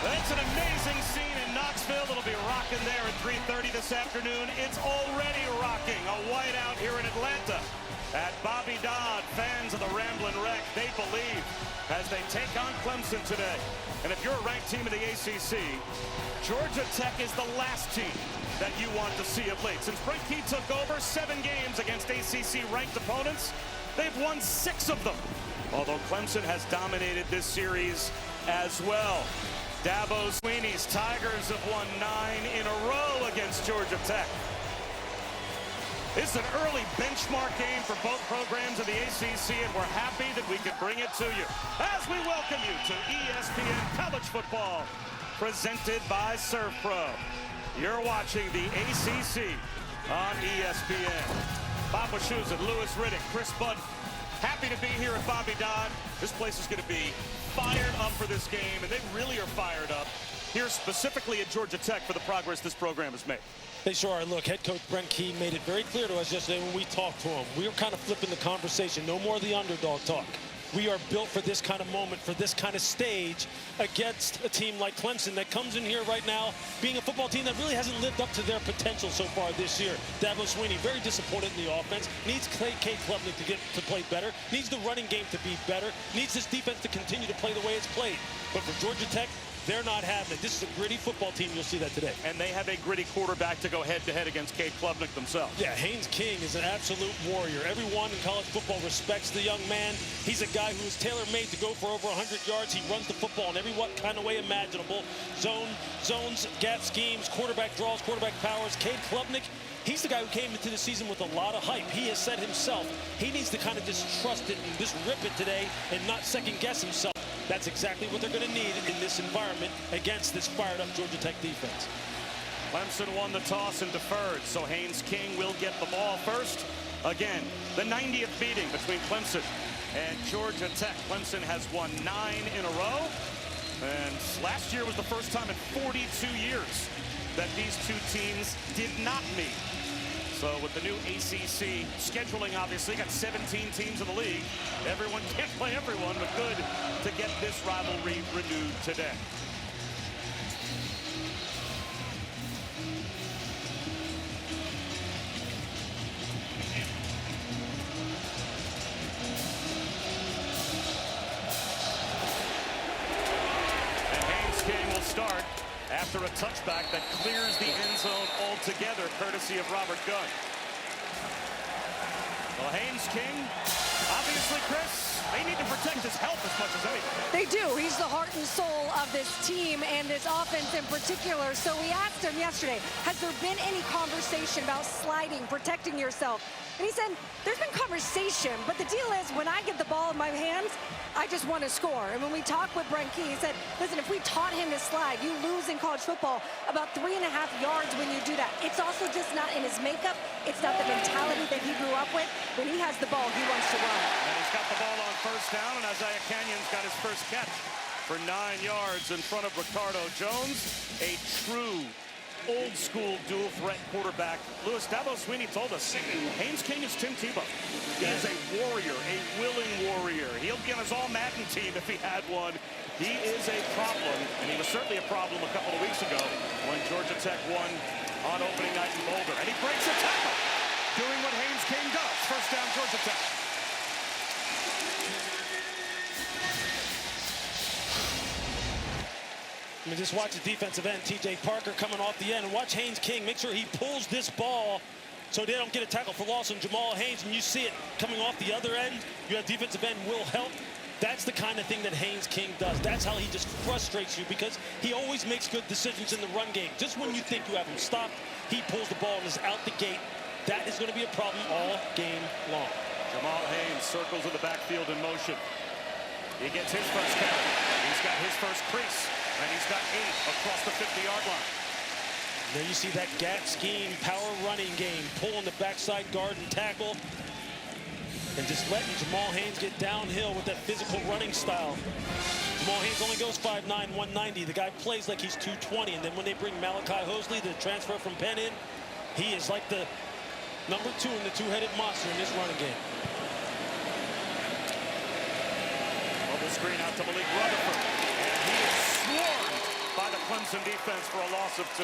It's an amazing scene in Knoxville. It'll be rocking there at 3:30 this afternoon. It's already rocking. A whiteout here in Atlanta at Bobby Dodd. Fans of the Ramblin' Wreck, they believe as they take on Clemson today. And if you're a ranked team in the ACC, Georgia Tech is the last team that you want to see of late. Since Brent Key took over 7 games against ACC-ranked opponents, they've won 6 of them. Although Clemson has dominated this series as well. Dabo Swinney's Tigers have won 9 in a row against Georgia Tech. This is an early benchmark game for both programs in the ACC, and we're happy that we could bring it to you as we welcome you to ESPN College Football, presented by Surf Pro. You're watching the ACC on ESPN. Bob Wischusen, Lewis Riddick, Chris Budd. Happy to be here at Bobby Dodd. This place is going to be fired up for this game, and they really are fired up here specifically at Georgia Tech for the progress this program has made. They sure are. Look, head coach Brent Key made it very clear to us yesterday when we talked to him. We were kind of flipping the conversation. No more of the underdog talk. We are built for this kind of moment, for this kind of stage against a team like Clemson that comes in here right now being a football team that really hasn't lived up to their potential so far this year. Dabo Swinney very disappointed in the offense, needs Cade Klubnik to play better, needs the running game to be better, needs this defense to continue to play the way it's played. But for Georgia Tech, they're not having it. This is a gritty football team. You'll see that today. And they have a gritty quarterback to go head-to-head against Cade Klubnik themselves. Yeah, Haynes King is an absolute warrior. Everyone in college football respects the young man. He's a guy who is tailor-made to go for over 100 yards. He runs the football in every kind of way imaginable. Zones, gap schemes, quarterback draws, quarterback powers. Cade Klubnik, he's the guy who came into the season with a lot of hype. He has said himself he needs to kind of just trust it and just rip it today and not second-guess himself. That's exactly what they're going to need in this environment against this fired-up Georgia Tech defense. Clemson won the toss and deferred, so Haynes King will get the ball first. Again, the 90th meeting between Clemson and Georgia Tech. Clemson has won 9 in a row, and last year was the first time in 42 years that these two teams did not meet. So with the new ACC scheduling, obviously, got 17 teams in the league. Everyone can't play everyone, but good to get this rivalry renewed today. And Haynes King will start after a touchback that clears the end zone altogether, courtesy of Robert Gunn. Well, Haynes King, obviously, Chris, they need to protect his health as much as anything. They do. He's the heart and soul of this team and this offense in particular. So we asked him yesterday, has there been any conversation about sliding, protecting yourself? And he said, there's been conversation, but the deal is when I get the ball in my hands, I just want to score. And when we talked with Brent Key, he said, listen, if we taught him to slide, you lose in college football about 3.5 yards when you do that. It's also just not in his makeup. It's not the mentality that he grew up with. When he has the ball, he wants to run. And he's got the ball on first down, and Isaiah Canyon's got his first catch for 9 yards in front of Ricardo Jones. A true old-school dual-threat quarterback. Lewis, Dabo Swinney told us Haynes King is Tim Tebow. He is a warrior, a willing warrior. He'll be on his all-Madden team if he had one. He is a problem, and he was certainly a problem a couple of weeks ago when Georgia Tech won on opening night in Boulder. And he breaks a tackle, doing what Haynes King does. First down, Georgia Tech. I mean, just watch the defensive end, T.J. Parker coming off the end. Watch Haynes King make sure he pulls this ball so they don't get a tackle for loss on Jamal Haynes. And you see it coming off the other end. You have defensive end Will Help. That's the kind of thing that Haynes King does. That's how he just frustrates you because he always makes good decisions in the run game. Just when you think you have him stopped, he pulls the ball and is out the gate. That is going to be a problem all game long. Jamal Haynes circles in the backfield in motion. He gets his first carry. He's got his first crease. And he's got 8 across the 50-yard line. There you see that gap scheme, power running game, pulling the backside guard and tackle. And just letting Jamal Haynes get downhill with that physical running style. Jamal Haynes only goes 5'9", 190. The guy plays like he's 220. And then when they bring Malachi Hosley, the transfer from Penn in, he is like the number 2 in the two-headed monster in this running game. Bubble screen out to Malik Rutherford. And he is swarmed Clemson defense for a loss of 2.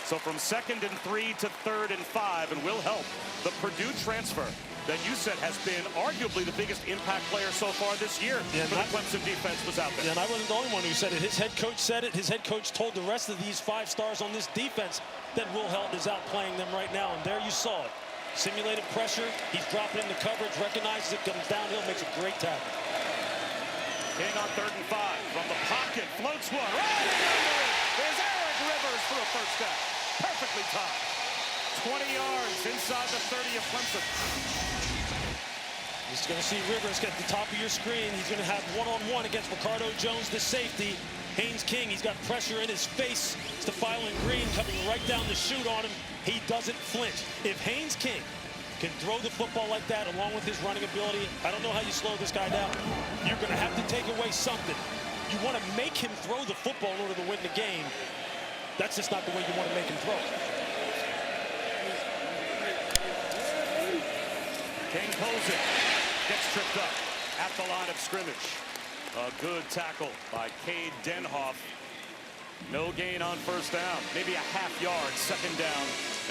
So from 2nd and 3 to 3rd and 5, and will help the Purdue transfer that you said has been arguably the biggest impact player so far this year for the Clemson defense was out there. Yeah, and I wasn't the only one who said it. His head coach said it. His head coach told the rest of these 5 stars on this defense that Will Helton is outplaying them right now, and there you saw it. Simulated pressure. He's dropping into coverage, recognizes it, comes downhill, makes a great tackle. King on 3rd and 5 from the pocket, floats one right into it. There's Eric Rivers for a first down. Perfectly timed. 20 yards inside the 30 of Clemson. He's going to see Rivers get the top of your screen. He's going to have one-on-one against Ricardo Jones, the safety. Haynes King, he's got pressure in his face. Stephylon Green coming right down the chute on him. He doesn't flinch. If Haynes King can throw the football like that along with his running ability, I don't know how you slow this guy down. You're going to have to take away something. You want to make him throw the football in order to win the game. That's just not the way you want to make him throw. King pulls it. Gets tripped up at the line of scrimmage. A good tackle by Cade Denhoff. No gain on first down. Maybe a half yard, 2nd down,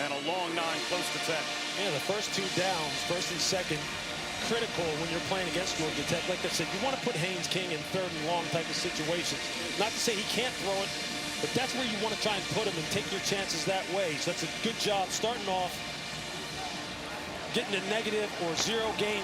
and a long 9 close to 10. Yeah, the first 2 downs, 1st and 2nd, critical when you're playing against Georgia Tech. Like I said, you want to put Haynes King in 3rd and long type of situations. Not to say he can't throw it, but that's where you want to try and put him and take your chances that way. So that's a good job starting off, getting a negative or 0 gain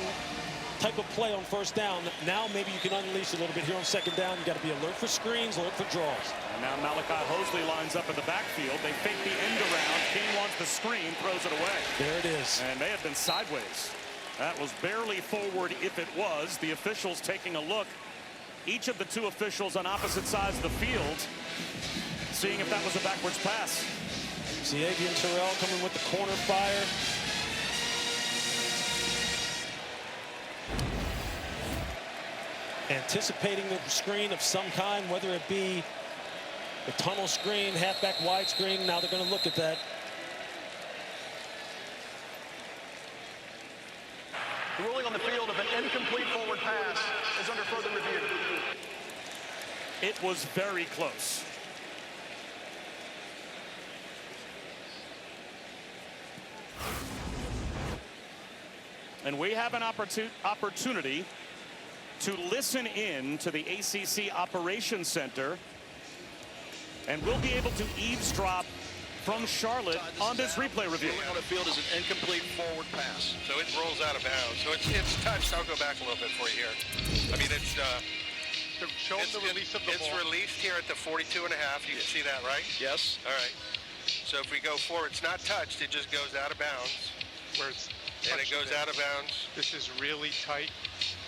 type of play on first down. Now maybe you can unleash a little bit here on 2nd down. You got to be alert for screens, alert for draws. And now Malachi Hosley lines up in the backfield. They fake the end around. King wants the screen, throws it away. There it is. And may have been sideways. That was barely forward if it was. The officials taking a look. Each of the 2 officials on opposite sides of the field seeing if that was a backwards pass. See Adrian Terrell coming with the corner fire. Anticipating the screen of some kind, whether it be the tunnel screen, halfback wide screen. Now they're going to look at that. The ruling on the field of an incomplete forward pass is under further review. It was very close. And we have an opportunity to listen in to the ACC Operations Center, and we'll be able to eavesdrop from Charlotte on this replay review. Ruling on the field is an incomplete forward pass. So it rolls out of bounds. So it's touched. I'll go back a little bit for you here. I mean, it's the release of the ball. It's released here at the 42 and a half. You can see that, right? Yes. All right. So if we go forward, it's not touched. It just goes out of bounds. Where it's And it goes out of bounds. This is really tight.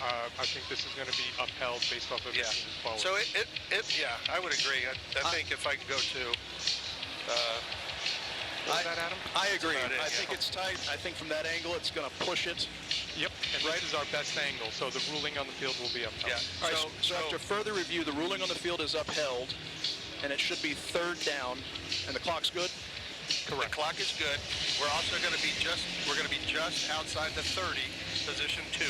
I think this is going to be upheld based off of Yeah. this forward. So yeah, I would agree. I think if I could go to. Was that, Adam? I agree. That's about it, I think it's tight. I think from that angle, it's going to push it. Yep. And this is our best angle, so the ruling on the field will be upheld. Yeah. All right, so after further review, the ruling on the field is upheld, and it should be 3rd down, and the clock's good. Correct. The clock is good. We're also going to be just outside the 30, position 2.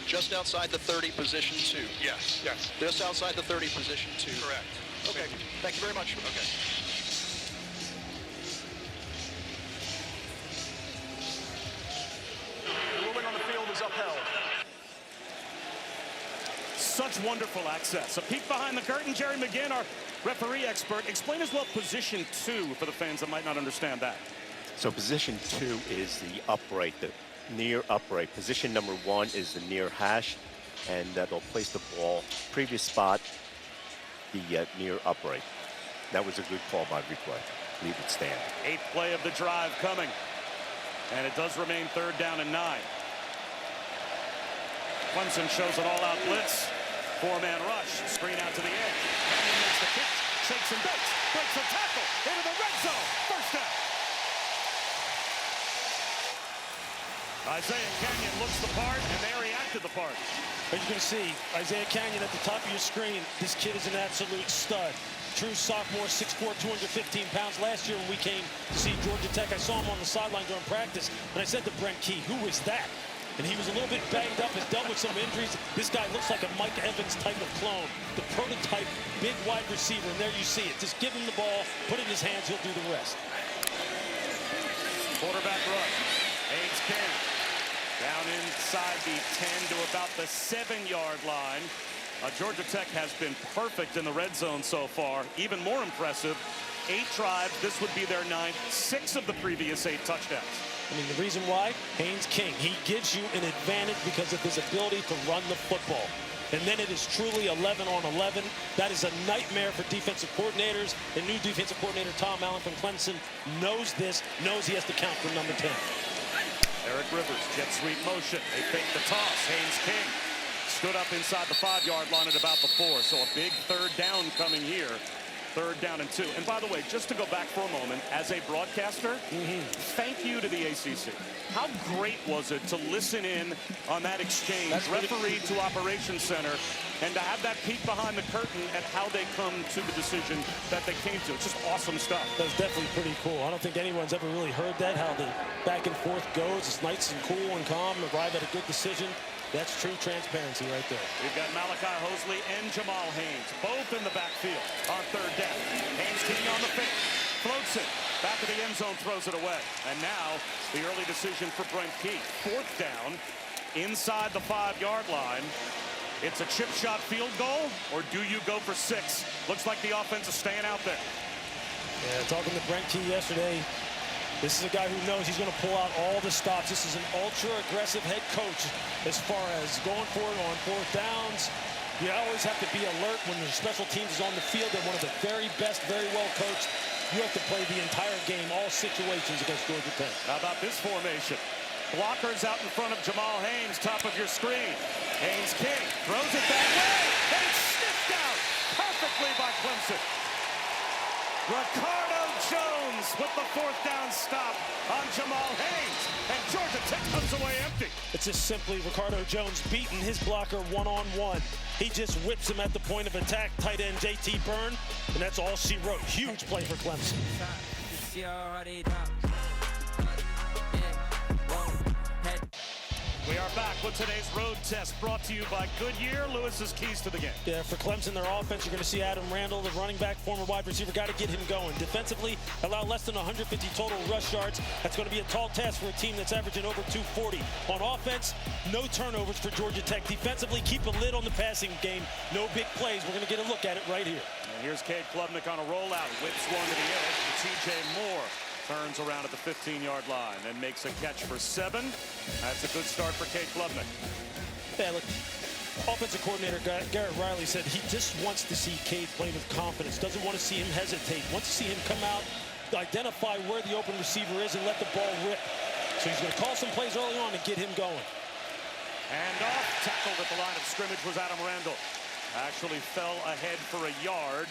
Just outside the 30, position 2. Yes. Yes. Just outside the 30, position 2. Correct. Okay. Thank you very much. Okay. The ruling on the field is upheld. Such wonderful access. A peek behind the curtain. Jerry McGinn, our referee expert. Explain as well position 2 for the fans that might not understand that. So position 2 is the upright, the near upright. Position number 1 is the near hash, and they'll place the ball previous spot, the near upright. That was a good call by replay. Leave it stand. 8th play of the drive coming, and it does remain 3rd down and 9. Clemson shows an all-out blitz. 4-man rush, screen out to the edge. Canyon makes the kick, shakes and bakes, breaks a tackle into the red zone. First down. Isaiah Canyon looks the part, and they reacted the part. As you can see, Isaiah Canyon at the top of your screen. This kid is an absolute stud. True sophomore, 6'4", 215 pounds. Last year when we came to see Georgia Tech, I saw him on the sideline during practice, and I said to Brent Key, who is that? and he was a little bit banged up, has dealt with some injuries. This guy looks like a Mike Evans type of clone, the prototype big wide receiver, and there you see it. Just give him the ball, put it in his hands, he'll do the rest. Quarterback run. Haynes King down inside the 10 to about the 7-yard line. Georgia Tech has been perfect in the red zone so far. Even more impressive, 8 drives. This would be their 9th, 6 of the previous 8 touchdowns. I mean, the reason why, Haynes King, he gives you an advantage because of his ability to run the football. And then it is truly 11 on 11. That is a nightmare for defensive coordinators. And new defensive coordinator Tom Allen from Clemson knows this, knows he has to count for number 10. Eric Rivers, jet sweep motion. They fake the toss. Haynes King stood up inside the 5-yard line at about the 4. So a big 3rd down coming here. 3rd down and 2. And by the way, just to go back for a moment, as a broadcaster, thank you to the ACC. How great was it to listen in on that exchange, referee to operations center, and to have that peek behind the curtain at how they come to the decision that they came to. It's just awesome stuff. That's definitely pretty cool. I don't think anyone's ever really heard that, how the back and forth goes. It's nice and cool and calm, arrive at a good decision. That's true transparency right there. We've got Malachi Hosley and Jamal Haynes, both in the backfield on 3rd down. Haynes King on the fake, floats it, back of the end zone, throws it away. And now the early decision for Brent Key. 4th down, inside the 5-yard line. It's a chip shot field goal, or do you go for 6? Looks like the offense is staying out there. Yeah, talking to Brent Key yesterday, this is a guy who knows he's going to pull out all the stops. This is an ultra-aggressive head coach as far as going for it on 4th downs. You always have to be alert when your special teams is on the field. They're one of the very best, very well coached. You have to play the entire game, all situations against Georgia Tech. How about this formation? Blockers out in front of Jamal Haynes, top of your screen. Haynes King throws it that way, and it's sniffed out perfectly by Clemson. Ricardo Jones with the 4th down stop on Jamal Haynes, and Georgia Tech comes away empty. It's just simply Ricardo Jones beating his blocker one-on-one. He just whips him at the point of attack, tight end JT Byrne, and that's all she wrote. Huge play for Clemson. We are back with today's road test, brought to you by Goodyear, Lewis's keys to the game. Yeah, for Clemson, their offense, you're going to see Adam Randall, the running back, former wide receiver, got to get him going. Defensively, allow less than 150 total rush yards. That's going to be a tall task for a team that's averaging over 240. On offense, no turnovers for Georgia Tech. Defensively, keep a lid on the passing game. No big plays. We're going to get a look at it right here. And here's Cade Klubnik on a rollout, whips one to the edge, and T.J. Moore turns around at the 15-yard line and makes a catch for 7. That's a good start for Cade Klubnik. Yeah, look, offensive coordinator Garrett Riley said he just wants to see Cade play with confidence, doesn't want to see him hesitate, wants to see him come out, identify where the open receiver is, and let the ball rip. So he's going to call some plays early on and get him going. And off, tackled at the line of scrimmage was Adam Randall. Actually fell ahead for a yard.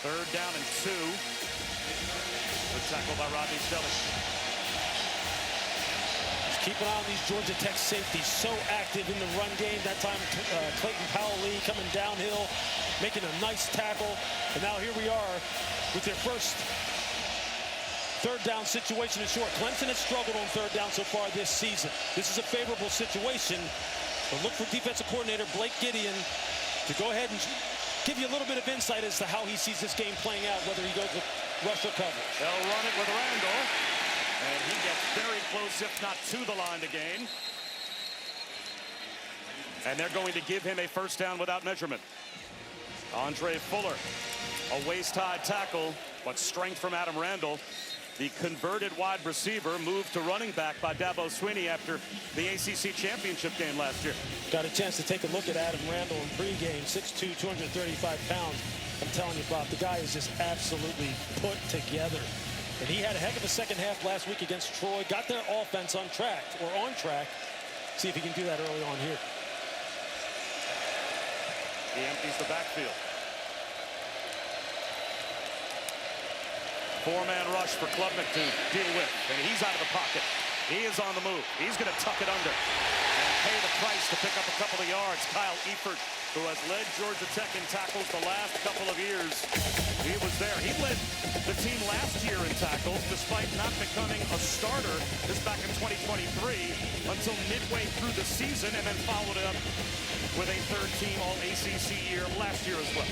3rd down and 2. Good tackle by Rodney Stelly. Just keep an eye on these Georgia Tech safeties. So active in the run game. That time, Clayton Powell-Lee coming downhill, making a nice tackle. And now here we are with their first 3rd down situation in short. Clemson has struggled on 3rd down so far this season. This is a favorable situation. But look for defensive coordinator Blake Gideon to go ahead and give you a little bit of insight as to how he sees this game playing out, whether he goes with rush or coverage. They'll run it with Randall, and he gets very close, if not to the line to gain. And they're going to give him a 1st down without measurement. Andre Fuller, a waist-high tackle, but strength from Adam Randall. The converted wide receiver moved to running back by Dabo Swinney after the ACC championship game last year. Got a chance to take a look at Adam Randall in pregame, 6'2", 235 pounds. I'm telling you, Bob, the guy is just absolutely put together. And he had a heck of a second half last week against Troy. Got their offense on track. See if he can do that early on here. He empties the backfield. 4-man rush for Klubnik to deal with, and he's out of the pocket. He is on the move. He's going to tuck it under and pay the price to pick up a couple of yards. Kyle Eifert, who has led Georgia Tech in tackles the last couple of years, He was there. He led the team last year in tackles, despite not becoming a starter this back in 2023 until midway through the season, and then followed up with a third-team All-ACC year last year as well.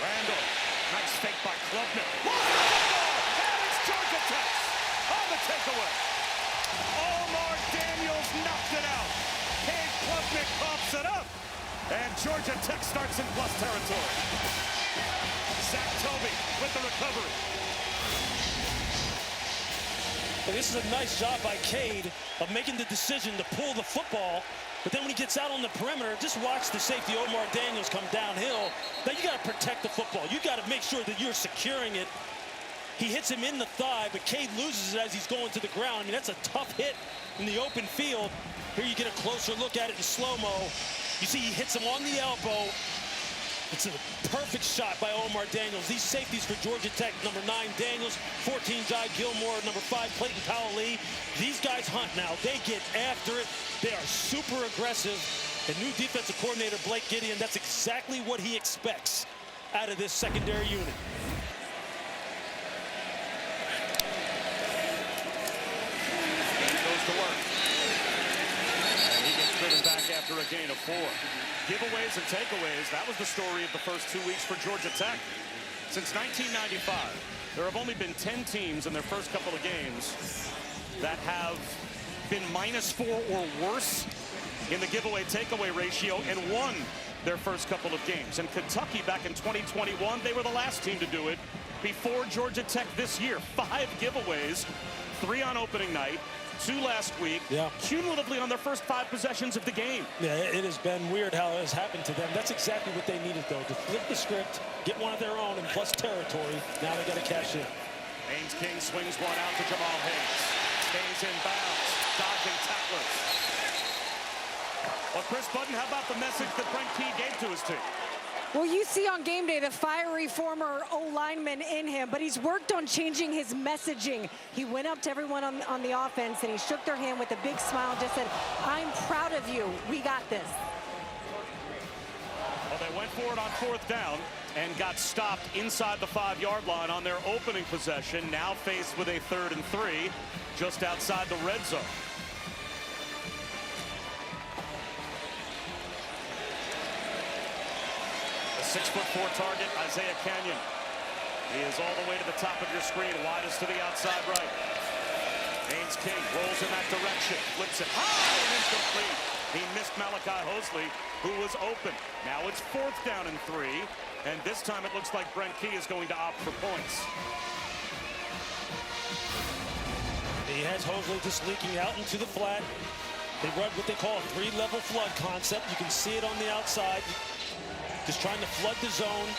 Randall, nice fake by Klubnik. And it's Georgia Tech on the takeaway. Omar Daniels knocked it out. Cade Klubnik pops it up. And Georgia Tech starts in plus territory. Zach Toby with the recovery. And this is a nice job by Cade of making the decision to pull the football. But then when he gets out on the perimeter, just watch the safety Omar Daniels come downhill. Now you got to protect the football. You got to make sure that you're securing it. He hits him in the thigh, but Cade loses it as he's going to the ground. I mean, that's a tough hit in the open field. Here you get a closer look at it in slow-mo. You see he hits him on the elbow. It's a perfect shot by Omar Daniels. These safeties for Georgia Tech, number 9, Daniels, 14, Jai Gilmore, number 5, Clayton Powell-Lee. These guys hunt now. They get after it. They are super aggressive. And new defensive coordinator Blake Gideon, that's exactly what he expects out of this secondary unit. Goes to work. And he gets driven back after a gain of 4. Giveaways and takeaways, that was the story of the first 2 weeks for Georgia Tech. Since 1995, there have only been 10 teams in their first couple of games that have been -4 or worse in the giveaway takeaway ratio and won their first couple of games. And Kentucky back in 2021, they were the last team to do it before Georgia Tech this year. 5 giveaways, 3 on opening night, 2 last week, cumulatively on their first 5 possessions of the game. Yeah, it has been weird how it has happened to them. That's exactly what they needed, though, to flip the script, get one of their own, and plus territory. Now they got to cash in. Haynes King swings one out to Jamal Hayes. Stays in bounds, dodging tacklers. Well, Chris Button, how about the message that Brent Key gave to his team? Well, you see on game day the fiery former O-lineman in him, but he's worked on changing his messaging. He went up to everyone on the offense, and he shook their hand with a big smile and just said, "I'm proud of you. We got this." Well, they went for it on 4th down and got stopped inside the 5-yard line on their opening possession, now faced with a 3rd and 3 just outside the red zone. The 6'4" target, Isaiah Canyon. He is all the way to the top of your screen, widest to the outside right. Haynes King rolls in that direction, flips it high and incomplete. He missed Malachi Hosley, who was open. Now it's 4th down and 3, and this time it looks like Brent Key is going to opt for points. He has Hosley just leaking out into the flat. They run what they call a 3-level flood concept. You can see it on the outside. Just trying to flood the zone.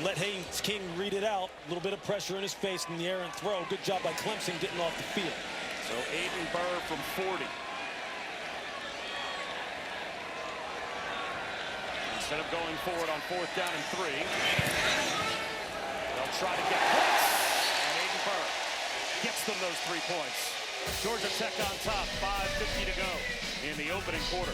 Let Haynes King read it out. A little bit of pressure in his face in the air and throw. Good job by Clemson getting off the field. So Aiden Burr from 40. Instead of going forward on 4th down and 3, they'll try to get points. And Aiden Burr gets them those 3 points. Georgia Tech on top, 5:50 to go in the opening quarter.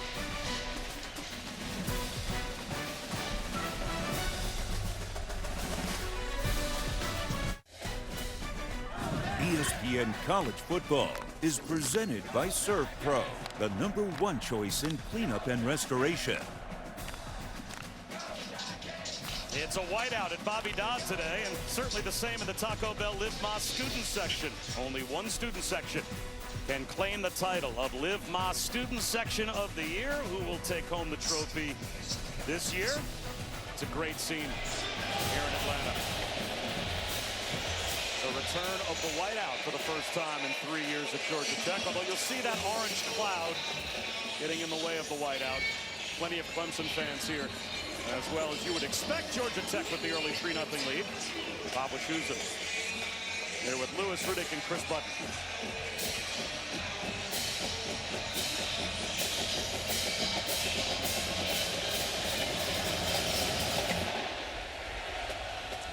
ESPN College Football is presented by Surf Pro, the #1 choice in cleanup and restoration. It's a whiteout at Bobby Dodd today, and certainly the same in the Taco Bell Live Más student section. Only one student section can claim the title of Live Más Student Section of the Year. Who will take home the trophy this year? It's a great scene here in Atlanta. The return of the whiteout for the first time in 3 years at Georgia Tech, although you'll see that orange cloud getting in the way of the whiteout. Plenty of Clemson fans here, as well as you would expect. Georgia Tech with the early 3-0 lead. Bob Wischusen here with Louis Riddick and Chris Button.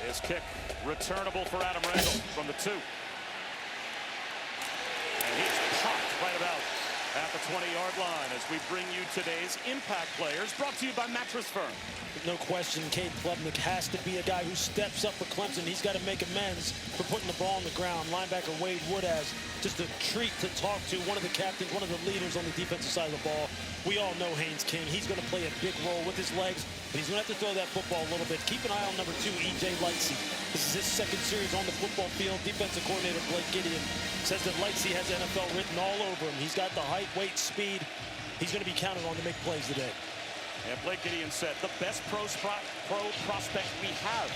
His kick Returnable for Adam Randall from the 2. And he's popped right about at the 20-yard line as we bring you today's impact players, brought to you by Mattress Firm. No question, Cade Klubnik has to be a guy who steps up for Clemson. He's got to make amends for putting the ball on the ground. Linebacker Wade Wood has just a treat to talk to. One of the captains, one of the leaders on the defensive side of the ball. We all know Haynes King. He's going to play a big role with his legs, but he's going to have to throw that football a little bit. Keep an eye on number 2, E.J. Lightsey. This is his second series on the football field. Defensive coordinator Blake Gideon says that Lightsey has NFL written all over him. He's got the height, weight, speed. He's going to be counted on to make plays today. And Blake Gideon said the best pro prospect we have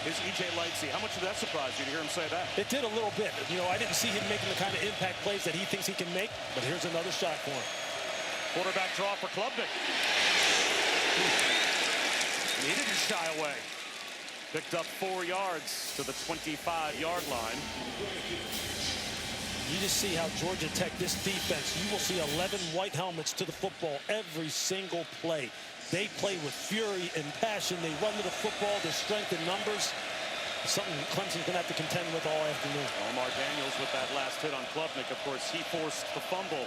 is E.J. Lightsey. How much did that surprise you to hear him say that? It did a little bit. You know, I didn't see him making the kind of impact plays that he thinks he can make, but here's another shot for him. Quarterback draw for Klubnik. And he didn't shy away. Picked up 4 yards to the 25-yard line. You just see how Georgia Tech, this defense, you will see 11 white helmets to the football every single play. They play with fury and passion. They run to the football. Their strength in numbers. Something Clemson's going to have to contend with all afternoon. Omar Daniels with that last hit on Klubnik. Of course, he forced the fumble.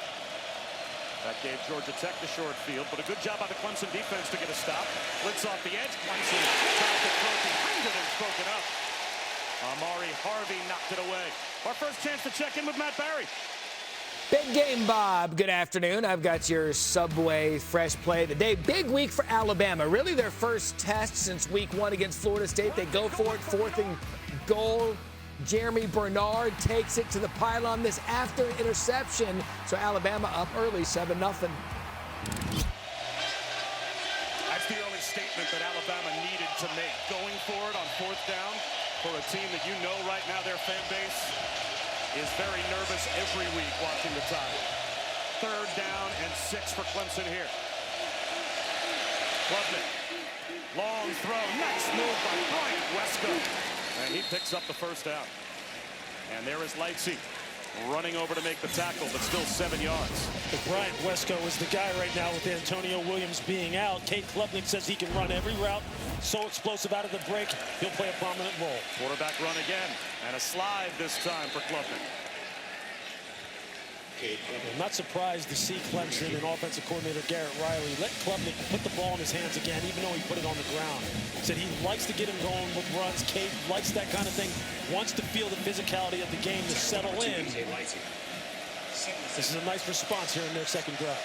That gave Georgia Tech the short field, but a good job by the Clemson defense to get a stop. Blitz off the edge. Clemson tries to throw behind it and broken up. Amari Harvey knocked it away. Our first chance to check in with Matt Barry. Big game, Bob. Good afternoon. I've got your Subway fresh play of the day. Big week for Alabama. Really their first test since week 1 against Florida State. They go for it, 4th and goal. Jeremy Bernard takes it to the pylon this after an interception. So Alabama up early, 7-0. That's the early statement that Alabama needed to make. Going for it on 4th down for a team that you know right now their fan base is very nervous every week watching the Tide. 3rd down and 6 for Clemson here. Klubnik, long throw, nice move by Bryant Wesco. And he picks up the 1st down. And there is Lightsey running over to make the tackle, but still 7 yards. If Bryant Wesco is the guy right now with Antonio Williams being out. Cade Klubnik says he can run every route. So explosive out of the break, he'll play a prominent role. Quarterback run again, and a slide this time for Klubnik. I'm not surprised to see Clemson and offensive coordinator Garrett Riley let Klubnik put the ball in his hands again, even though he put it on the ground. Said he likes to get him going with runs. Cade likes that kind of thing, wants to feel the physicality of the game to settle in. This is a nice response here in their second drive.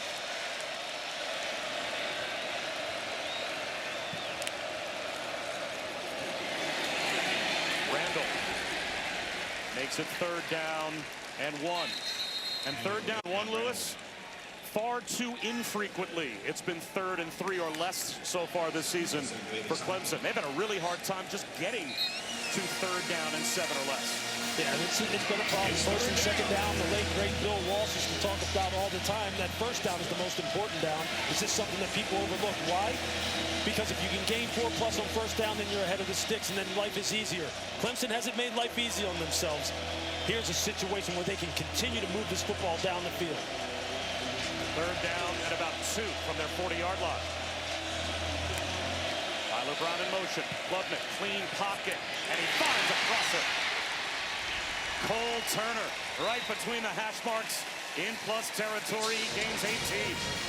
Randall makes it 3rd down and 1. And 3rd down 1, Lewis, far too infrequently. It's been 3rd and 3 or less so far this season for Clemson. They've had a really hard time just getting to 3rd down and 7 or less. Yeah, it's been a problem. 1st and 2nd down, the late great Bill Walsh used to talk about all the time. That 1st down is the most important down. Is this something that people overlook? Why? Because if you can gain 4+ on 1st down, then you're ahead of the sticks, and then life is easier. Clemson hasn't made life easy on themselves. Here's a situation where they can continue to move this football down the field. 3rd down and about 2 from their 40-yard line. Tyler Brown in motion. Klubnik, clean pocket, and he finds a crosser. Cole Turner right between the hash marks. In plus territory, he gains 18.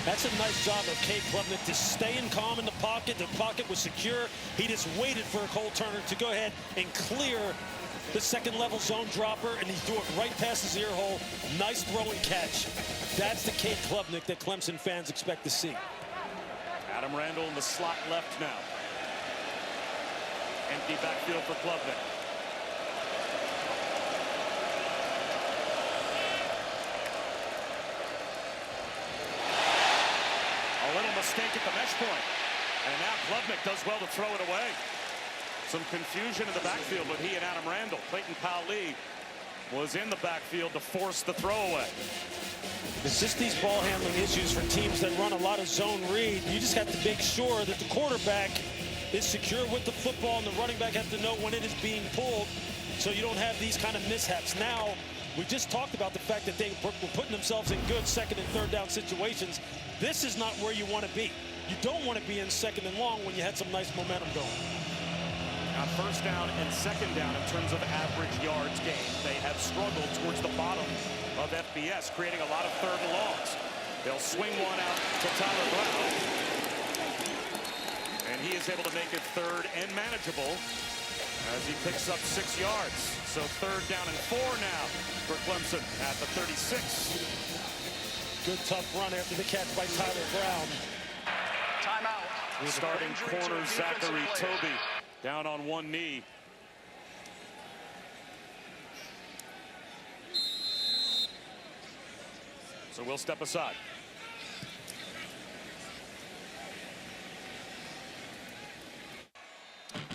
That's a nice job of Cade Klubnik to stay in calm in the pocket. The pocket was secure. He just waited for Cole Turner to go ahead and clear the 2nd-level zone dropper, and he threw it right past his ear hole. Nice throw and catch. That's the Cade Klubnik that Clemson fans expect to see. Adam Randall in the slot left now. Empty backfield for Klubnik. A little mistake at the mesh point. And now Klubnik does well to throw it away. Some confusion in the backfield with he and Adam Randall. Clayton Powell-Lee was in the backfield to force the throwaway. It's just these ball handling issues for teams that run a lot of zone read. You just have to make sure that the quarterback is secure with the football, and the running back has to know when it is being pulled so you don't have these kind of mishaps. Now, we just talked about the fact that they were putting themselves in good 2nd and 3rd down situations. This is not where you want to be. You don't want to be in 2nd and long when you had some nice momentum going. On first down and second down in terms of average yards gained, they have struggled towards the bottom of FBS, creating a lot of third and longs. They'll swing one out to Tyler Brown. And he is able to make it third and manageable as he picks up 6 yards. So third down and 4 now for Clemson at the 36. Good tough run after the catch by Tyler Brown. Timeout. Starting corner Zachary Toby down on one knee. So we'll step aside.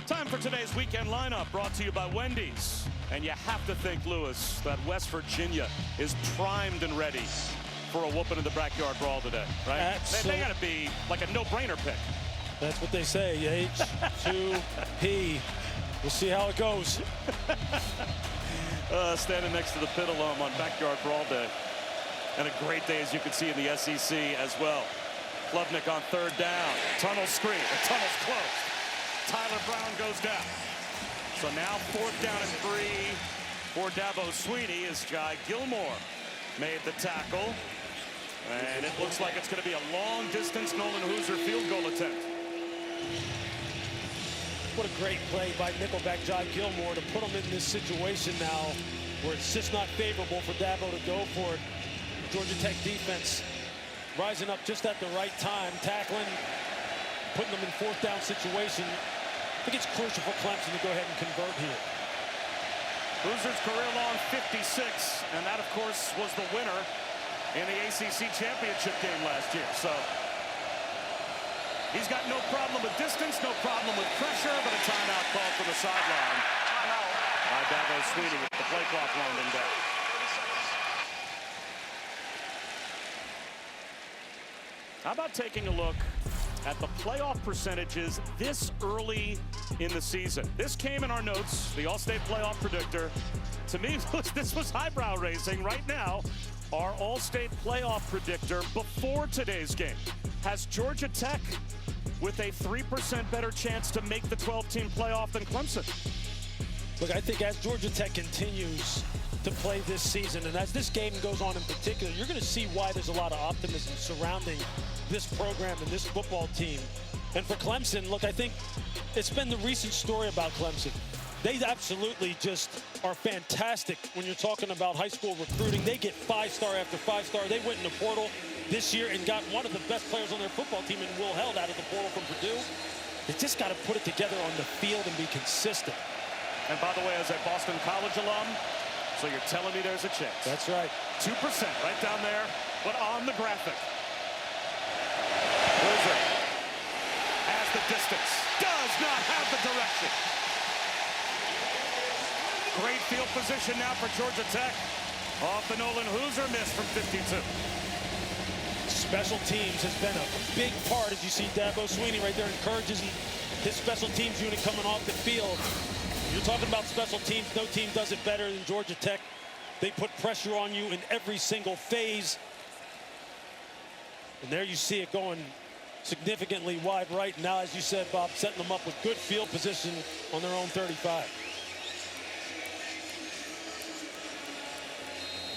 Time for today's weekend lineup, brought to you by Wendy's. And you have to think, Lewis, that West Virginia is primed and ready for a whooping in the backyard brawl today, right? They got to be like a no-brainer pick. That's what they say, H2P. We'll see how it goes. Standing next to the pit alum on backyard brawl day. And a great day, as you can see, in the SEC as well. Klubnik on third down. Tunnel screen. The tunnel's closed. Tyler Brown goes down. So now fourth down and 3 for Dabo Swinney as Jai Gilmore made the tackle. And it looks like it's going to be a long-distance Nolan Hooser field goal attempt. What a great play by nickelback Jai Gilmore to put him in this situation now where it's just not favorable for Dabo to go for it. Georgia Tech defense rising up just at the right time, tackling, putting them in fourth down situation. I think it's crucial for Clemson to go ahead and convert here. Hooser's career-long 56, and that, of course, was the winner in the ACC championship game last year. So he's got no problem with distance, no problem with pressure, but a timeout called from the sideline by Dabo Swinney with the play clock winding down. How about taking a look at the playoff percentages this early in the season? This came in our notes, the All-State playoff predictor. To me, this was eyebrow raising. Right now, our All-State playoff predictor before today's game has Georgia Tech with a 3% better chance to make the 12-team playoff than Clemson. Look, I think as Georgia Tech continues to play this season, and as this game goes on in particular, you're going to see why there's a lot of optimism surrounding this program and this football team. And for Clemson, look, I think it's been the recent story about Clemson. They absolutely just are fantastic when you're talking about high school recruiting. They get 5-star after 5-star. They went in the portal this year and got one of the best players on their football team in Will Held out of the portal from Purdue. They just got to put it together on the field and be consistent. And by the way, as a Boston College alum, so you're telling me there's a chance. That's right. 2% right down there, but on the graphic. Hooser has the distance, does not have the direction. Great field position now for Georgia Tech. Off the Nolan Hooser miss from 52. Special teams has been a big part, as you see Dabo Swinney right there encourages his special teams unit coming off the field. You're talking about special teams. No team does it better than Georgia Tech. They put pressure on you in every single phase. And there you see it going significantly wide right. Now, as you said, Bob, setting them up with good field position on their own 35.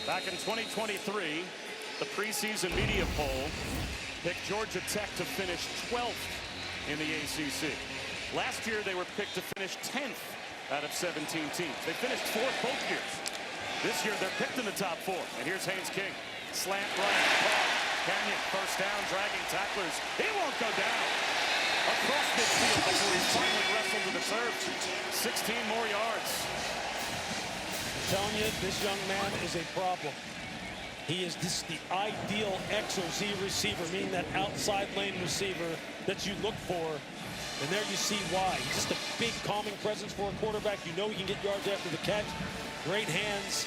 Back in 2023, the preseason media poll picked Georgia Tech to finish 12th in the ACC. Last year, they were picked to finish 10th out of 17 teams. They finished 4th both years. This year, they're picked in the top 4. And here's Haynes King. Slant right, caught. Canyon, first down, dragging tacklers. He won't go down. Across midfield before he's finally wrestled to the turf. 16 more yards. I'm telling you, this young man is a problem. He is the ideal X or Z receiver, meaning that outside lane receiver that you look for. And there you see why. He's just a big calming presence for a quarterback. You know he can get yards after the catch. Great hands.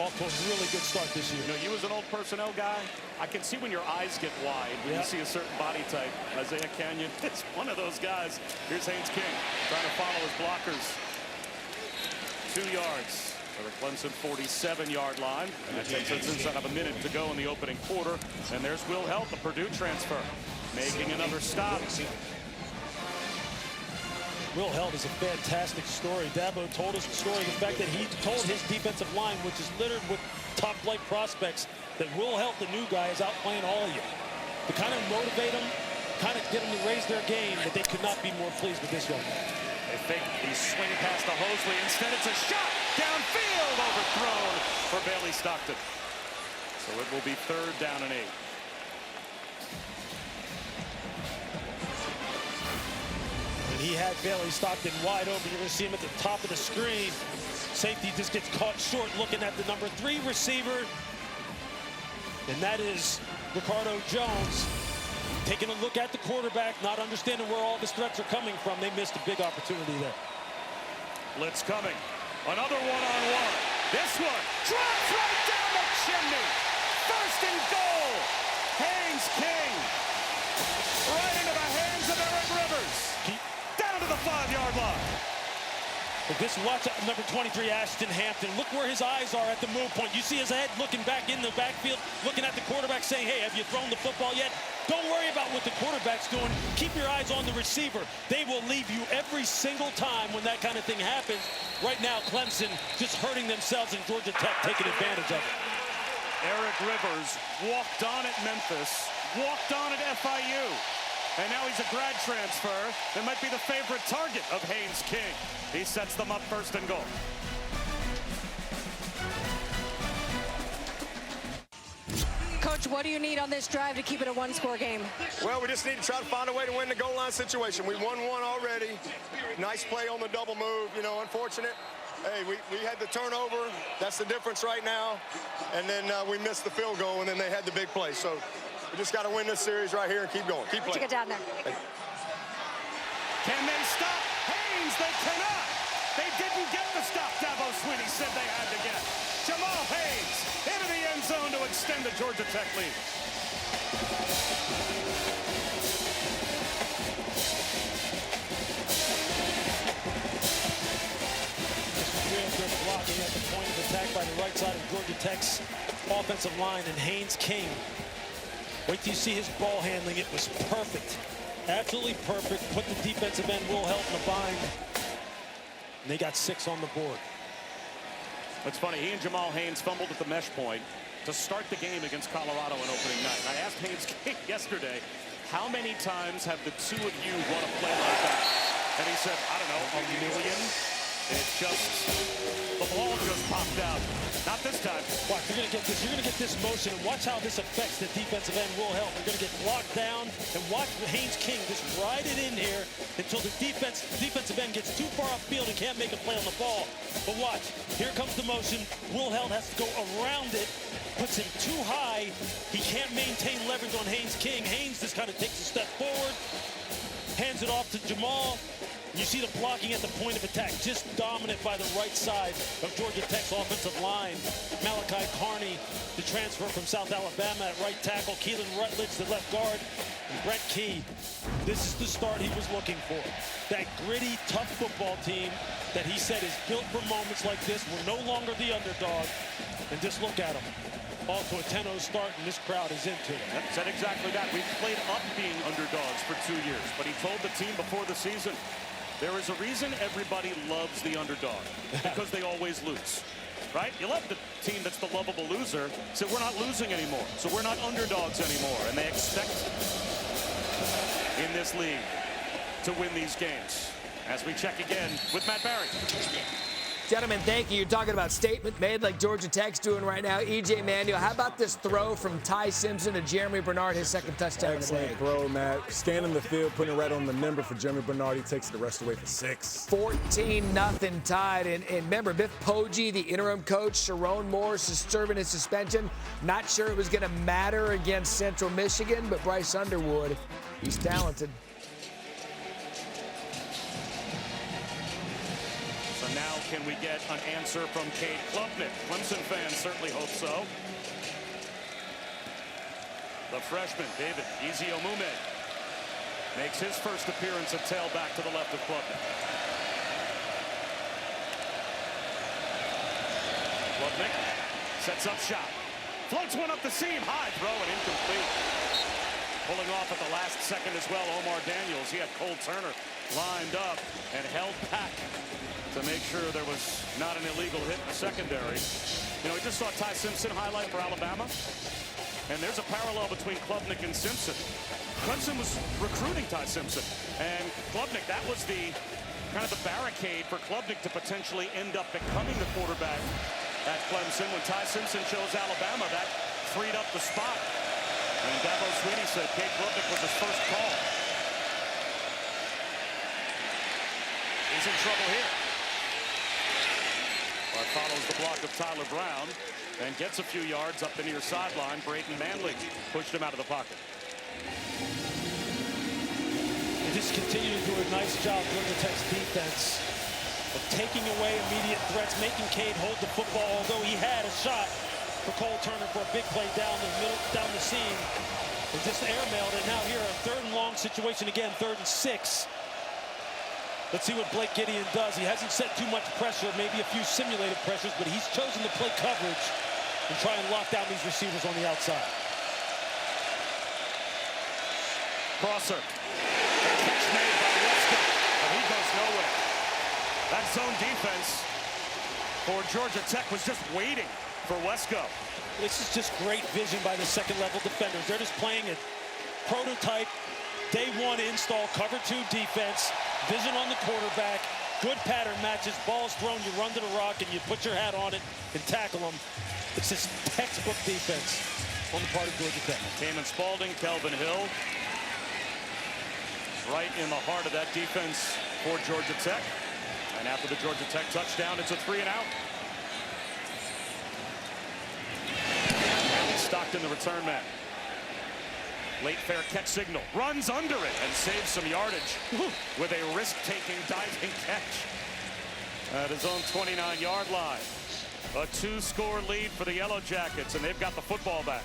Off to a really good start this year. You know, you as an old personnel guy, I can see when your eyes get wide when you see a certain body type. Isaiah Canyon is one of those guys. Here's Haynes King trying to follow his blockers. 2 yards for the Clemson 47-yard line. And that takes us inside of a minute to go in the opening quarter. And there's Will Held, the Purdue transfer, making another stop. Will Held is a fantastic story. Dabo told us the story, the fact that he told his defensive line, which is littered with top-flight prospects, that Will Held, the new guy, is outplaying all of you. To kind of motivate them, kind of get them to raise their game, that they could not be more pleased with this young man. They fake the swing pass to Hosley. Instead, it's a shot downfield, overthrown for Bailey Stockton. So it will be 3rd down and 8. And he had Bailey Stockton wide open. You're going to see him at the top of the screen. Safety just gets caught short looking at the number 3 receiver. And that is Ricardo Jones. Taking a look at the quarterback, not understanding where all of his threats are coming from. They missed a big opportunity there. Blitz coming. Another one-on-one. This one drops right down the chimney. 1st and goal. Haynes King. Right into the hands of Eric Rivers. Down to the 5-yard line. But this, watch out, number 23, Ashton Hampton. Look where his eyes are at the move point. You see his head looking back in the backfield, looking at the quarterback saying, hey, have you thrown the football yet? Don't worry about what the quarterback's doing. Keep your eyes on the receiver. They will leave you every single time when that kind of thing happens. Right now, Clemson just hurting themselves and Georgia Tech taking advantage of it. Eric Rivers walked on at Memphis, walked on at FIU. And now he's a grad transfer that might be the favorite target of Haynes King. He sets them up 1st and goal. Coach, what do you need on this drive to keep it a 1-score game? Well, we just need to try to find a way to win the goal line situation. We won one already. Nice play on the double move. You know, unfortunate. Hey, we had the turnover. That's the difference right now. And then we missed the field goal, and then they had the big play. So we just got to win this series right here and keep going. Keep playing. Get down there. Can they stop Haynes? They cannot. They didn't get the stop Dabo Swinney said they had to get. Jamal Haynes into the end zone to extend the Georgia Tech lead. Real good blocking at the point of attack by the right side of Georgia Tech's offensive line, and Haynes King. Wait till you see his ball handling. It was perfect. Absolutely perfect. Put the defensive end, Will Held, in a bind. And they got 6 on the board. It's funny, he and Jamal Haynes fumbled at the mesh point to start the game against Colorado on opening night. And I asked Haynes King yesterday, how many times have the 2 of you run a play like that? And he said, I don't know, a million. It just, the ball just popped out. Not this time. Watch, you're going to get this. You're going to get this motion, and watch how this affects the defensive end. Will Held. They're going to get blocked down, and watch Haynes King just ride it in here until the defensive end gets too far upfield and can't make a play on the ball. But watch, here comes the motion. Will Held has to go around it, puts him too high. He can't maintain leverage on Haynes King. Haynes just kind of takes a step forward, hands it off to Jamal. You see the blocking at the point of attack, just dominant by the right side of Georgia Tech's offensive line. Malachi Carney, the transfer from South Alabama at right tackle. Keelan Rutledge, the left guard. And Brett Key, this is the start he was looking for. That gritty, tough football team that he said is built for moments like this. We're no longer the underdog. And just look at them. Off to a 10-0 start, and this crowd is into it. Yep, said exactly that. We've played up being underdogs for 2 years. But he told the team before the season, there is a reason everybody loves the underdog, because they always lose, right? You love the team that's the lovable loser, so we're not losing anymore, so we're not underdogs anymore, and they expect in this league to win these games. As we check again with Matt Barry. Gentlemen, thank you. You're talking about statement made like Georgia Tech's doing right now. E.J. Manuel, how about this throw from Ty Simpson to Jeremy Bernard, his 2nd touchdown of the day? Excellent throw, Matt. Scanning the field, putting it right on the number for Jeremy Bernard. He takes the rest away for 6. 14-0 tied. And remember, Biff Poggi, the interim coach, Sharon Morris is serving his suspension. Not sure it was going to matter against Central Michigan, but Bryce Underwood, he's talented. So now can we get an answer from Cade Klubnik? Clemson fans certainly hope so. The freshman, David Eziomume, makes his first appearance at tailback to the left of Klubnik. Klubnik sets up shot. Floats one up the seam, high throw and incomplete. pulling off at the last second as well. Omar Daniels, he had Cole Turner lined up and held back to make sure there was not an illegal hit in the secondary. You know, we just saw Ty Simpson highlight for Alabama, and there's a parallel between Klubnik and Simpson. Clemson was recruiting Ty Simpson, and Klubnik, that was the kind of the barricade for Klubnik to potentially end up becoming the quarterback at Clemson. When Ty Simpson chose Alabama, that freed up the spot. And Dabo Swinney said Cade Klubnik was his first call. He's in trouble here. But follows the block of Tyler Brown and gets a few yards up the near sideline. Braden Manley pushed him out of the pocket. They just continue to do a nice job, Georgia Tech's defense, of taking away immediate threats, making Cade hold the football, although he had a shot for Cole Turner for a big play down the middle, down the seam. And just airmailed it. Now here, a 3rd and long situation again, 3rd and 6. Let's see what Blake Gideon does. He hasn't set too much pressure, maybe a few simulated pressures, but he's chosen to play coverage and try and lock down these receivers on the outside. Crosser. Catch made by Wesco, but he goes nowhere. That zone defense for Georgia Tech was just waiting for Wesco. This is just great vision by the second-level defenders. They're just playing a prototype day 1 install cover 2 defense. Vision on the quarterback, good pattern matches, ball's thrown, you run to the rock and you put your hat on it and tackle them. It's just textbook defense on the part of Georgia Tech. Cayman Spalding, Kelvin Hill, right in the heart of that defense for Georgia Tech. And after the Georgia Tech touchdown, it's a 3-and-out. Stockton, the return man. Late fair catch signal, runs under it and saves some yardage with a risk-taking diving catch at his own 29-yard line. A 2-score lead for the Yellow Jackets, and they've got the football back.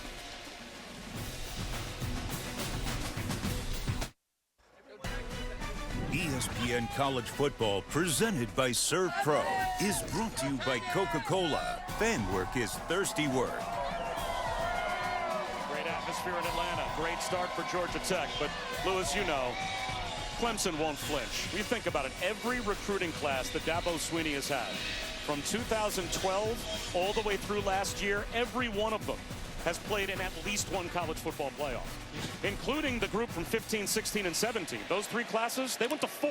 ESPN College Football, presented by Serve Pro, is brought to you by Coca-Cola. Fan work is thirsty work. Atmosphere in Atlanta. Great start for Georgia Tech, but Lewis, you know, Clemson won't flinch. You think about it, every recruiting class that Dabo Swinney has had, from 2012 all the way through last year, every one of them has played in at least one college football playoff, including the group from 15, 16, and 17. Those 3 classes, they went to 4.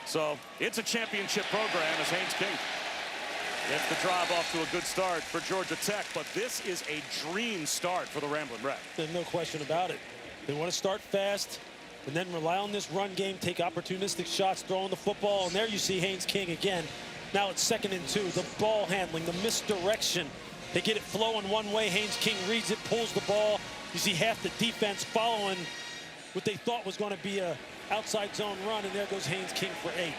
So it's a championship program as Haynes King gets the drive off to a good start for Georgia Tech, but this is a dream start for the Ramblin' Wreck. There's no question about it. They want to start fast and then rely on this run game, take opportunistic shots, throwing the football, and there you see Haynes King again. Now it's 2nd and 2. The ball handling, the misdirection. They get it flowing one way. Haynes King reads it, pulls the ball. You see half the defense following what they thought was going to be a outside zone run, and there goes Haynes King for 8.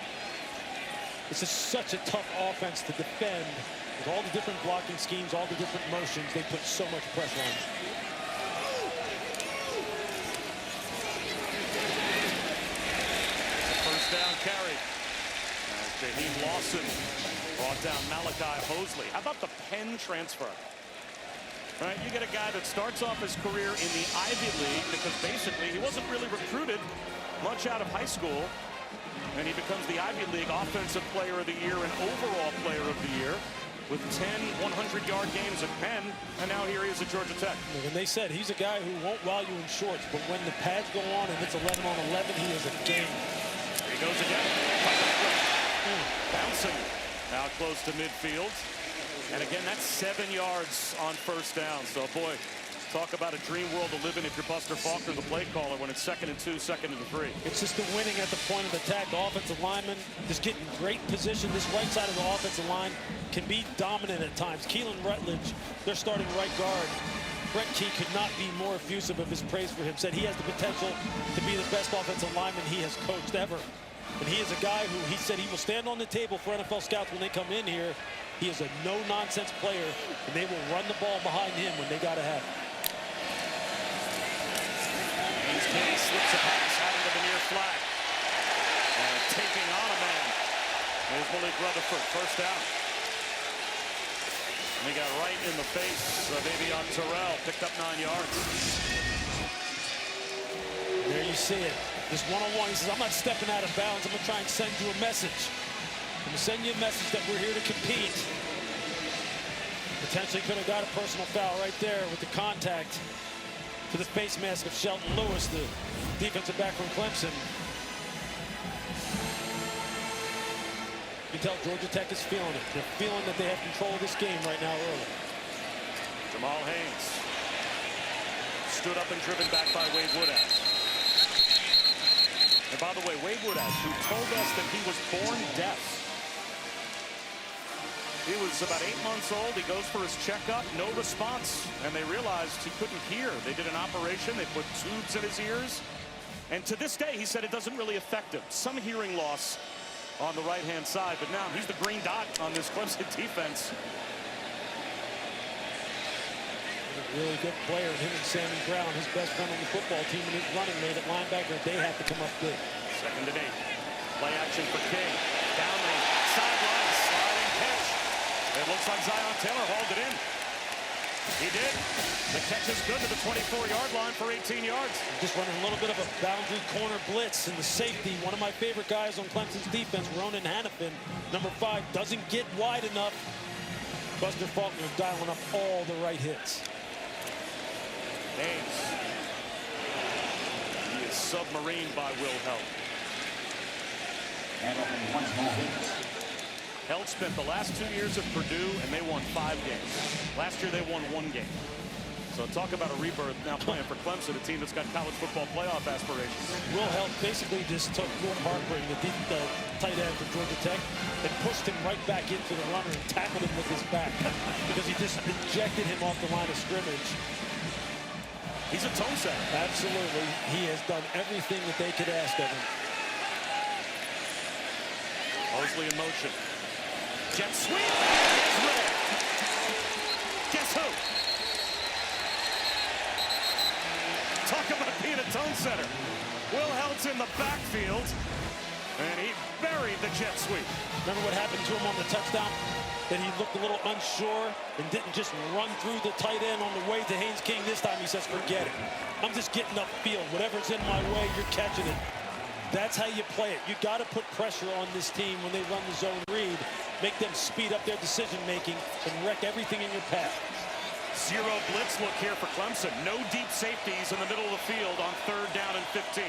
This is such a tough offense to defend with all the different blocking schemes, all the different motions. They put so much pressure on it. It's a first down carry. Jaheim Lawson brought down Malachi Mosley. How about the Penn transfer? Right, you get a guy that starts off his career in the Ivy League because basically he wasn't really recruited much out of high school. And he becomes the Ivy League Offensive Player of the Year and Overall Player of the Year with 10 100-yard games at Penn, and now here he is at Georgia Tech. And they said he's a guy who won't wow you in shorts, but when the pads go on and it's 11 on 11, he is a game. Here he goes again. Bouncing now close to midfield. And again, that's 7 yards on first down. So, boy, talk about a dream world to live in if you're Buster Faulkner, the play caller, when it's 2nd and 2, 2nd and 3. It's just the winning at the point of attack. The offensive lineman just getting great position. This right side of the offensive line can be dominant at times. Keelan Rutledge, their starting right guard. Brent Key could not be more effusive of his praise for him. Said he has the potential to be the best offensive lineman he has coached ever. And he is a guy who he said he will stand on the table for NFL scouts when they come in here. He is a no-nonsense player, and they will run the ball behind him when they got to have it. Haynes King slips a pass out into the near flag. And taking on a man is Malik Rutherford. First down. And he got right in the face of Avion Terrell. Picked up 9 yards. you see it. This one-on-one, he says, I'm not stepping out of bounds. I'm going to try and send you a message. I'm going to send you a message that we're here to compete. Potentially could have got a personal foul right there with the contact to the face mask of Shelton Lewis, the defensive back from Clemson. You can tell Georgia Tech is feeling it. They're feeling that they have control of this game right now early. Jamal Haynes stood up and driven back by Wade Woodhouse. And by the way, Wade Woodhouse, who told us that he was born deaf. He was about 8 months old. He goes for his checkup, no response. And they realized he couldn't hear. They did an operation. They put tubes in his ears. And to this day, he said it doesn't really affect him. Some hearing loss on the right-hand side, but now he's the green dot on this Clemson defense. A really good player, him and Sammy Brown, his best friend on the football team, and his running mate at linebacker. They have to come up big. 2nd and 8. Play action for King. Down the sideline, sliding catch. It looks like Zion Taylor hauled it in. He did. The catch is good to the 24-yard line for 18 yards. Just running a little bit of a boundary corner blitz, and the safety, one of my favorite guys on Clemson's defense, Ronan Hannafin, number 5, doesn't get wide enough. Buster Faulkner dialing up all the right hits. Haynes. He is submarined by Will Held. Held spent the last 2 years at Purdue, and they won 5 games. Last year, they won 1 game. So talk about a rebirth now playing for Clemson, a team that's got college football playoff aspirations. Will Held basically just took Will Harper, the tight end for Georgia Tech, and pushed him right back into the runner and tackled him with his back because he just ejected him off the line of scrimmage. He's a tone setter. Absolutely. He has done everything that they could ask of him. Mosley in motion. Jet sweep. Guess who? Talk about being a tone setter. Will Held's in the backfield, and he buried the jet sweep. Remember what happened to him on the touchdown? That he looked a little unsure and didn't just run through the tight end on the way to Haynes King. This time he says, forget it. I'm just getting upfield. Whatever's in my way, you're catching it. That's how you play it. You got to put pressure on this team when they run the zone read. Make them speed up their decision-making and wreck everything in your path. Zero blitz look here for Clemson. No deep safeties in the middle of the field on 3rd down and 15.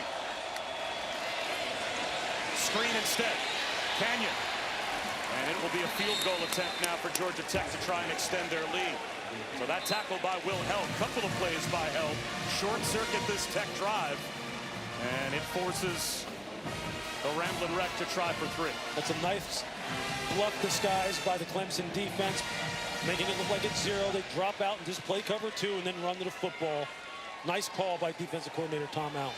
Screen instead. Canyon. And it will be a field goal attempt now for Georgia Tech to try and extend their lead. So that tackle by Will Held. Couple of plays by Held. Short circuit this Tech drive. And it forces the Ramblin' Wreck to try for 3. That's a nice bluff disguised by the Clemson defense, making it look like it's 0. They drop out and just play cover 2 and then run to the football. Nice call by defensive coordinator Tom Allen.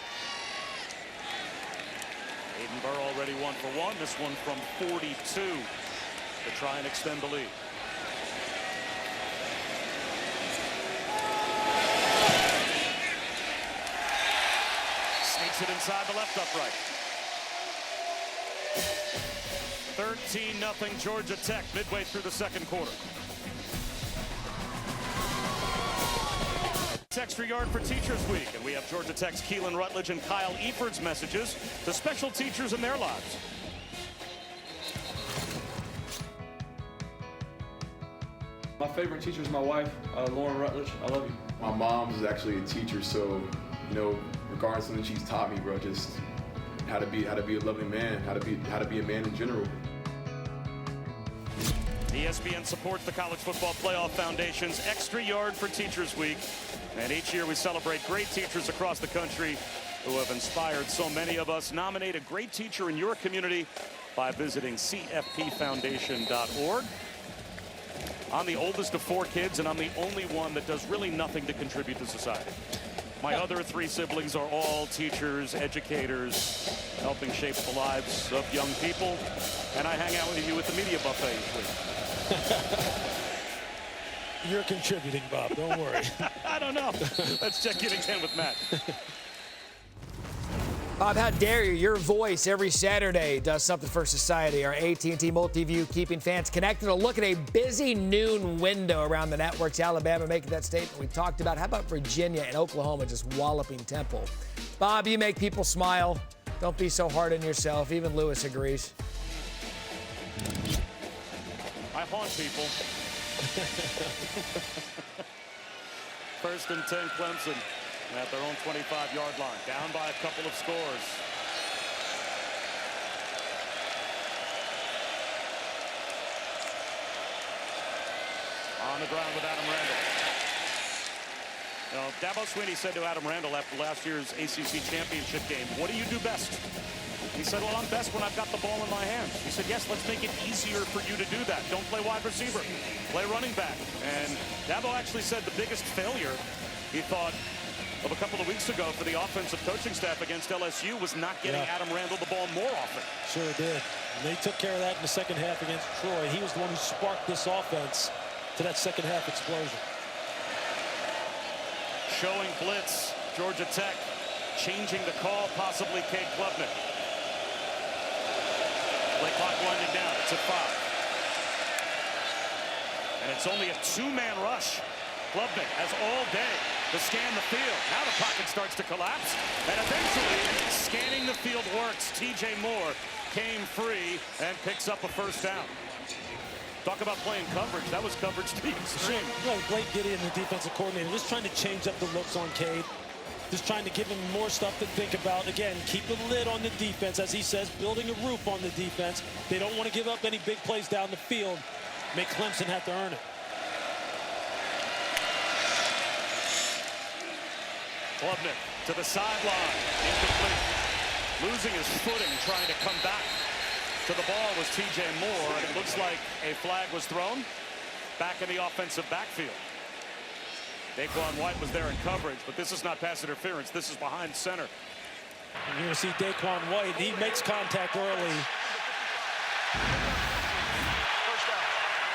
Aiden Burr already 1 for 1. This one from 42 to try and extend the lead. Sneaks it inside the left upright. 13-0 Georgia Tech midway through the 2nd quarter. Extra yard for Teachers Week, and we have Georgia Tech's Keelan Rutledge and Kyle Eford's messages to special teachers in their lives. My favorite teacher is my wife, Lauren Rutledge. I love you. My mom is actually a teacher, so regardless of what she's taught me, bro, just how to be a loving man, how to be a man in general. ESPN supports the College Football Playoff Foundation's Extra Yard for Teachers Week. And each year we celebrate great teachers across the country who have inspired so many of us. Nominate a great teacher in your community by visiting cfpfoundation.org. I'm the oldest of 4 kids, and I'm the only one that does really nothing to contribute to society. My other 3 siblings are all teachers, educators, helping shape the lives of young people. And I hang out with you at the media buffet each week. You're contributing, Bob. Don't worry. I don't know. Let's check in again with Matt. Bob, how dare you? Your voice every Saturday does something for society. Our AT&T Multiview keeping fans connected. A look at a busy noon window around the networks. Alabama making that statement we talked about. How about Virginia and Oklahoma just walloping Temple Bob, you make people smile. Don't be so hard on yourself. Even Lewis agrees. I haunt people. First and 10, Clemson at their own 25-yard line. Down by a couple of scores. On the ground with Adam Randall. You know, Dabo Swinney said to Adam Randall after last year's ACC championship game, "What do you do best?" He said, "Well, I'm best when I've got the ball in my hands." He said, "Yes, let's make it easier for you to do that. Don't play wide receiver. Play running back." And Dabo actually said the biggest failure, he thought, of a couple of weeks ago for the offensive coaching staff against LSU was not getting Adam Randall the ball more often. Sure did. And they took care of that in the second half against Troy. He was the one who sparked this offense to that second half explosion. Showing blitz, Georgia Tech changing the call, possibly Cade Klubnik. Play clock winding down. It's at 5. And it's only a two-man rush. Klubnik has all day to scan the field. Now the pocket starts to collapse. And eventually, scanning the field works. TJ Moore came free and picks up a first down. Talk about playing coverage. That was coverage to the extreme. Sure. Blake Gideon, the defensive coordinator, just trying to change up the looks on Cade. Just trying to give him more stuff to think about. Again, keep a lid on the defense, as he says, building a roof on the defense. They don't want to give up any big plays down the field. Make Clemson have to earn it. Klubnik to the sideline. Incomplete. Losing his footing, trying to come back to the ball was TJ Moore, and it looks like a flag was thrown back in the offensive backfield. Daquan White was there in coverage, but this is not pass interference. This is behind center. And you're going to see Daquan White. He makes contact early.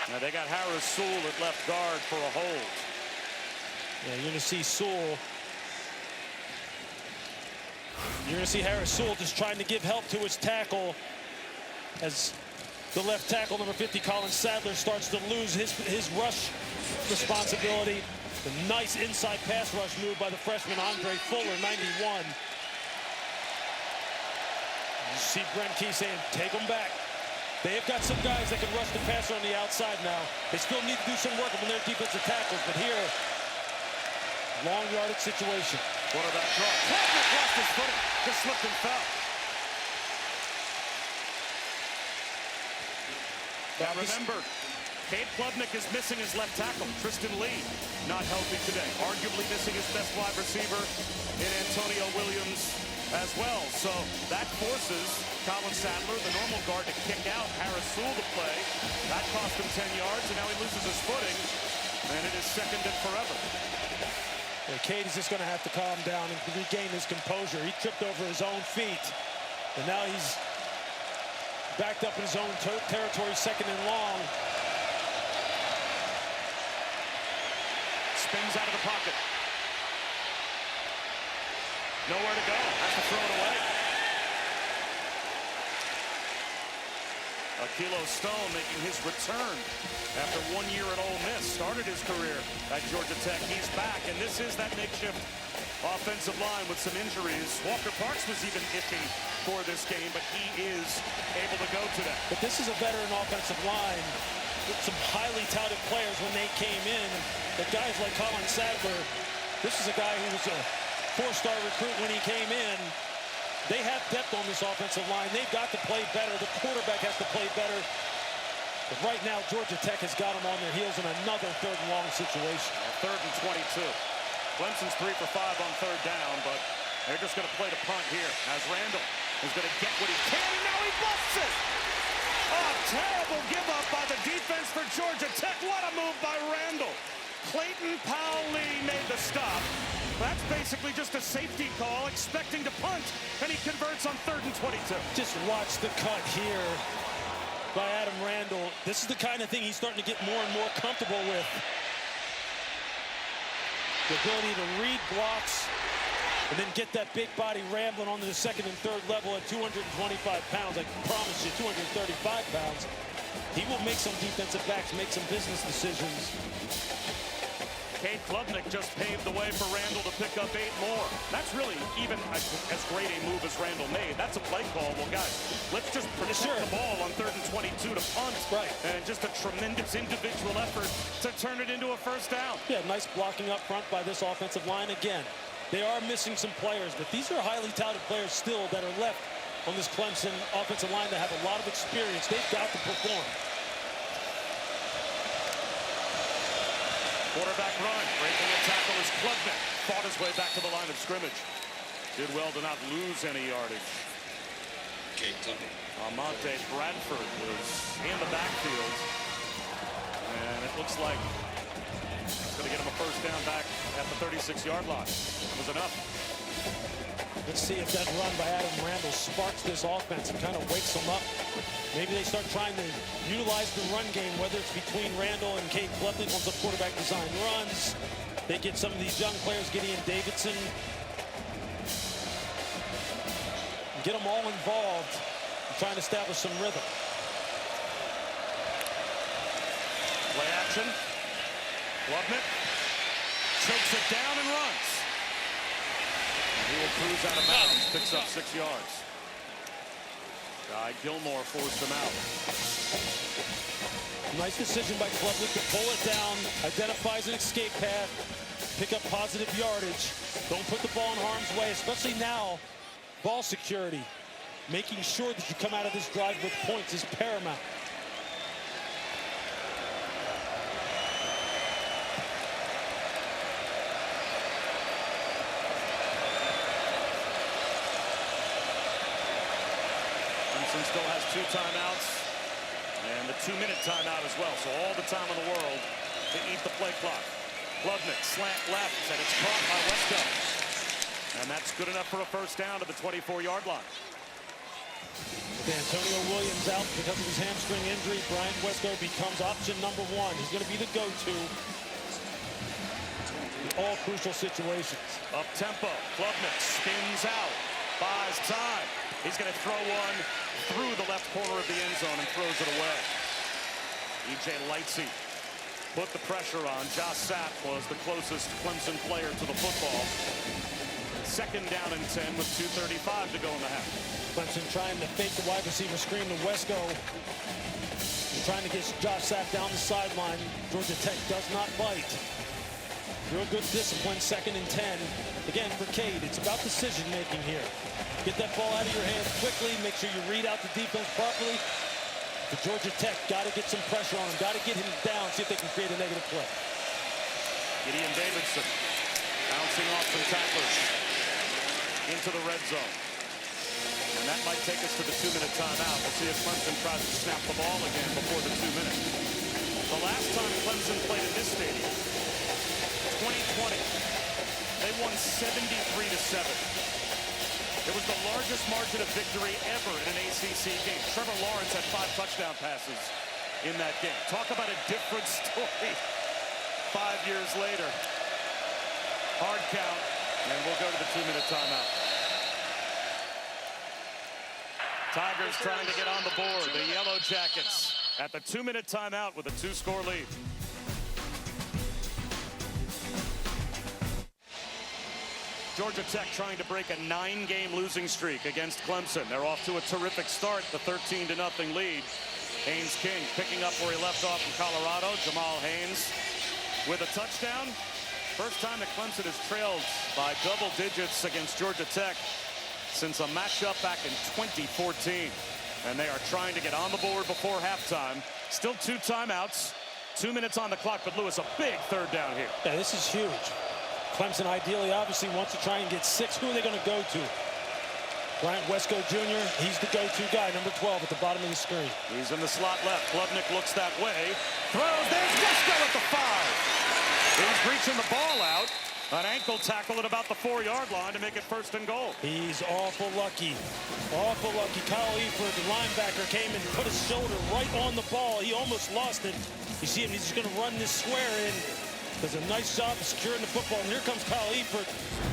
Now they got Harris Sewell at left guard for a hold. Yeah, you're going to see Sewell. You're going to see Harris Sewell just trying to give help to his tackle as the left tackle, number 50, Colin Sadler, starts to lose his rush responsibility. The nice inside pass rush move by the freshman Andre Fuller, 91. You see Brent Key saying, take them back. They've got some guys that can rush the passer on the outside now. They still need to do some work on their defensive tackles, but here, long yardage situation. Quarterback draw. Klubnik lost his footing. Just slipped and fell. Now remember, Cade Klubnik is missing his left tackle. Tristan Lee not healthy today. Arguably missing his best wide receiver in Antonio Williams as well. So that forces Colin Sadler, the normal guard, to kick out Harris Sewell to play. That cost him 10 yards, and now he loses his footing, and it is second and forever. Yeah, Cade is just going to have to calm down and regain his composure. He tripped over his own feet, and now he's backed up in his own territory, second and long. Spins out of the pocket. Nowhere to go. Has to throw it away. Akilo Stone making his return after 1 year at Ole Miss. Started his career at Georgia Tech. He's back, and this is that makeshift offensive line with some injuries. Walker Parks was even iffy for this game, but he is able to go today. But this is a veteran offensive line with some highly touted players when they came in. But guys like Colin Sadler, this is a guy who was a four-star recruit when he came in. They have depth on this offensive line. They've got to play better. The quarterback has to play better. But right now, Georgia Tech has got them on their heels in another third and long situation. Third and 22. Clemson's 3 for 5 on third down, but they're just going to play the punt here as Randall is going to get what he can, and now he busts it. Oh, terrible give up by the defense for Georgia Tech. What a move by Randall. Clayton Powell-Lee made the stop. That's basically just a safety call, expecting to punt, and he converts on third and 22. Just watch the cut here by Adam Randall. This is the kind of thing he's starting to get more and more comfortable with. The ability to read blocks and then get that big body rambling onto the second and third level at 225 pounds. I promise you, 235 pounds. He will make some defensive backs make some business decisions. Cade Klubnik just paved the way for Randall to pick up 8 more. That's really even as great a move as Randall made. That's a play call. Well, guys, let's just protect the ball on 3rd and 22 to punt. Right. And just a tremendous individual effort to turn it into a first down. Yeah, nice blocking up front by this offensive line again. They are missing some players, but these are highly touted players still that are left on this Clemson offensive line that have a lot of experience. They've got to perform. Quarterback run, breaking a tackle is Klubnik. Fought his way back to the line of scrimmage. Did well to not lose any yardage. Amonte Bradford was in the backfield. And it looks like it's going to get him a first down back at the 36-yard line. It was enough. Let's see if that run by Adam Randall sparks this offense and kind of wakes them up. Maybe they start trying to utilize the run game, whether it's between Randall and Cade Klubnik once the quarterback design runs. They get some of these young players, Gideon Davidson, and get them all involved and trying to establish some rhythm. Play action. Klubnik chokes it down and runs. He will cruise out of bounds, picks up 6 yards. Guy Gilmore forced him out. Nice decision by Klubnik to pull it down, identifies an escape path, pick up positive yardage. Don't put the ball in harm's way, especially now. Ball security, making sure that you come out of this drive with points is paramount. Still has 2 timeouts and the 2-minute timeout as well. So all the time in the world to eat the play clock. Klubnik slant left and it's caught by Wesco. And that's good enough for a first down to the 24-yard line. With Antonio Williams out because of his hamstring injury, Brian Wesco becomes option number 1. He's going to be the go-to in all crucial situations. Up tempo, Klubnik spins out, buys time. He's going to throw one through the left corner of the end zone and throws it away. E.J. Lightsey put the pressure on. Josh Sapp was the closest Clemson player to the football. 2nd down and 10 with 2:35 to go in the half. Clemson trying to fake the wide receiver screen to Wesco. Trying to get Josh Sapp down the sideline. Georgia Tech does not bite. Real good discipline, 2nd and 10. Again, for Cade, it's about decision-making here. Get that ball out of your hands quickly. Make sure you read out the defense properly. For Georgia Tech, got to get some pressure on him. Got to get him down, see if they can create a negative play. Gideon Davidson bouncing off some tacklers into the red zone. And that might take us to the 2-minute timeout. We'll see if Clemson tries to snap the ball again before the 2 minutes. The last time Clemson played at this stadium, 2020, they won 73-7. It was the largest margin of victory ever in an ACC game. Trevor Lawrence had 5 touchdown passes in that game. Talk about a different story 5 years later. Hard count, and we'll go to the 2-minute timeout. Tigers trying to get on the board. The Yellow Jackets at the 2-minute timeout with a 2-score lead. Georgia Tech trying to break a 9-game losing streak against Clemson. They're off to a terrific start, the 13-0 lead. Haynes King picking up where he left off in Colorado. Jamal Haynes with a touchdown. First time that Clemson has trailed by double digits against Georgia Tech since a matchup back in 2014. And they are trying to get on the board before halftime. Still 2 timeouts, 2 minutes on the clock, but Lewis, a big 3rd down here. Yeah, this is huge. Clemson ideally, obviously, wants to try and get 6. Who are they going to go to? Bryant Wesco Jr., he's the go-to guy, number 12 at the bottom of the screen. He's in the slot left. Klubnik looks that way. Throws. There's Wesco at the 5. He's reaching the ball out. An ankle tackle at about the 4-yard line to make it 1st and goal. He's awful lucky. Awful lucky. Kyle Eford, the linebacker, came and put his shoulder right on the ball. He almost lost it. You see him, he's just going to run this square in. Does a nice job of securing the football. And here comes Kyle Eford.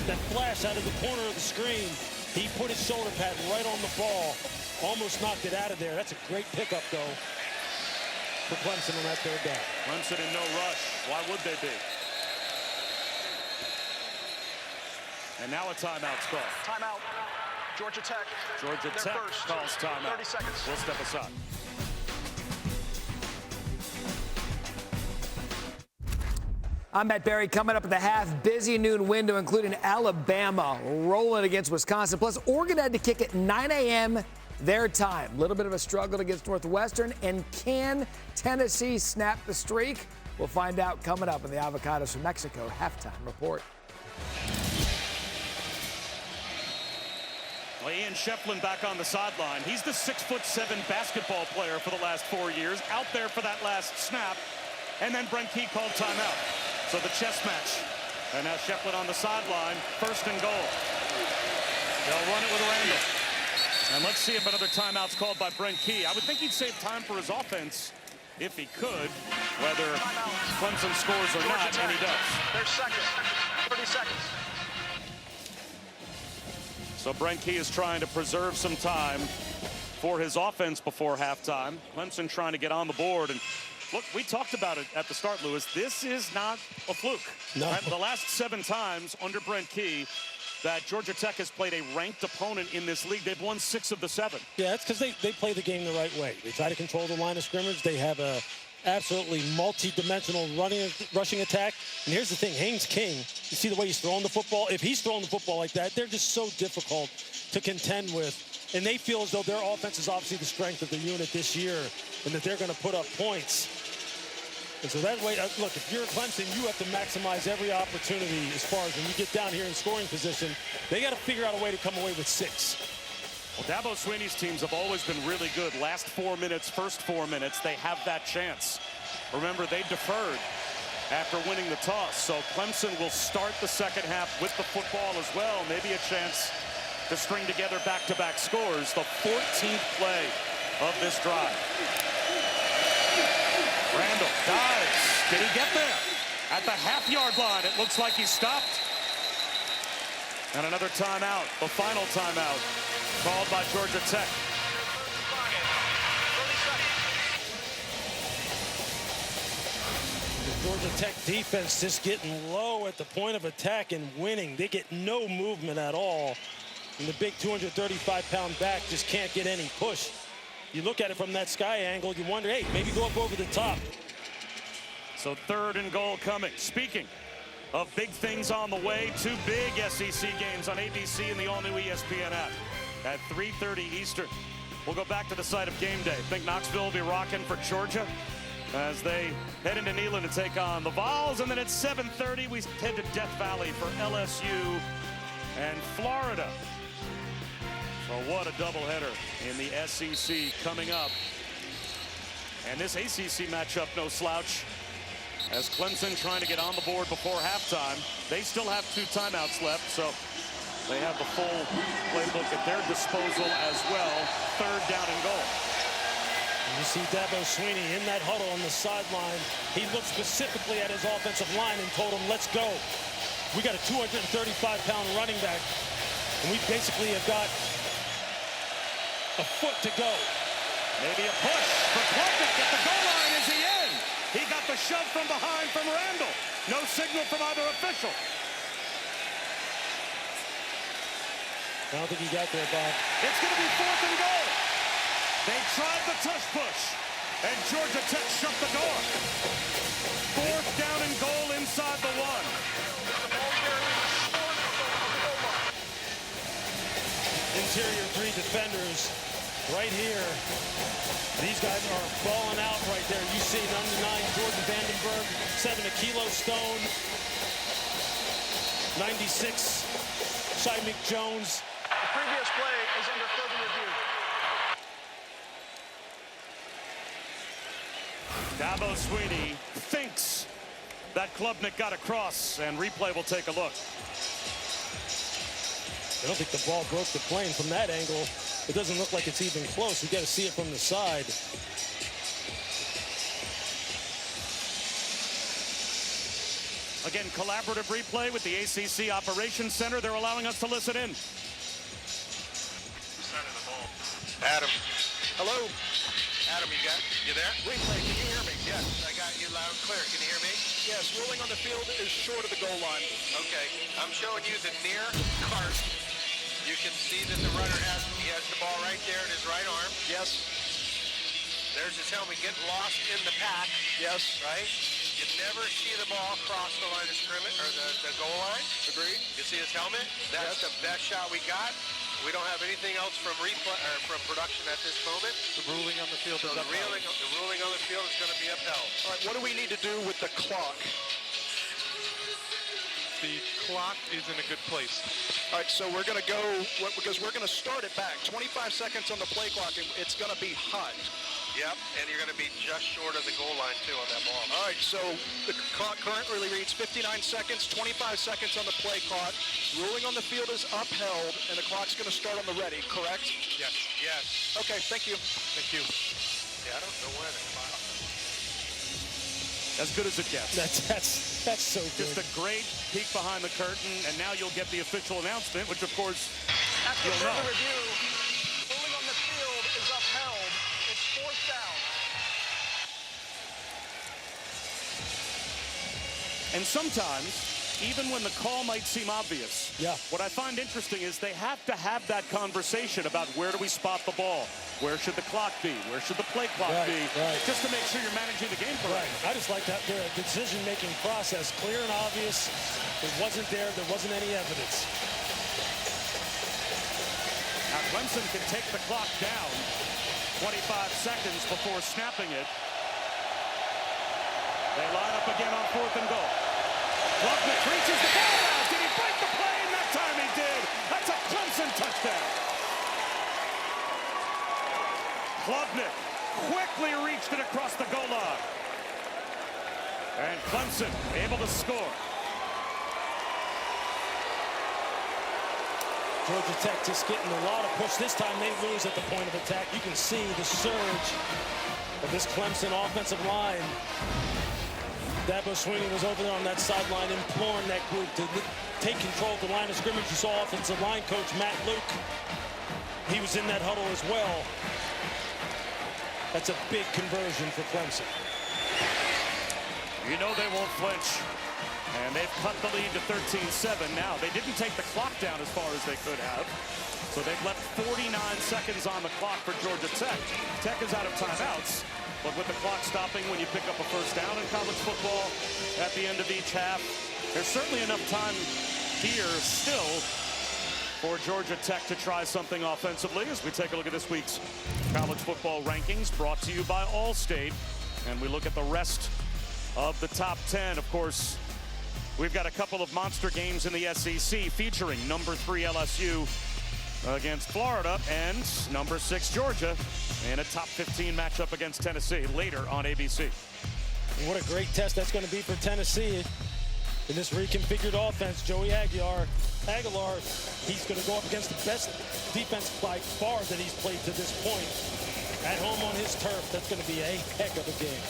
That flash out of the corner of the screen. He put his shoulder pad right on the ball. Almost knocked it out of there. That's a great pickup, though, for Clemson on that 3rd down. Clemson in no rush. Why would they be? And now a timeout's called. Timeout. Georgia Tech. Georgia They're Tech first. calls timeout. 30 seconds. We'll step aside. I'm Matt Barry. Coming up at the half, busy noon window, including Alabama rolling against Wisconsin. Plus, Oregon had to kick at 9 a.m. their time. A little bit of a struggle against Northwestern. And can Tennessee snap the streak? We'll find out coming up in the Avocados from Mexico halftime report. Well, Ian Shefflin back on the sideline. He's the 6'7" basketball player for the last 4 years, out there for that last snap. And then Brent Key called timeout. So the chess match. And now Shefflin on the sideline, first and goal. They'll run it with Randall. And let's see if another timeout's called by Brent Key. I would think he'd save time for his offense if he could, whether Clemson scores or not, and he does. There's seconds. 30 seconds. So Brent Key is trying to preserve some time for his offense before halftime. Clemson trying to get on the board. And look, we talked about it at the start, Lewis. This is not a fluke. No. Right? The last 7 times under Brent Key that Georgia Tech has played a ranked opponent in this league, they've won 6 of the 7. Yeah, it's because they play the game the right way. They try to control the line of scrimmage. They have a absolutely multi-dimensional rushing attack. And here's the thing, Haynes King, you see the way he's throwing the football? If he's throwing the football like that, they're just so difficult to contend with. And they feel as though their offense is obviously the strength of the unit this year and that they're going to put up points. And so that way, look, if you're Clemson, you have to maximize every opportunity as far as when you get down here in scoring position. They got to figure out a way to come away with 6. Well, Dabo Swinney's teams have always been really good. Last 4 minutes, first 4 minutes, they have that chance. Remember, they deferred after winning the toss. So Clemson will start the second half with the football as well. Maybe a chance to string together back-to-back scores. The 14th play of this drive. Randall dives. Did he get there? At the half-yard line, it looks like he stopped. And another timeout, the final timeout, called by Georgia Tech. The Georgia Tech defense just getting low at the point of attack and winning. They get no movement at all. And the big 235-pound back just can't get any push. You look at it from that sky angle, you wonder, hey, maybe go up over the top. So 3rd and goal coming. Speaking of big things on the way, 2 big SEC games on ABC and the all-new ESPN app at 3:30 Eastern. We'll go back to the site of game day. Think Knoxville will be rocking for Georgia as they head into Neyland to take on the Vols. And then at 7:30, we head to Death Valley for LSU and Florida. So what a doubleheader in the SEC coming up. And this ACC matchup, no slouch. As Clemson trying to get on the board before halftime. They still have 2 timeouts left, so they have the full playbook at their disposal as well. 3rd down and goal. And you see Dabo Swinney in that huddle on the sideline. He looked specifically at his offensive line and told him, let's go. We got a 235-pound running back, and we basically have got a foot to go. Maybe a push for Klubnik at the goal line. Is he in? He got the shove from behind from Randall. No signal from either official. I don't think he got there, Bob. It's going to be 4th and goal. They tried the tush push, and Georgia Tech shut the door. 4th down and goal inside the 1. Interior 3 defenders right here. These guys are balling out right there. You see number 9, Jordan Vandenberg, 7 Akilo Stone, 96, Shymick Jones. The previous play is under further review. Dabo Swinney thinks that Klubnik got across, and replay will take a look. I don't think the ball broke the plane from that angle. It doesn't look like it's even close. We got to see it from the side. Again, collaborative replay with the ACC Operations Center. They're allowing us to listen in. Adam. Hello. Adam, you there? Replay, can you hear me? Yes, I got you loud and clear. Can you hear me? Yes, ruling on the field is short of the goal line. Okay, I'm showing you the near cart. You can see that the runner has the ball right there in his right arm. Yes. There's his helmet getting lost in the pack. Yes. Right? You never see the ball cross the line of scrimmage or the goal line. Agreed. You see his helmet? That's the best shot we got. We don't have anything else from replay or from production at this moment. The ruling on the field So is the upheld. ruling on the field is going to be upheld. All right, what do we need to do with the clock? The clock is in a good place. All right, so we're going to go, because we're going to start it back. 25 seconds on the play clock, and it's going to be hot. Yep, and you're going to be just short of the goal line, too, on that ball. All right, so the clock currently reads 59 seconds, 25 seconds on the play clock. Ruling on the field is upheld, and the clock's going to start on the ready, correct? Yes. Yes. Okay, thank you. Thank you. Yeah, I don't know where the clock. As good as it gets. That's so good. Just a great peek behind the curtain, and now you'll get the official announcement, which, of course, After you'll know. further review, ruling on the field is upheld. It's fourth down. And sometimes, even when the call might seem obvious, what I find interesting is they have to have that conversation about where do we spot the ball? Where should the clock be? Where should the play clock be? Just to make sure you're managing the game correctly. I just like that their decision-making process, clear and obvious. It wasn't there wasn't any evidence. Now Clemson can take the clock down 25 seconds before snapping it. They line up again on 4th and goal. Klubnik reaches the ball out. Did he break the play? And that time he did. That's a Clemson touchdown. Klubnik quickly reached it across the goal line. And Clemson able to score. Georgia Tech just getting a lot of push. This time they lose at the point of attack. You can see the surge of this Clemson offensive line. Dabo Swinney was over there on that sideline imploring that group to take control of the line of scrimmage. You saw offensive line coach Matt Luke. He was in that huddle as well. That's a big conversion for Clemson. You know they won't flinch. And they've cut the lead to 13-7 now. They didn't take the clock down as far as they could have. So they've left 49 seconds on the clock for Georgia Tech. Tech is out of timeouts. But with the clock stopping when you pick up a first down in college football at the end of each half, there's certainly enough time here still for Georgia Tech to try something offensively as we take a look at this week's college football rankings brought to you by Allstate. And we look at the rest of the top 10. Of course, we've got a couple of monster games in the SEC featuring number 3 LSU against Florida and number 6 Georgia in a top 15 matchup against Tennessee later on ABC. What a great test that's going to be for Tennessee in this reconfigured offense. Joey Aguilar, he's going to go up against the best defense by far that he's played to this point. At home on his turf, that's going to be a heck of a game.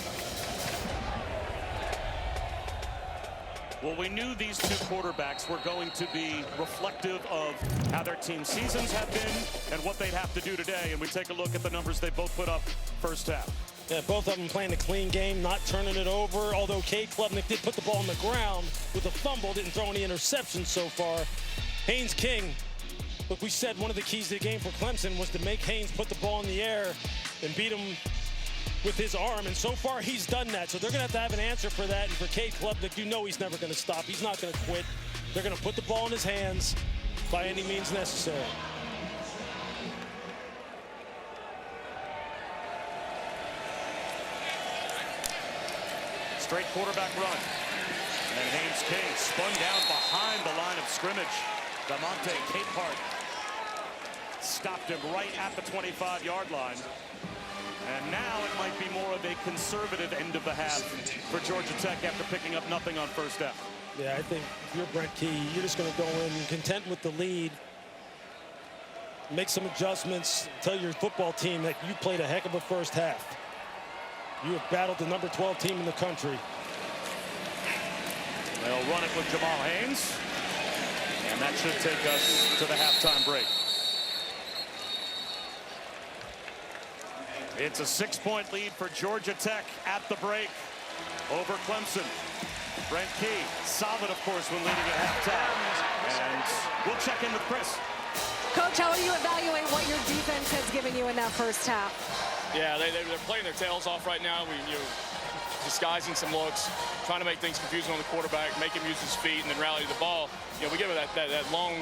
Well, we knew these two quarterbacks were going to be reflective of how their team seasons have been and what they'd have to do today. And we take a look at the numbers they both put up first half. Yeah, both of them playing a clean game, not turning it over. Although Cade Klubnik did put the ball on the ground with a fumble, didn't throw any interceptions so far. Haynes King, look, we said one of the keys to the game for Clemson was to make Haynes put the ball in the air and beat him with his arm, and so far he's done that. So they're going to have an answer for that. And for Cade Klubnik, you know he's never going to stop. He's not going to quit. They're going to put the ball in his hands by any means necessary. Straight quarterback run. And Haynes King spun down behind the line of scrimmage. DeMonte Capehart stopped him right at the 25-yard line. And now it might be more of a conservative end of the half for Georgia Tech after picking up nothing on first down. Yeah, I think if you're Brent Key, you're just going to go in content with the lead, make some adjustments, tell your football team that you played a heck of a first half. You have battled the number 12 team in the country. They'll run it with Jamal Haynes. And that should take us to the halftime break. It's a 6-point lead for Georgia Tech at the break over Clemson. Brent Key, solid, of course, when leading at halftime. And we'll check in with Chris. Coach, how do you evaluate what your defense has given you in that first half? Yeah, they're playing their tails off right now. Disguising some looks, trying to make things confusing on the quarterback, make him use his feet, and then rally the ball. We give it that long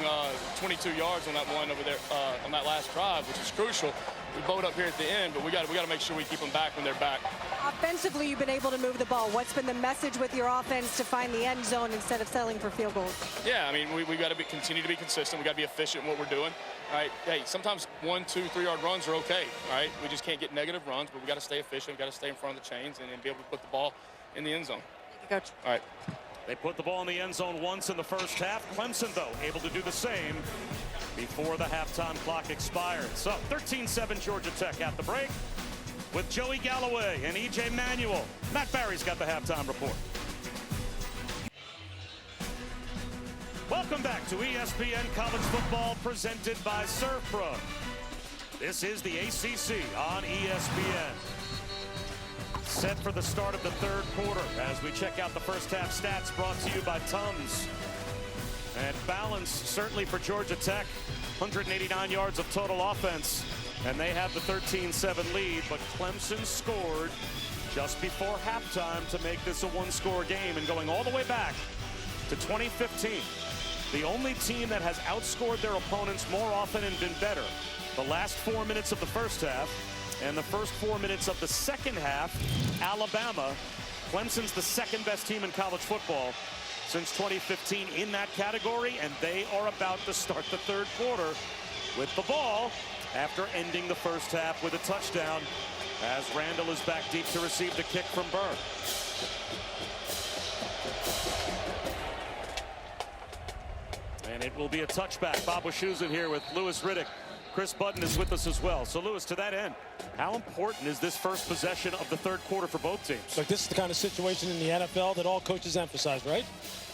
22 yards on that one over there on that last drive, which is crucial. We bowed up here at the end, but we got to make sure we keep them back when they're back. Offensively, you've been able to move the ball. What's been the message with your offense to find the end zone instead of settling for field goals? Yeah, I mean, we got to continue to be consistent. We got to be efficient in what we're doing. All right, hey, sometimes 1, 2, 3 yard runs are okay. All right, we just can't get negative runs, but we got to stay efficient. We got to stay in front of the chains and be able to put the ball in the end zone. Thank you, Coach. All right. They put the ball in the end zone once in the first half. Clemson, though, able to do the same before the halftime clock expired. So 13-7 Georgia Tech at the break with Joey Galloway and E.J. Manuel. Matt Barry's got the halftime report. Welcome back to ESPN College Football presented by Surf Pro. This is the ACC on ESPN. Set for the start of the third quarter as we check out the first half stats brought to you by Tums. And balance certainly for Georgia Tech. 189 yards of total offense. And they have the 13-7 lead, but Clemson scored just before halftime to make this a one-score game. And going all the way back to 2015, the only team that has outscored their opponents more often and been better. The last 4 minutes of the first half and the first 4 minutes of the second half, Alabama. Clemson's the second best team in college football since 2015 in that category, and they are about to start the third quarter with the ball after ending the first half with a touchdown as Randall is back deep to receive the kick from Burr. And it will be a touchback. Bob Wischusen here with Lewis Riddick. Chris Budden is with us as well. So, Lewis, to that end, how important is this first possession of the third quarter for both teams? Like, this is the kind of situation in the NFL that all coaches emphasize, right?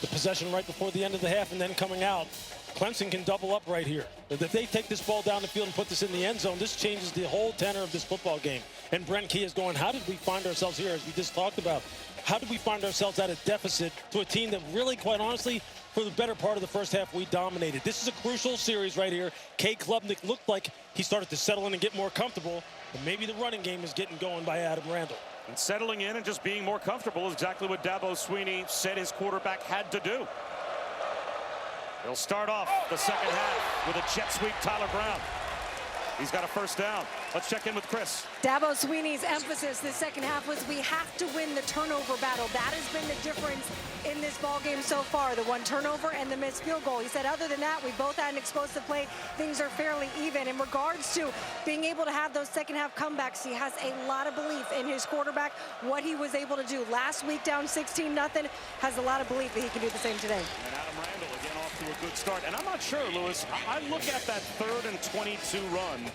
The possession right before the end of the half and then coming out. Clemson can double up right here. If they take this ball down the field and put this in the end zone, this changes the whole tenor of this football game. And Brent Key is going, how did we find ourselves here, as we just talked about? How did we find ourselves at a deficit to a team that really, quite honestly, for the better part of the first half, we dominated? This is a crucial series right here. Cade Klubnik looked like he started to settle in and get more comfortable. And maybe the running game is getting going by Adam Randall. And settling in and just being more comfortable is exactly what Dabo Swinney said his quarterback had to do. They'll start off the second half with a jet sweep, Tyler Brown. He's got a first down. Let's check in with Chris. Dabo Swinney's emphasis this second half was we have to win the turnover battle. That has been the difference in this ball game so far, the one turnover and the missed field goal. He said other than that, we both had an explosive play. Things are fairly even. In regards to being able to have those second half comebacks, he has a lot of belief in his quarterback, what he was able to do last week down 16-0, has a lot of belief that he can do the same today. And Adam Randall again off to a good start. And I'm not sure, Lewis, I look at that 3rd and 22 run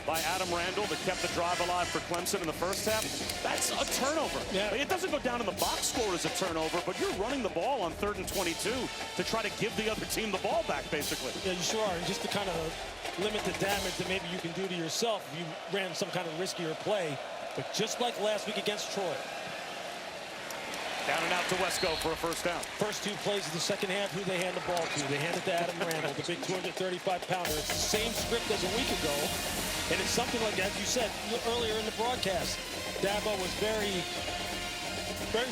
by Adam Randall that kept the drive alive for Clemson in the first half. That's a turnover. Yeah. It doesn't go down in the box score as a turnover, but you're running the ball on 3rd and 22 to try to give the other team the ball back, basically. Yeah, you sure are. And just to kind of limit the damage that maybe you can do to yourself if you ran some kind of riskier play. But just like last week against Troy. Down and out to Wesco for a first down. First 2 plays of the second half, who they hand the ball to? They hand it to Adam Randall, the big 235-pounder. It's the same script as a week ago. And it's something like, as you said earlier in the broadcast, Dabo was very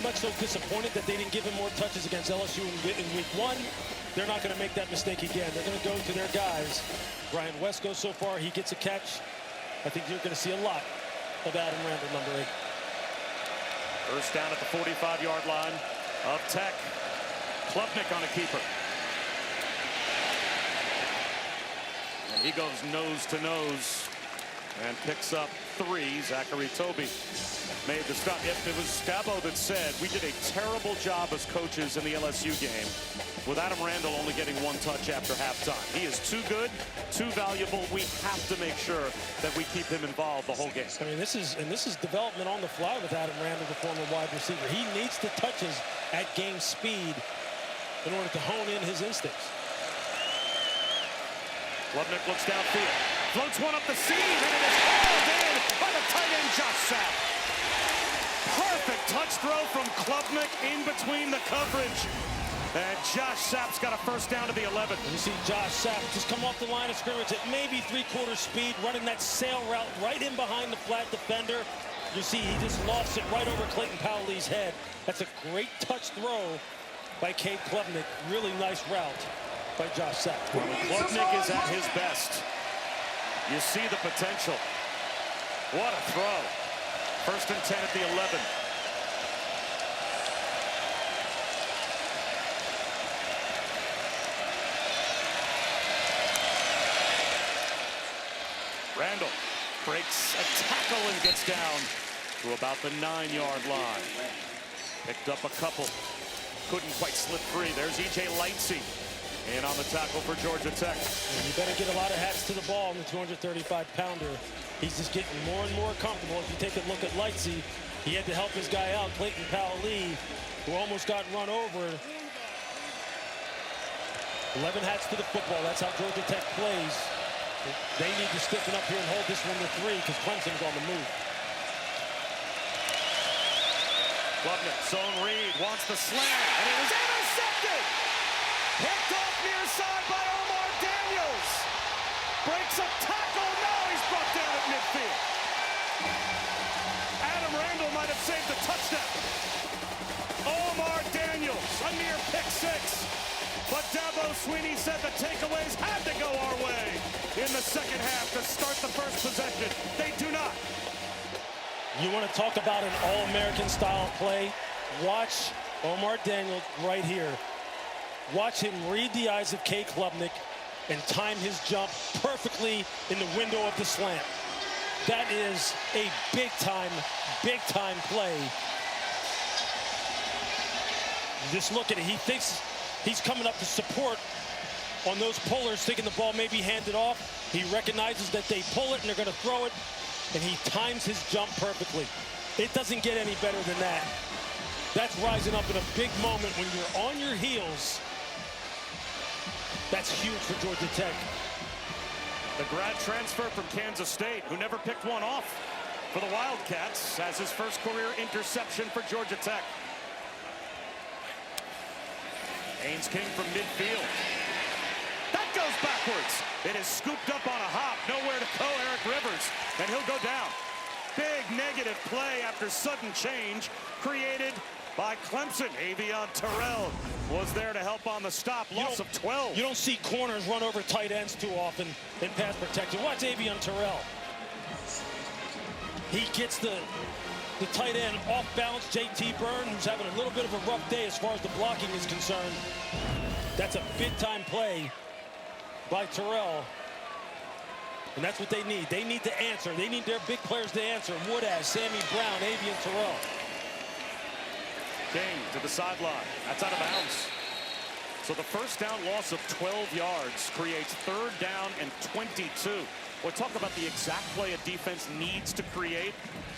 much so disappointed that they didn't give him more touches against LSU in week 1. They're not going to make that mistake again. They're going to go to their guys. Brian Wesco so far, he gets a catch. I think you're going to see a lot of Adam Randall, number 8. First down at the 45-yard line of Tech. Klubnik on a keeper. And he goes nose to nose and picks up 3. Zachary Toby made the stop. It was Dabo that said, we did a terrible job as coaches in the LSU game with Adam Randall only getting 1 touch after halftime. He is too good, too valuable. We have to make sure that we keep him involved the whole game. I mean, this is development on the fly with Adam Randall, the former wide receiver. He needs the touches at game speed in order to hone in his instincts. Klubnik looks downfield, floats one up the seam, and it is hauled in by the tight end Josh Sapp. Terrific touch throw from Klubnik in between the coverage. And Josh Sapp's got a first down to the 11. And you see Josh Sapp just come off the line of scrimmage at maybe 3/4 speed, running that sail route right in behind the flat defender. You see he just lofts it right over Clayton Powley's head. That's a great touch throw by Cade Klubnik. Really nice route by Josh Sapp. When Klubnik is at his best, you see the potential. What a throw. First and 10 at the 11. Randall breaks a tackle and gets down to about the 9-yard line. Picked up a couple. Couldn't quite slip free. There's E.J. Lightsey in on the tackle for Georgia Tech. And you better get a lot of hats to the ball on the 235-pounder. He's just getting more and more comfortable. If you take a look at Lightsey, he had to help his guy out, Clayton Powley, who almost got run over. 11 hats to the football. That's how Georgia Tech plays. They need to stiffen up here and hold this one to 3 because Clemson's on the move. Klubnik, zone read, wants the slam, and it is intercepted! Picked off near side by Omar Daniels. Breaks a tackle, now he's brought down at midfield. Adam Randall might have saved the touchdown. Omar Daniels, a near pick 6. But Dabo Swinney said the takeaways had to go our way in the second half to start the first possession. They do not. You want to talk about an all-American style play? Watch Omar Daniels right here. Watch him read the eyes of Cade Klubnik and time his jump perfectly in the window of the slant. That is a big-time play. Just look at it. He thinks he's coming up to support on those pullers, thinking the ball may be handed off. He recognizes that they pull it and they're going to throw it, and he times his jump perfectly. It doesn't get any better than that. That's rising up in a big moment when you're on your heels. That's huge for Georgia Tech. The grad transfer from Kansas State, who never picked one off for the Wildcats, has his first career interception for Georgia Tech. Haynes King from midfield. That goes backwards. It is scooped up on a hop. Nowhere to go, Eric Rivers. And he'll go down. Big negative play after sudden change created by Clemson. Avion Terrell was there to help on the stop. Loss of 12. You don't see corners run over tight ends too often in pass protection. Watch Avion Terrell. He gets the tight end off balance. J.T. Byrne, who's having a little bit of a rough day as far as the blocking is concerned. That's a big-time play by Terrell. And that's what they need. They need to answer. They need their big players to answer. Woodaz, Sammy Brown, Avion Terrell. King to the sideline. That's out of bounds. So the first down loss of 12 yards creates third down and 22. We'll talk about the exact play a defense needs to create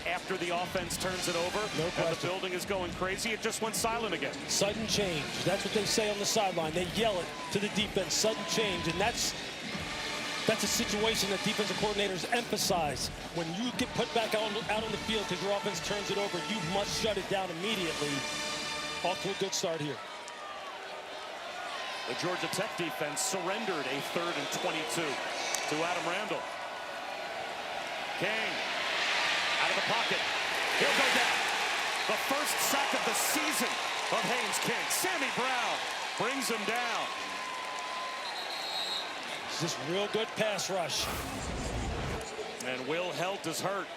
after the offense turns it over. No question. And the building is going crazy. It just went silent again. Sudden change. That's what they say on the sideline. They yell it to the defense, sudden change. And that's a situation that defensive coordinators emphasize. When you get put back out on the field because your offense turns it over, you must shut it down immediately. Off to a good start here. The Georgia Tech defense surrendered a third and 22 to Adam Randall. King out of the pocket. He'll go down. The first sack of the season of Haynes King. Sammy Brown brings him down. It's just real good pass rush. And Will Helt is hurt.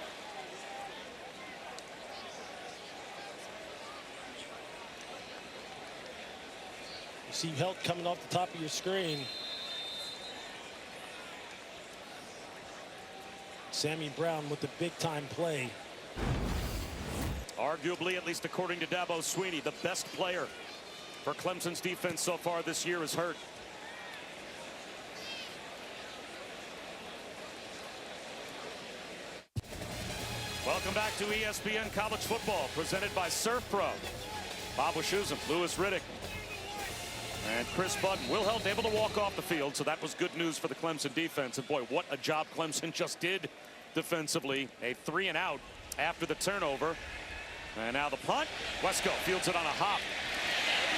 You see Helt coming off the top of your screen. Sammy Brown with the big-time play. Arguably, at least according to Dabo Swinney, the best player for Clemson's defense so far this year is hurt. Welcome back to ESPN College Football, presented by Surf Pro. Bob Wischusen, Louis Riddick, and Chris Budden. Will Helt able to walk off the field, so that was good news for the Clemson defense. And boy, what a job Clemson just did defensively. A 3-and-out after the turnover. And now the punt. Wesco fields it on a hop.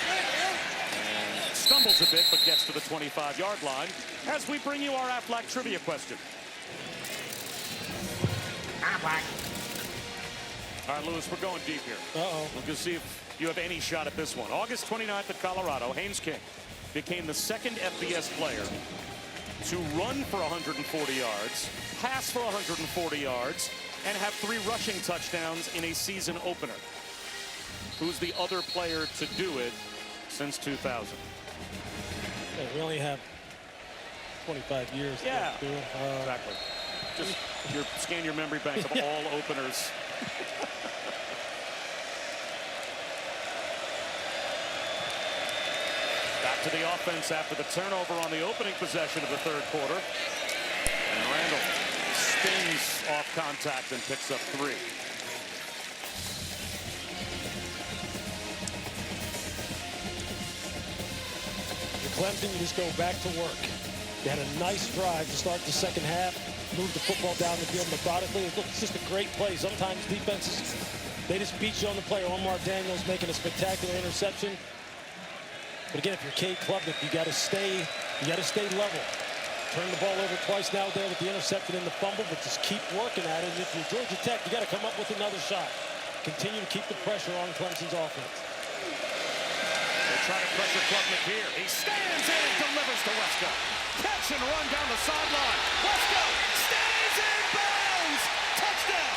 And stumbles a bit, but gets to the 25-yard line as we bring you our Aflac trivia question. All right, Lewis, we're going deep here. We'll just see if you have any shot at this one. August 29th at Colorado, Haynes King became the second FBS player to run for 140 yards, pass for 140 yards, and have 3 rushing touchdowns in a season opener. Who's the other player to do it since 2000? Yeah, we only have 25 years. Yeah, exactly. Just scan your memory bank of all openers. Back to the offense after the turnover on the opening possession of the third quarter. And Randall spins off contact and picks up 3. Clemson, you just go back to work. They had a nice drive to start the second half, move the football down the field methodically. It's just a great play. Sometimes defenses, they just beat you on the play. Omar Daniels making a spectacular interception. But again, if you're Cade Klubnik, you got to stay level. Turn the ball over twice now there with the interception and the fumble, but just keep working at it. And if you're Georgia Tech, you got to come up with another shot. Continue to keep the pressure on Clemson's offense. Trying to pressure Klubnik here. He stands in and delivers to Wesco. Catch and run down the sideline. Wesco stays in bounds. Touchdown.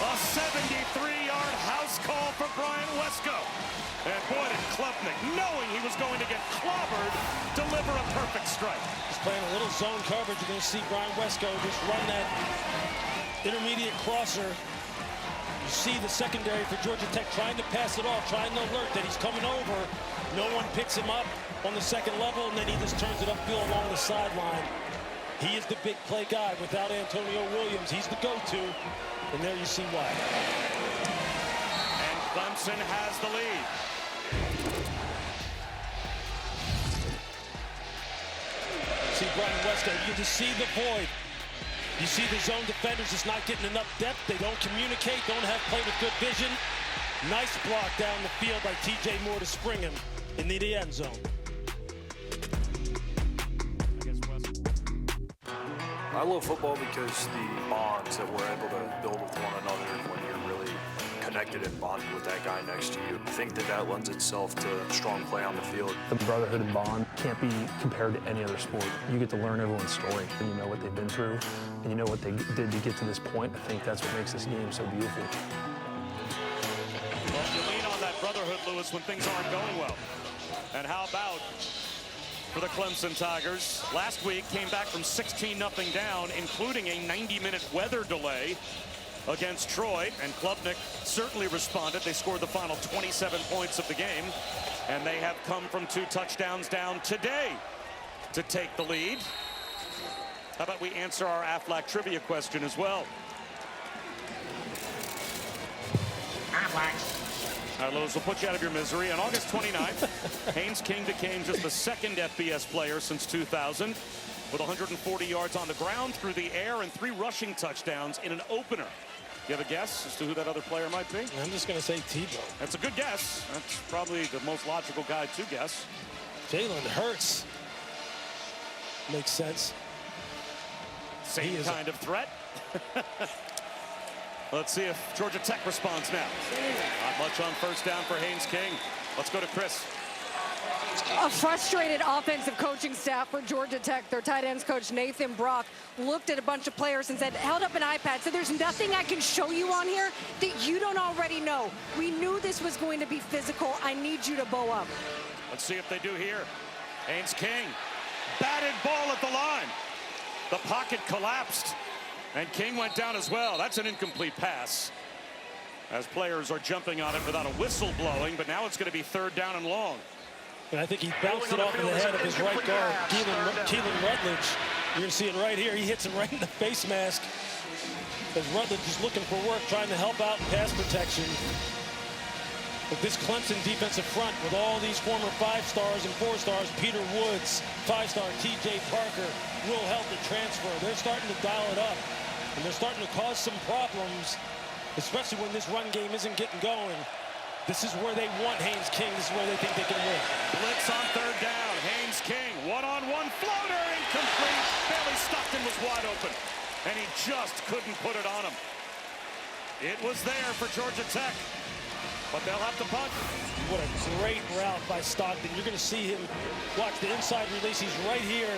A 73-yard house call for Brian Wesco. And boy, did Klubnik, knowing he was going to get clobbered, deliver a perfect strike. Just playing a little zone coverage. You're going to see Brian Wesco just run that intermediate crosser. You see the secondary for Georgia Tech trying to pass it off, trying to alert that he's coming over. No one picks him up on the second level, and then he just turns it upfield along the sideline. He is the big play guy. Without Antonio Williams, he's the go-to. And there you see why. And Clemson has the lead. See Brian Wesco, you just see the void. You see the zone defenders just not getting enough depth. They don't communicate, don't have play with good vision. Nice block down the field by T.J. Moore to spring him into the end zone. I love football because the bonds that we're able to build with one another when you're really connected and bonded with that guy next to you. I think that lends itself to strong play on the field. The brotherhood and bond can't be compared to any other sport. You get to learn everyone's story, and you know what they've been through, and you know what they did to get to this point. I think that's what makes this game so beautiful. Well, you lean on that brotherhood, Lewis, when things aren't going well. And how about for the Clemson Tigers? Last week came back from 16-0 down, including a 90-minute weather delay against Troy, and Klubnik certainly responded. They scored the final 27 points of the game, and they have come from 2 touchdowns down today to take the lead. How about we answer our Aflac trivia question as well? Aflac. All right, Lewis, we'll put you out of your misery. On August 29th, Haynes King became just the second FBS player since 2000 with 140 yards on the ground, through the air, and 3 rushing touchdowns in an opener. You have a guess as to who that other player might be? I'm just going to say Tebow. That's a good guess. That's probably the most logical guy to guess. Jalen Hurts. Makes sense. Same kind of threat. Let's see if Georgia Tech responds now. Not much on first down for Haynes King. Let's go to Chris. A frustrated offensive coaching staff for Georgia Tech. Their tight ends coach Nathan Brock looked at a bunch of players and said, held up an iPad, said, there's nothing I can show you on here that you don't already know. We knew this was going to be physical. I need you to bow up. Let's see if they do here. Haynes King, batted ball at the line. The pocket collapsed, and King went down as well. That's an incomplete pass, as players are jumping on it without a whistle blowing, but now it's going to be 3rd down and long. And I think he bounced it off of the head of his right guard, Keelan Rutledge. You're going to see it right here. He hits him right in the face mask as Rutledge is looking for work, trying to help out in pass protection. But this Clemson defensive front with all these former 5-stars and 4-stars, Peter Woods, 5-star TJ Parker, will help the transfer. They're starting to dial it up, and they're starting to cause some problems, especially when this run game isn't getting going. This is where they want Haynes King. This is where they think they can win. Blitz on third down. Haynes King, one-on-one floater, incomplete. Bailey Stockton was wide open, and he just couldn't put it on him. It was there for Georgia Tech, but they'll have to punt. What a great route by Stockton. You're going to see him watch the inside release. He's right here.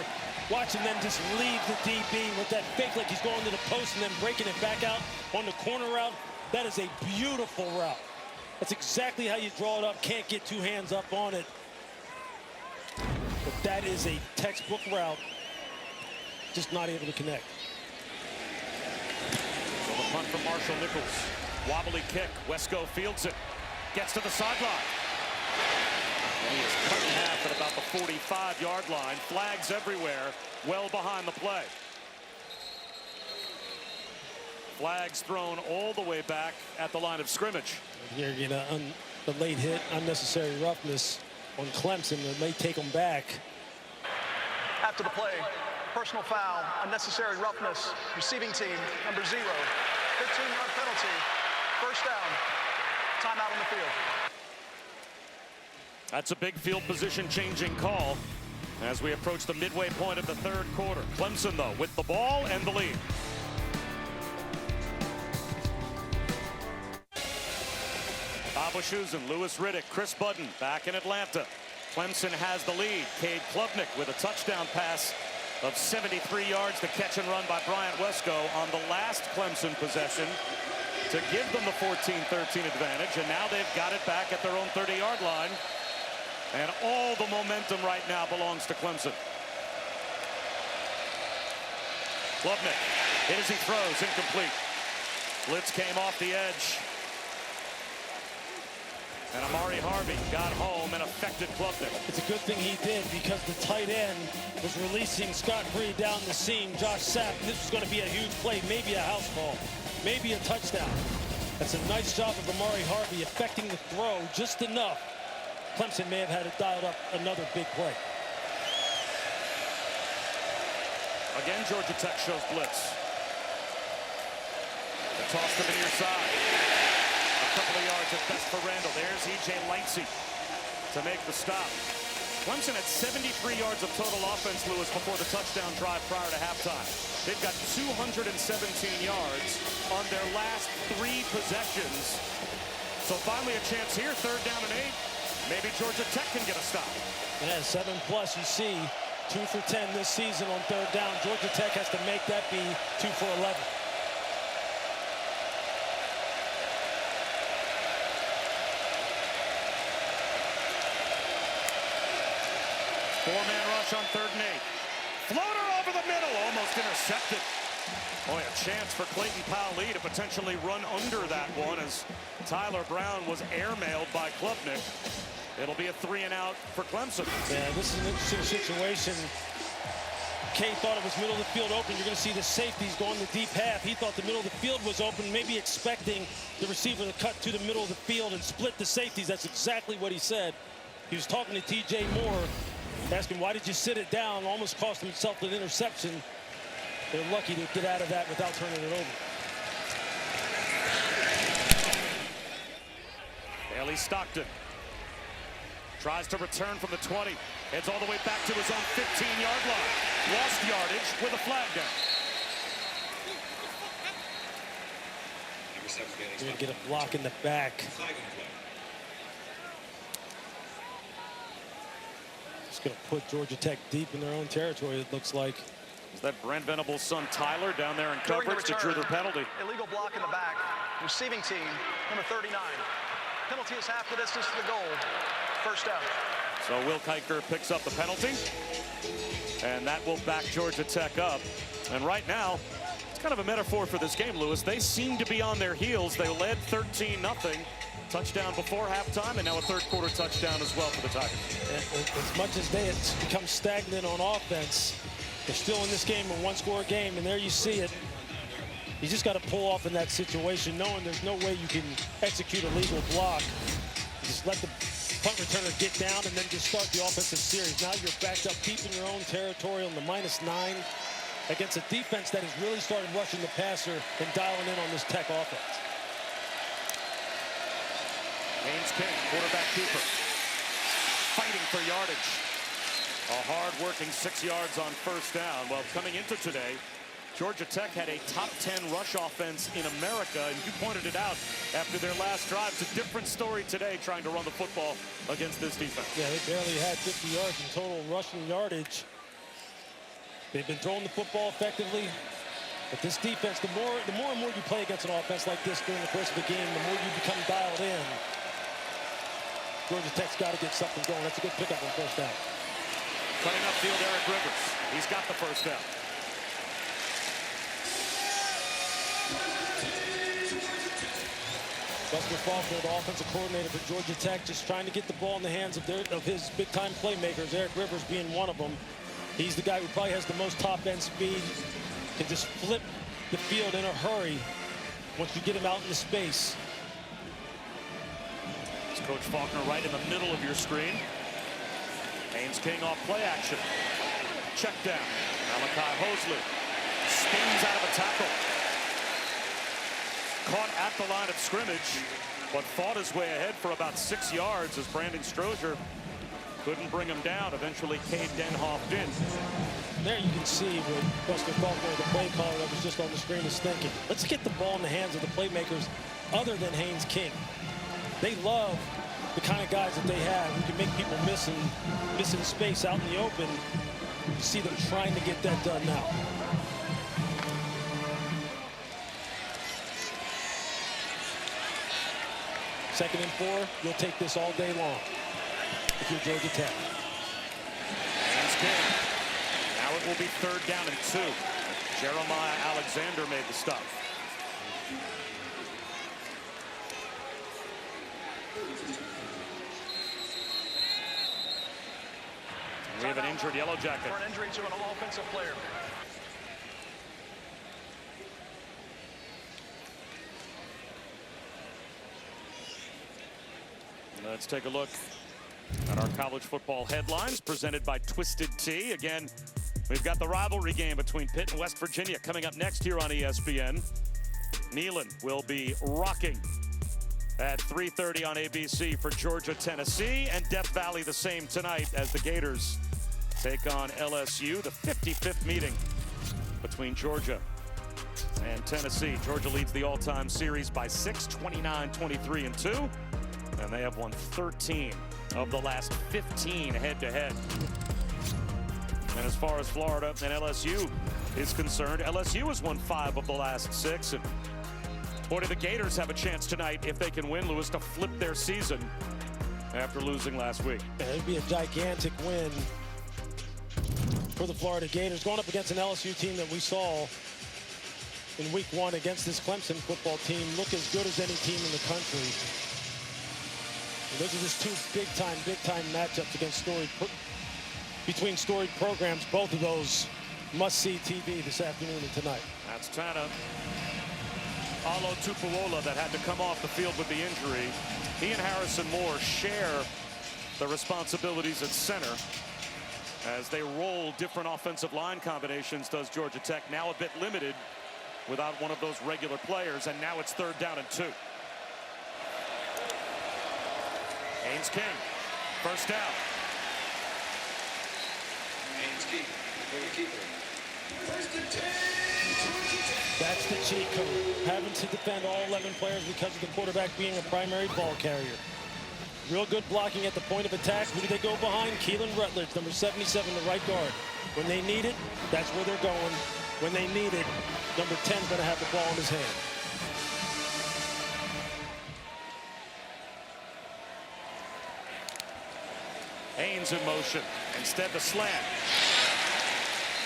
Watch him then just leave the DB with that fake like he's going to the post and then breaking it back out on the corner route. That is a beautiful route. That's exactly how you draw it up. Can't get two hands up on it. But that is a textbook route. Just not able to connect. So the punt from Marshall Nichols. Wobbly kick. Wesco fields it. Gets to the sideline. And he is cut in half at about the 45-yard line. Flags everywhere. Well behind the play. Flags thrown all the way back at the line of scrimmage. You're going to the late hit, unnecessary roughness on Clemson. That may take them back. After the play, personal foul, unnecessary roughness, receiving team, number 0. 15-yard penalty, first down, timeout on the field. That's a big field position changing call as we approach the midway point of the third quarter. Clemson, though, with the ball and the lead. Abushusen, Lewis Riddick, Chris Budden back in Atlanta. Clemson has the lead. Cade Klubnik with a touchdown pass of 73 yards. The catch and run by Bryant Wesco on the last Clemson possession to give them the 14-13 advantage. And now they've got it back at their own 30-yard line. And all the momentum right now belongs to Clemson. Klubnik hit as he throws, incomplete. Blitz came off the edge. And Amari Harvey got home and affected Klubnik. It's a good thing he did because the tight end was releasing Scott Bree down the seam. Josh Sapp, this was going to be a huge play, maybe a house ball, maybe a touchdown. That's a nice job of Amari Harvey affecting the throw just enough. Clemson may have had it dialed up another big play. Again, Georgia Tech shows blitz. The toss to the near side. A couple of yards at best for Randall. There's E.J. Lancey to make the stop. Clemson had 73 yards of total offense, Lewis, before the touchdown drive prior to halftime. They've got 217 yards on their last 3 possessions. So finally a chance here, third down and 8. Maybe Georgia Tech can get a stop. Yeah, 7+, you see, 2 for 10 this season on third down. Georgia Tech has to make that be 2 for 11. Four-man rush on third and 8. Floater over the middle, almost intercepted. Boy, a chance for Clayton Powell to potentially run under that one as Tyler Brown was airmailed by Klubnik. It'll be a 3-and-out for Clemson. Yeah, this is an interesting situation. Kay thought it was middle of the field open. You're going to see the safeties going the deep half. He thought the middle of the field was open, maybe expecting the receiver to cut to the middle of the field and split the safeties. That's exactly what he said. He was talking to T.J. Moore, asking, why did you sit it down? Almost cost himself an interception. They're lucky to get out of that without turning it over. Bailey Stockton tries to return from the 20. Heads all the way back to his own 15-yard line. Lost yardage with a flag down. You're going to get a block in the back. It's going to put Georgia Tech deep in their own territory, it looks like. Is that Brent Venable's son Tyler down there in coverage that drew their penalty? Illegal block in the back. Receiving team, number 39. Penalty is half the distance to the goal. First down. So Will Kiker picks up the penalty. And that will back Georgia Tech up. And right now, it's kind of a metaphor for this game, Lewis. They seem to be on their heels. They led 13-0. Touchdown before halftime, and now a third quarter touchdown as well for the Tigers. As much as they have become stagnant on offense, they're still in this game, a one-score game, and there you see it. You just got to pull off in that situation, knowing there's no way you can execute a legal block. Just let the punt returner get down and then just start the offensive series. Now you're backed up deep in your own territory on the -9 against a defense that has really started rushing the passer and dialing in on this Tech offense. Haynes King, quarterback keeper, fighting for yardage. A hard-working 6 yards on first down. Well, coming into today, Georgia Tech had a top 10 rush offense in America, and you pointed it out after their last drive. It's a different story today trying to run the football against this defense. Yeah, they barely had 50 yards in total rushing yardage. They've been throwing the football effectively, but this defense, the more and more you play against an offense like this during the course of the game, the more you become dialed in. Georgia Tech's got to get something going. That's a good pickup on first down. Cutting upfield, Eric Rivers. He's got the first down. Buster Faulkner, the offensive coordinator for Georgia Tech, just trying to get the ball in the hands of his big-time playmakers, Eric Rivers being one of them. He's the guy who probably has the most top-end speed, can just flip the field in a hurry once you get him out into space. It's Coach Faulkner right in the middle of your screen. Haynes King off play action. Check down. Malachi Hosley spins out of a tackle. Caught at the line of scrimmage, but fought his way ahead for about 6 yards as Brandon Strozier couldn't bring him down. Eventually, Cade Denhoff did. There you can see what Buster Faulkner, the play caller that was just on the screen, is thinking. Let's get the ball in the hands of the playmakers other than Haynes King. They love the kind of guys that they have who can make people miss in space out in the open. You see them trying to get that done now. Second and 4, you'll take this all day long if you're Georgia Tech. Haynes King. Now it will be 3rd down and 2. Jeremiah Alexander made the stop. We have an injured Yellow Jacket. For an injury to an offensive player. Let's take a look at our college football headlines presented by Twisted Tea. Again, we've got the rivalry game between Pitt and West Virginia coming up next here on ESPN. Neyland will be rocking at 3:30 on ABC for Georgia, Tennessee, and Death Valley the same tonight as the Gators take on LSU, the 55th meeting between Georgia and Tennessee. Georgia leads the all-time series by 6, 29-23-2. And they have won 13 of the last 15 head-to-head. And as far as Florida and LSU is concerned, LSU has won 5 of the last 6. And boy, do the Gators have a chance tonight, if they can win, Lewis, to flip their season after losing last week. Yeah, it'd be a gigantic win for the Florida Gators going up against an LSU team that we saw in week 1 against this Clemson football team look as good as any team in the country. Those are just 2 big-time matchups against between storied programs. Both of those must-see TV this afternoon and tonight. That's Tana Alo Tupuola that had to come off the field with the injury. He and Harrison Moore share the responsibilities at center as they roll different offensive line combinations. Does Georgia Tech, now a bit limited without one of those regular players, and now it's 3rd down and 2. Haynes King, first down. Haynes King, for the keeper. First and 10. That's the cheat code. Having to defend all 11 players because of the quarterback being a primary ball carrier. Real good blocking at the point of attack. Who do they go behind? Keelan Rutledge, number 77, the right guard. When they need it, that's where they're going. When they need it, number 10 is going to have the ball in his hand. Haynes in motion. Instead, the slant.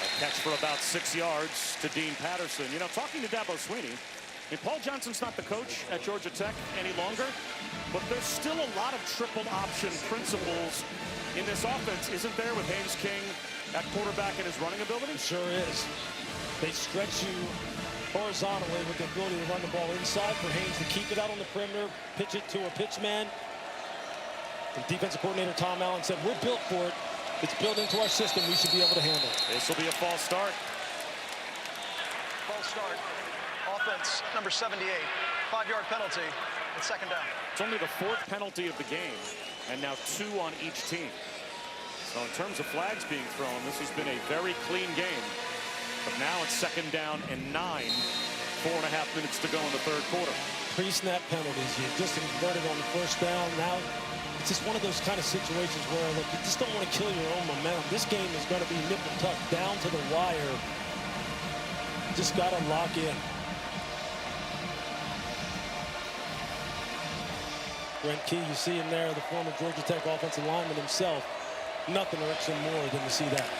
A catch for about 6 yards to Dean Patterson. You know, talking to Dabo Swinney, I mean, Paul Johnson's not the coach at Georgia Tech any longer, but there's still a lot of triple option principles in this offense, isn't there, with Haynes King at quarterback and his running ability? Sure is. They stretch you horizontally with the ability to run the ball inside for Haynes to keep it out on the perimeter, pitch it to a pitch man, And defensive coordinator Tom Allen said, we're built for it. It's built into our system. We should be able to handle it. This will be a false start. False start. Offense, number 78. 5-yard penalty. It's second down. It's only the 4th penalty of the game, and now 2 on each team. So in terms of flags being thrown, this has been a very clean game. But now it's second down and 9. 4.5 minutes to go in the third quarter. Pre-snap penalties. You just converted on the first down. Now it's just one of those kind of situations where, look, you just don't want to kill your own momentum. This game is going to be nip and tuck down to the wire. Just got to lock in. Brent Key, you see him there, the former Georgia Tech offensive lineman himself. Nothing hurts him more than to see that.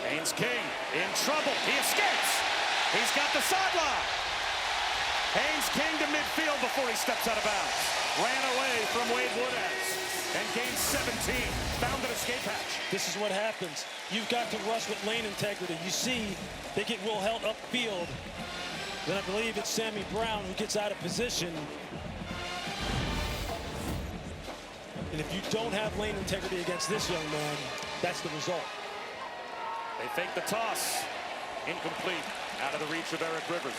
Haynes King in trouble. He escapes. He's got the sideline. Haynes King to midfield before he steps out of bounds. Ran away from Wade Woodaz and gained 17. Found an escape hatch. This is what happens. You've got to rush with lane integrity. You see, they get Will Helt upfield. Then I believe it's Sammy Brown who gets out of position. And if you don't have lane integrity against this young man, that's the result. They fake the toss. Incomplete. Out of the reach of Eric Rivers.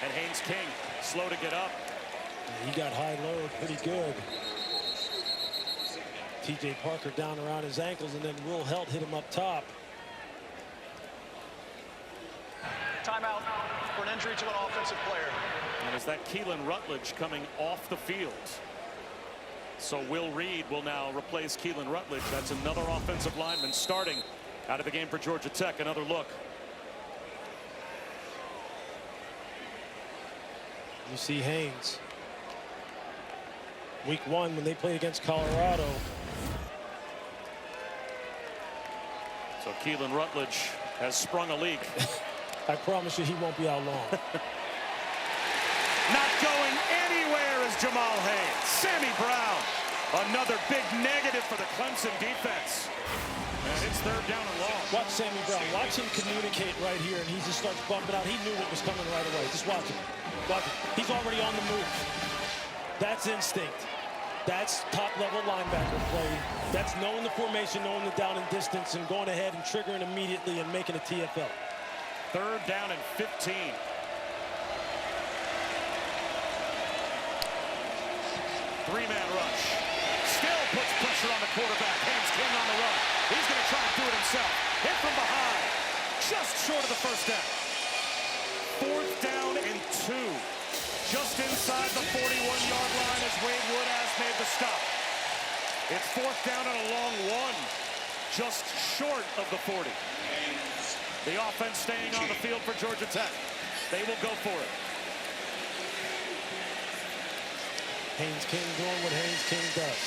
And Haynes King, slow to get up. He got high load pretty good. TJ Parker down around his ankles, and then Will Helt hit him up top. Timeout for an injury to an offensive player. And is that Keelan Rutledge coming off the field? So Will Reed will now replace Keelan Rutledge. That's another offensive lineman starting out of the game for Georgia Tech. Another look. You see Haynes. Week 1 when they played against Colorado. So Keelan Rutledge has sprung a leak. I promise you he won't be out long. Not going anywhere is Jamal Haynes. Sammy Brown, another big negative for the Clemson defense. And it's third down and long. Watch Sammy Brown. Watch him communicate right here, and he just starts bumping out. He knew what was coming right away. Just watch him. Watch him. He's already on the move. That's instinct. That's top-level linebacker play. That's knowing the formation, knowing the down and distance, and going ahead and triggering immediately and making a TFL. Third down and 15. Three-man rush. Still puts pressure on the quarterback. Haynes King on the run. He's going to try to do it himself. Hit from behind. Just short of the first down. Fourth down and 2. Just inside the 41-yard line as Wade Woodaz made the stop. It's fourth down and a long 1. Just short of the 40. The offense staying on the field for Georgia Tech. They will go for it. Haynes King doing what Haynes King does.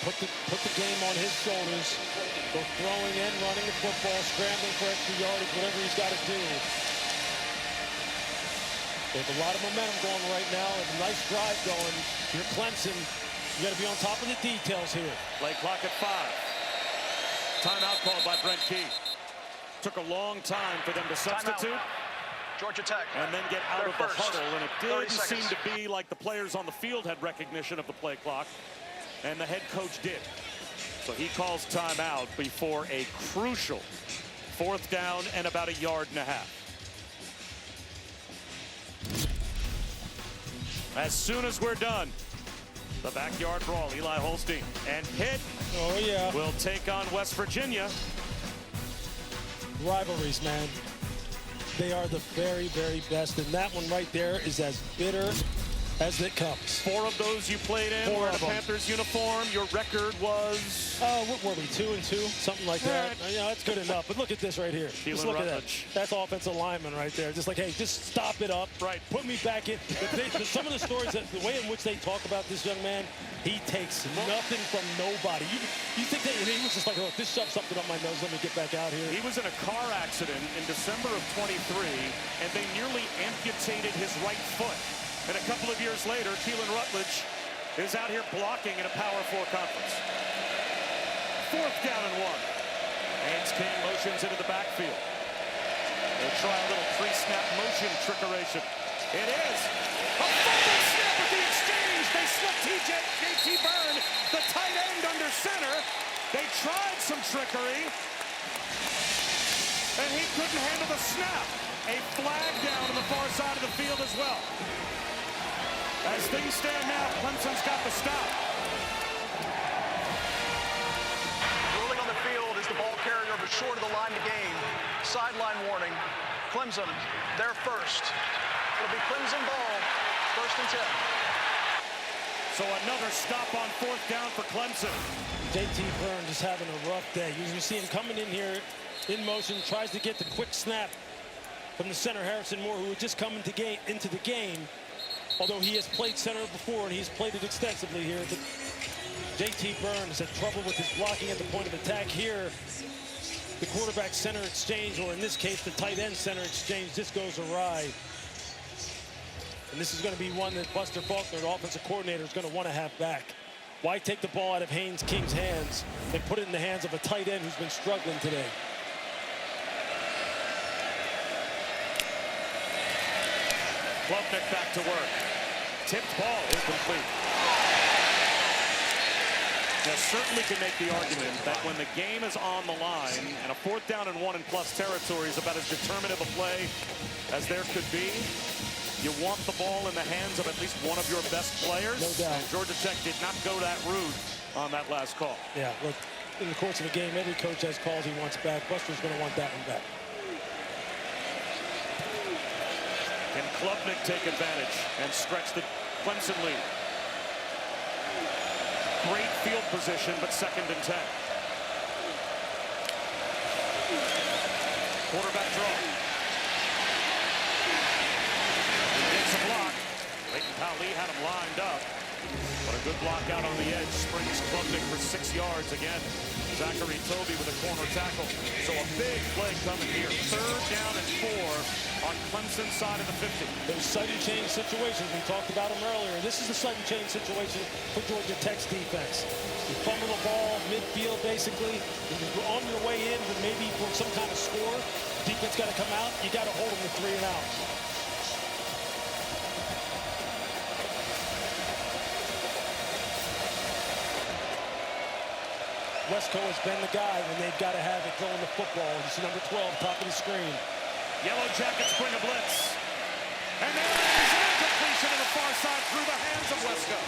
Put the game on his shoulders. Go throwing and running the football, scrambling for extra yardage, whatever he's got to do. They have a lot of momentum going right now. A nice drive going. If you're Clemson, you got to be on top of the details here. Play clock at 5. Timeout called by Brent Key. Took a long time for them to substitute. Georgia Tech. And then get out of the huddle. And it didn't seem to be like the players on the field had recognition of the play clock. And the head coach did. So he calls timeout before a crucial fourth down and about 1.5 yards. As soon as we're done, the backyard brawl, Eli Holstein and Pitt will take on West Virginia. Rivalries, man. They are the very, very best. And that one right there is as bitter as it comes. 4 of those you played in were in a Panthers uniform. Your record was? What were we, 2-2? Something like that. Yeah, that's good enough. But look at this right here. Just look at that. That's offensive lineman right there. Just like, hey, just stop it up. Right. Put me back in. Some of the stories, the way in which they talk about this young man, he takes nothing from nobody. You think that he was just like, oh, this shoved something up my nose. Let me get back out here. He was in a car accident in December of 23, and they nearly amputated his right foot. And a couple of years later, Keelan Rutledge is out here blocking in a Power 4 conference. Fourth down and 1. Haynes King motions into the backfield. They'll try a little pre-snap motion trickeration. It is a fumble snap at the exchange. They slip JT Byrne, the tight end under center. They tried some trickery, and he couldn't handle the snap. A flag down on the far side of the field as well. As things stand now, Clemson's got the stop. Rolling on the field is the ball carrier, but short of the line to gain. Sideline warning. Clemson, they're first. It'll be Clemson ball, 1st and 10. So another stop on 4th down for Clemson. JT Byrne just having a rough day. You see him coming in here in motion, tries to get the quick snap from the center, Harrison Moore, who had just come into the game, although he has played center before and he's played it extensively here. But JT Byrne has had trouble with his blocking at the point of attack here. The quarterback center exchange, or in this case, the tight end center exchange, just goes awry. And this is going to be one that Buster Faulkner, the offensive coordinator, is going to want to have back. Why take the ball out of Haynes King's hands and put it in the hands of a tight end who's been struggling today? Klubnik back to work. Tipped ball, incomplete. Now, certainly can make the argument that when the game is on the line and a 4th down and 1 in plus territory is about as determinative a play as there could be, you want the ball in the hands of at least one of your best players. No doubt. And Georgia Tech did not go that route on that last call. Yeah, look, in the course of a game, every coach has calls he wants back. Buster's going to want that one back. Can Klubnik take advantage and stretch the Clemson lead? Great field position, but 2nd and 10. Quarterback draw. He takes a block. Leighton Powell had him lined up. But a good block out on the edge. Springs Klubnik for 6 yards again. Zachary Toby with a corner tackle. So a big play coming here. 3rd down and 4 on Clemson's side of the 50. Those sudden change situations, we talked about them earlier. This is a sudden change situation for Georgia Tech's defense. You fumble the ball midfield, basically. You're on your way in, but maybe for some kind of score. Defense got to come out. You got to hold them to 3 and out. Wesco has been the guy when they've got to have it throwing the football. You see number 12, top of the screen. Yellow Jackets bring a blitz. And there it is, an incompletion to the far side through the hands of Wesco.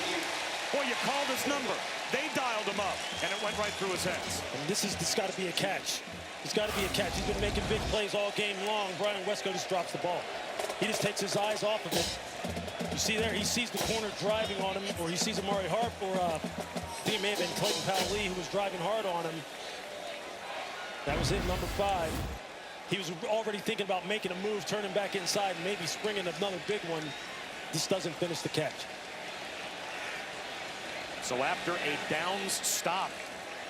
Boy, you called his number. They dialed him up, and it went right through his hands. And this got to be a catch. It's got to be a catch. He's been making big plays all game long. Brian Wesco just drops the ball. He just takes his eyes off of it. You see there, he sees the corner driving on him, or he sees Amari Harp, or I think it may have been Clayton Powell-Lee who was driving hard on him. That was him, number 5. He was already thinking about making a move, turning back inside, and maybe springing another big one. This doesn't finish the catch. So after a downs stop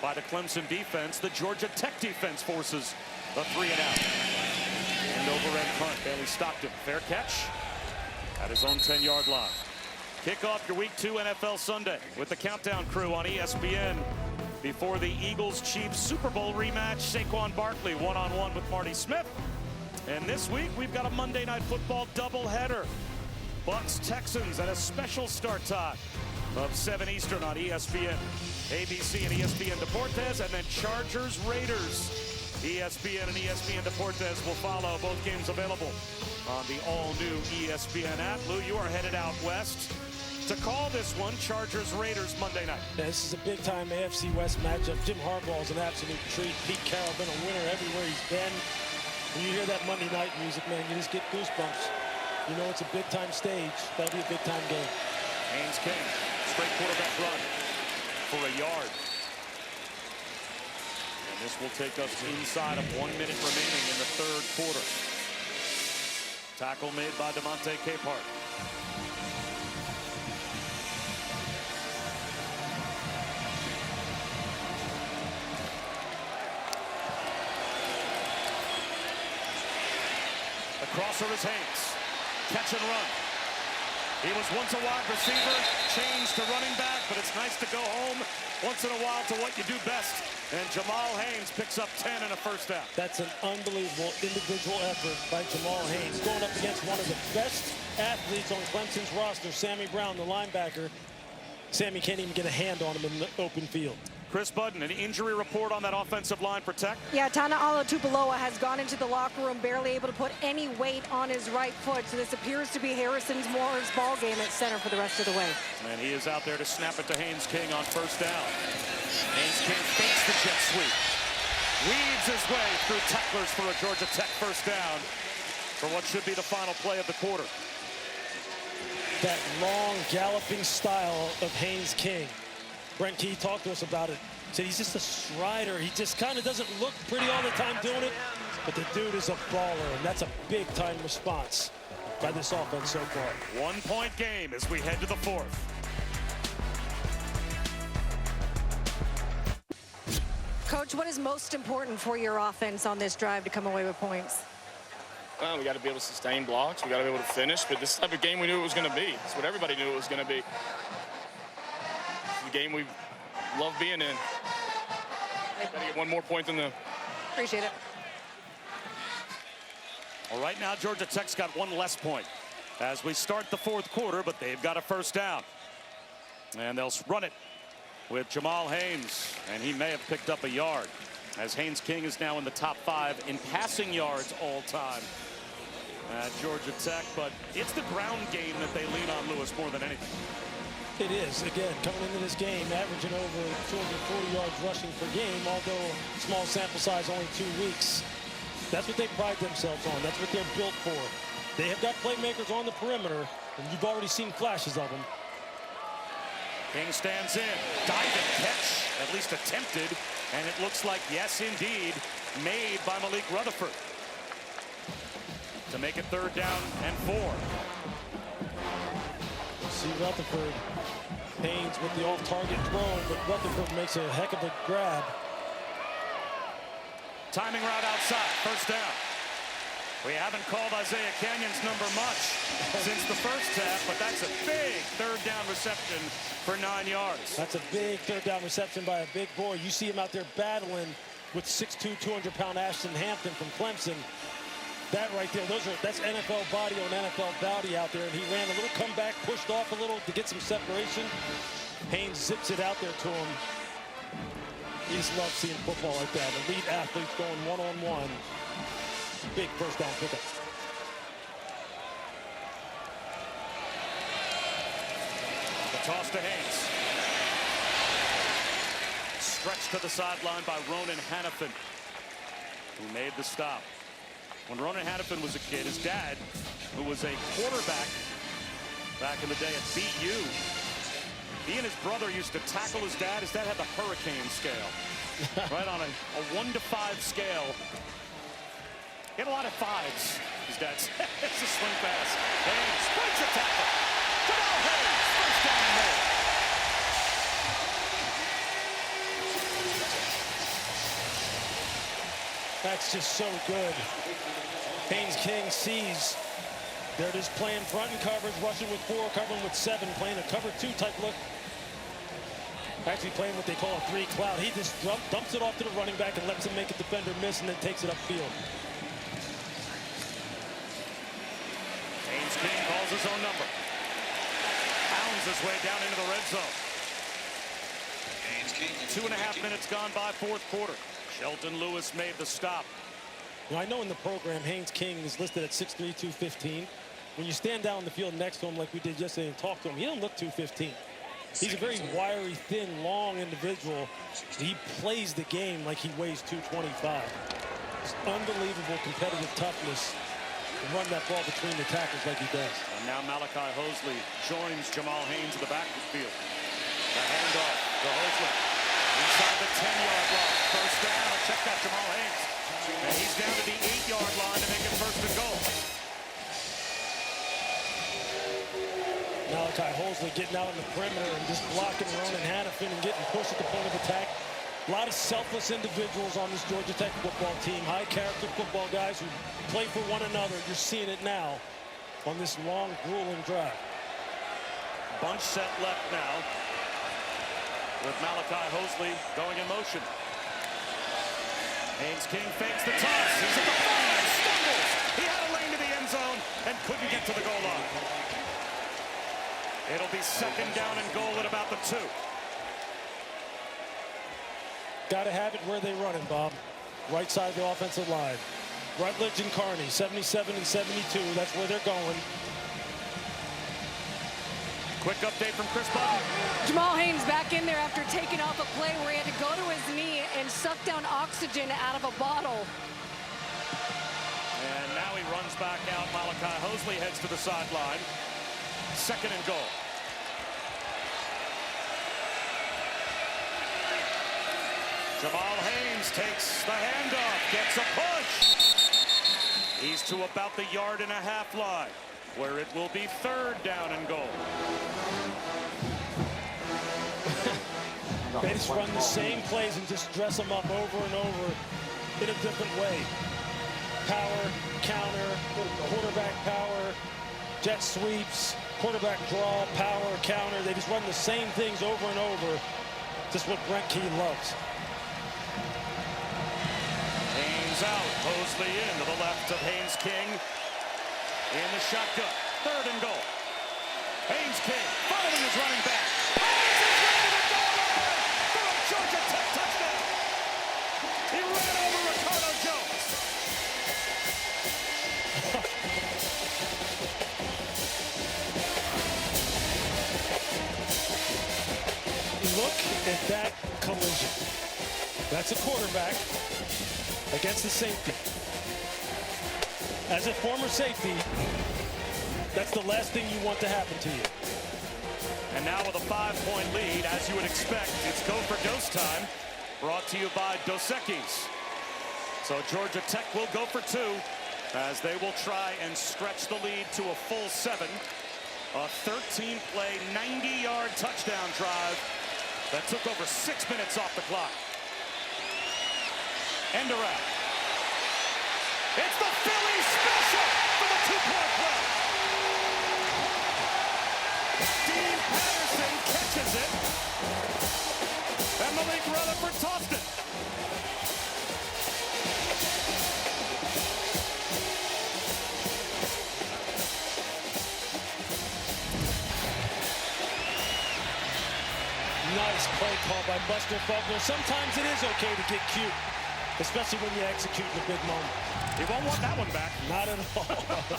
by the Clemson defense, the Georgia Tech defense forces a 3 and out. And over end punt, Bailey Stockton, fair catch at his own 10-yard line. Kick off your Week 2 NFL Sunday with the Countdown Crew on ESPN before the Eagles-Chiefs Super Bowl rematch. Saquon Barkley one-on-one with Marty Smith. And this week, we've got a Monday Night Football doubleheader. Bucs-Texans at a special start time of 7 Eastern on ESPN, ABC and ESPN Deportes, and then Chargers-Raiders. ESPN and ESPN Deportes will follow. Both games available on the all-new ESPN app. Lou, you are headed out west to call this one Chargers-Raiders Monday night. Yeah, this is a big-time AFC West matchup. Jim Harbaugh is an absolute treat. Pete Carroll been a winner everywhere he's been. When you hear that Monday night music, man, you just get goosebumps. You know it's a big-time stage. That'll be a big-time game. Haynes King, straight quarterback run for a yard. And this will take us inside of 1 minute remaining in the 3rd quarter. Tackle made by DeMonte Capehart. The crosser is Haynes. Catch and run. He was once a wide receiver, changed to running back, but it's nice to go home once in a while to what you do best. And Jamal Haynes picks up 10 and a first down. That's an unbelievable individual effort by Jamal Haynes, going up against one of the best athletes on Clemson's roster, Sammy Brown, the linebacker. Sammy can't even get a hand on him in the open field. Chris Budden, an injury report on that offensive line protect? Yeah, Tana'alo Tupaloa has gone into the locker room barely able to put any weight on his right foot. So this appears to be Harrison Moore's ball game at center for the rest of the way. And he is out there to snap it to Haynes King on first down. Haynes King fakes the jet sweep. Weaves his way through tacklers for a Georgia Tech first down for what should be the final play of the quarter. That long galloping style of Haynes King. Brent Key talked to us about it. Said he's just a strider. He just kind of doesn't look pretty all the time doing it, but the dude is a baller, and that's a big-time response by this offense so far. 1 point game as we head to the fourth. Coach, what is most important for your offense on this drive to come away with points? We got to be able to sustain blocks. We got to be able to finish. But this type of game we knew it was going to be. It's what everybody knew it was going to be. It's the game we love being in. Got to get 1 more point than them. Appreciate it. Well, right now, Georgia Tech's got 1 less point as we start the fourth quarter, but they've got a first down. And they'll run it with Jamal Haynes, and he may have picked up a yard, as Haynes King is now in the top 5 in passing yards all time at Georgia Tech. But it's the ground game that they lean on, Lewis, more than anything. It is, again, coming into this game, averaging over 240 yards rushing per game, although small sample size, only 2 weeks. That's what they pride themselves on. That's what they're built for. They have got playmakers on the perimeter, and you've already seen flashes of them. King stands in, diving catch, at least attempted, and it looks like, yes, indeed, made by Malik Rutherford to make it 3rd down and 4. See Rutherford, Haynes with the off-target throw, but Rutherford makes a heck of a grab. Timing route outside, first down. We haven't called Isaiah Canyon's number much since the first half, but that's a big 3rd down reception for 9 yards. That's a big 3rd down reception by a big boy. You see him out there battling with 6'2", 200-pound Ashton Hampton from Clemson. That right there, that's NFL body on NFL body out there, and he ran a little comeback, pushed off a little to get some separation. Haynes zips it out there to him. He just loves seeing football like that. Elite athletes going one-on-one. Big first down pickup. The toss to Haynes. Stretched to the sideline by Ronan Hannafin, who made the stop. When Ronan Hannafin was a kid, his dad, who was a quarterback back in the day at BU, he and his brother used to tackle his dad. His dad had the hurricane scale, right on a 1 to 5 scale. He had a lot of 5s, his dad said. It's a swing pass. Haynes breaks a tackle. Jamal Haynes, first down and more. That's just so good. Haynes King sees. There it is, playing front and coverage, rushing with 4, covering with 7, playing a cover 2 type look. Actually playing what they call a 3 cloud. He just dumps it off to the running back and lets him make a defender miss and then takes it upfield. Haynes King calls his own number. Pounds his way down into the red zone. 2.5 minutes gone by, fourth quarter. Shelton Lewis made the stop. Now, I know in the program, Haynes King is listed at 6'3", 215. When you stand down the field next to him like we did yesterday and talk to him, he don't look 215. He's a very wiry, thin, long individual. He plays the game like he weighs 225. It's unbelievable competitive toughness to run that ball between the tackles like he does. And now Malachi Hosley joins Jamal Haynes in the backfield. The handoff to Hosley. Inside the 10-yard line. First down. Check that, Jamal Haynes. And he's down to the 8-yard line to make it first and goal. Malachi Hosley getting out on the perimeter and just blocking Ronan Hannafin and getting pushed at the point of attack. A lot of selfless individuals on this Georgia Tech football team. High-character football guys who play for one another. You're seeing it now on this long, grueling drive. Bunch set left now with Malachi Hosley going in motion. Haynes King fakes the toss. He's at the 5, stumbles. He had a lane to the end zone and couldn't get to the goal line. It'll be second down and goal at about the 2. Got to have it where they run it, Bob. Right side of the offensive line. Rutledge and Carney, 77 and 72. That's where they're going. Quick update from Chris Button. Jamal Haynes back in there after taking off a play where he had to go to his knee and suck down oxygen out of a bottle. And now he runs back out. Malachi Hosley heads to the sideline. Second and goal. Jamal Haynes takes the handoff, gets a push. He's to about the 1.5-yard line, where it will be third down and goal. They just run the same plays and just dress them up over and over in a different way. Power, counter, quarterback power, jet sweeps, quarterback draw, power, counter. They just run the same things over and over. Just what Brent Key loves. Haynes out, Hosley in to the left of Haynes King. In the shotgun, third and goal. Haynes King following his running back. Haynes is ready to go for a Georgia Tech touchdown. He ran over Ricardo Jones. Look at that collision. That's a quarterback against the safety. As a former safety, that's the last thing you want to happen to you. And now with a 5-point lead, as you would expect, it's go for dose time. Brought to you by Dos Equis. So Georgia Tech will go for 2 as they will try and stretch the lead to a full 7. A 13-play, 90-yard touchdown drive that took over 6 minutes off the clock. End around. It's the Philly special for the 2-point play. Dean Patterson catches it. And Malik Rutherford tossed it. Nice play call by Buster Faulkner. Sometimes it is okay to get cute, especially when you execute in a big moment. He won't want that one back. Not at all.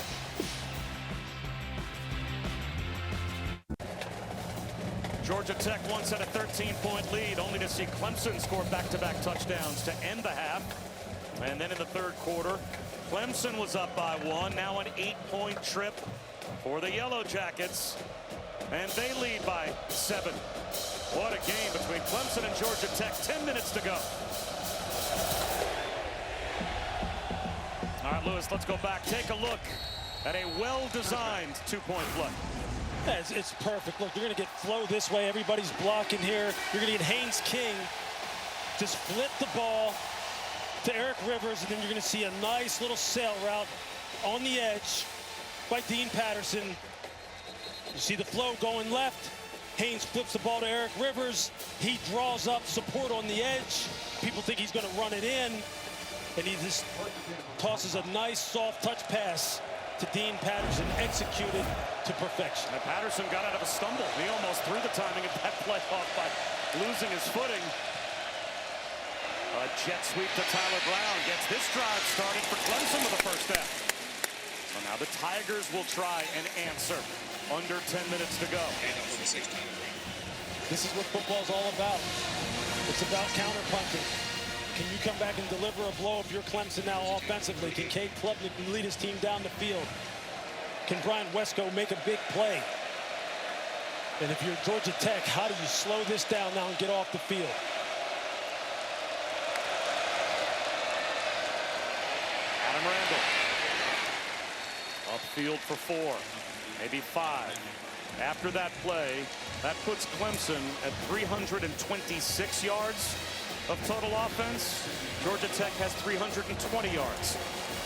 Georgia Tech once had a 13-point lead, only to see Clemson score back-to-back touchdowns to end the half. And then in the third quarter, Clemson was up by 1. Now an 8-point trip for the Yellow Jackets. And they lead by 7. What a game between Clemson and Georgia Tech. 10 minutes to go. All right, Lewis, let's go back. Take a look at a well-designed 2-point play. Yeah, it's perfect. Look, you're going to get flow this way. Everybody's blocking here. You're going to get Haynes King just flip the ball to Eric Rivers, and then you're going to see a nice little sail route on the edge by Dean Patterson. You see the flow going left. Haynes flips the ball to Eric Rivers. He draws up support on the edge. People think he's going to run it in, and he just tosses a nice soft touch pass to Dean Patterson, executed to perfection. And Patterson got out of a stumble. He almost threw the timing of that play off by losing his footing. A jet sweep to Tyler Brown gets this drive started for Clemson with the first down. So now the Tigers will try and answer. Under 10 minutes to go. This is what football's all about. It's about counter-punting. Can you come back and deliver a blow if you're Clemson now offensively? Can Cade Klubnik lead his team down the field? Can Brian Wesco make a big play? And if you're Georgia Tech, how do you slow this down now and get off the field? Adam Randall. Upfield for 4, maybe 5. After that play, that puts Clemson at 326 yards of total offense. Georgia Tech has 320 yards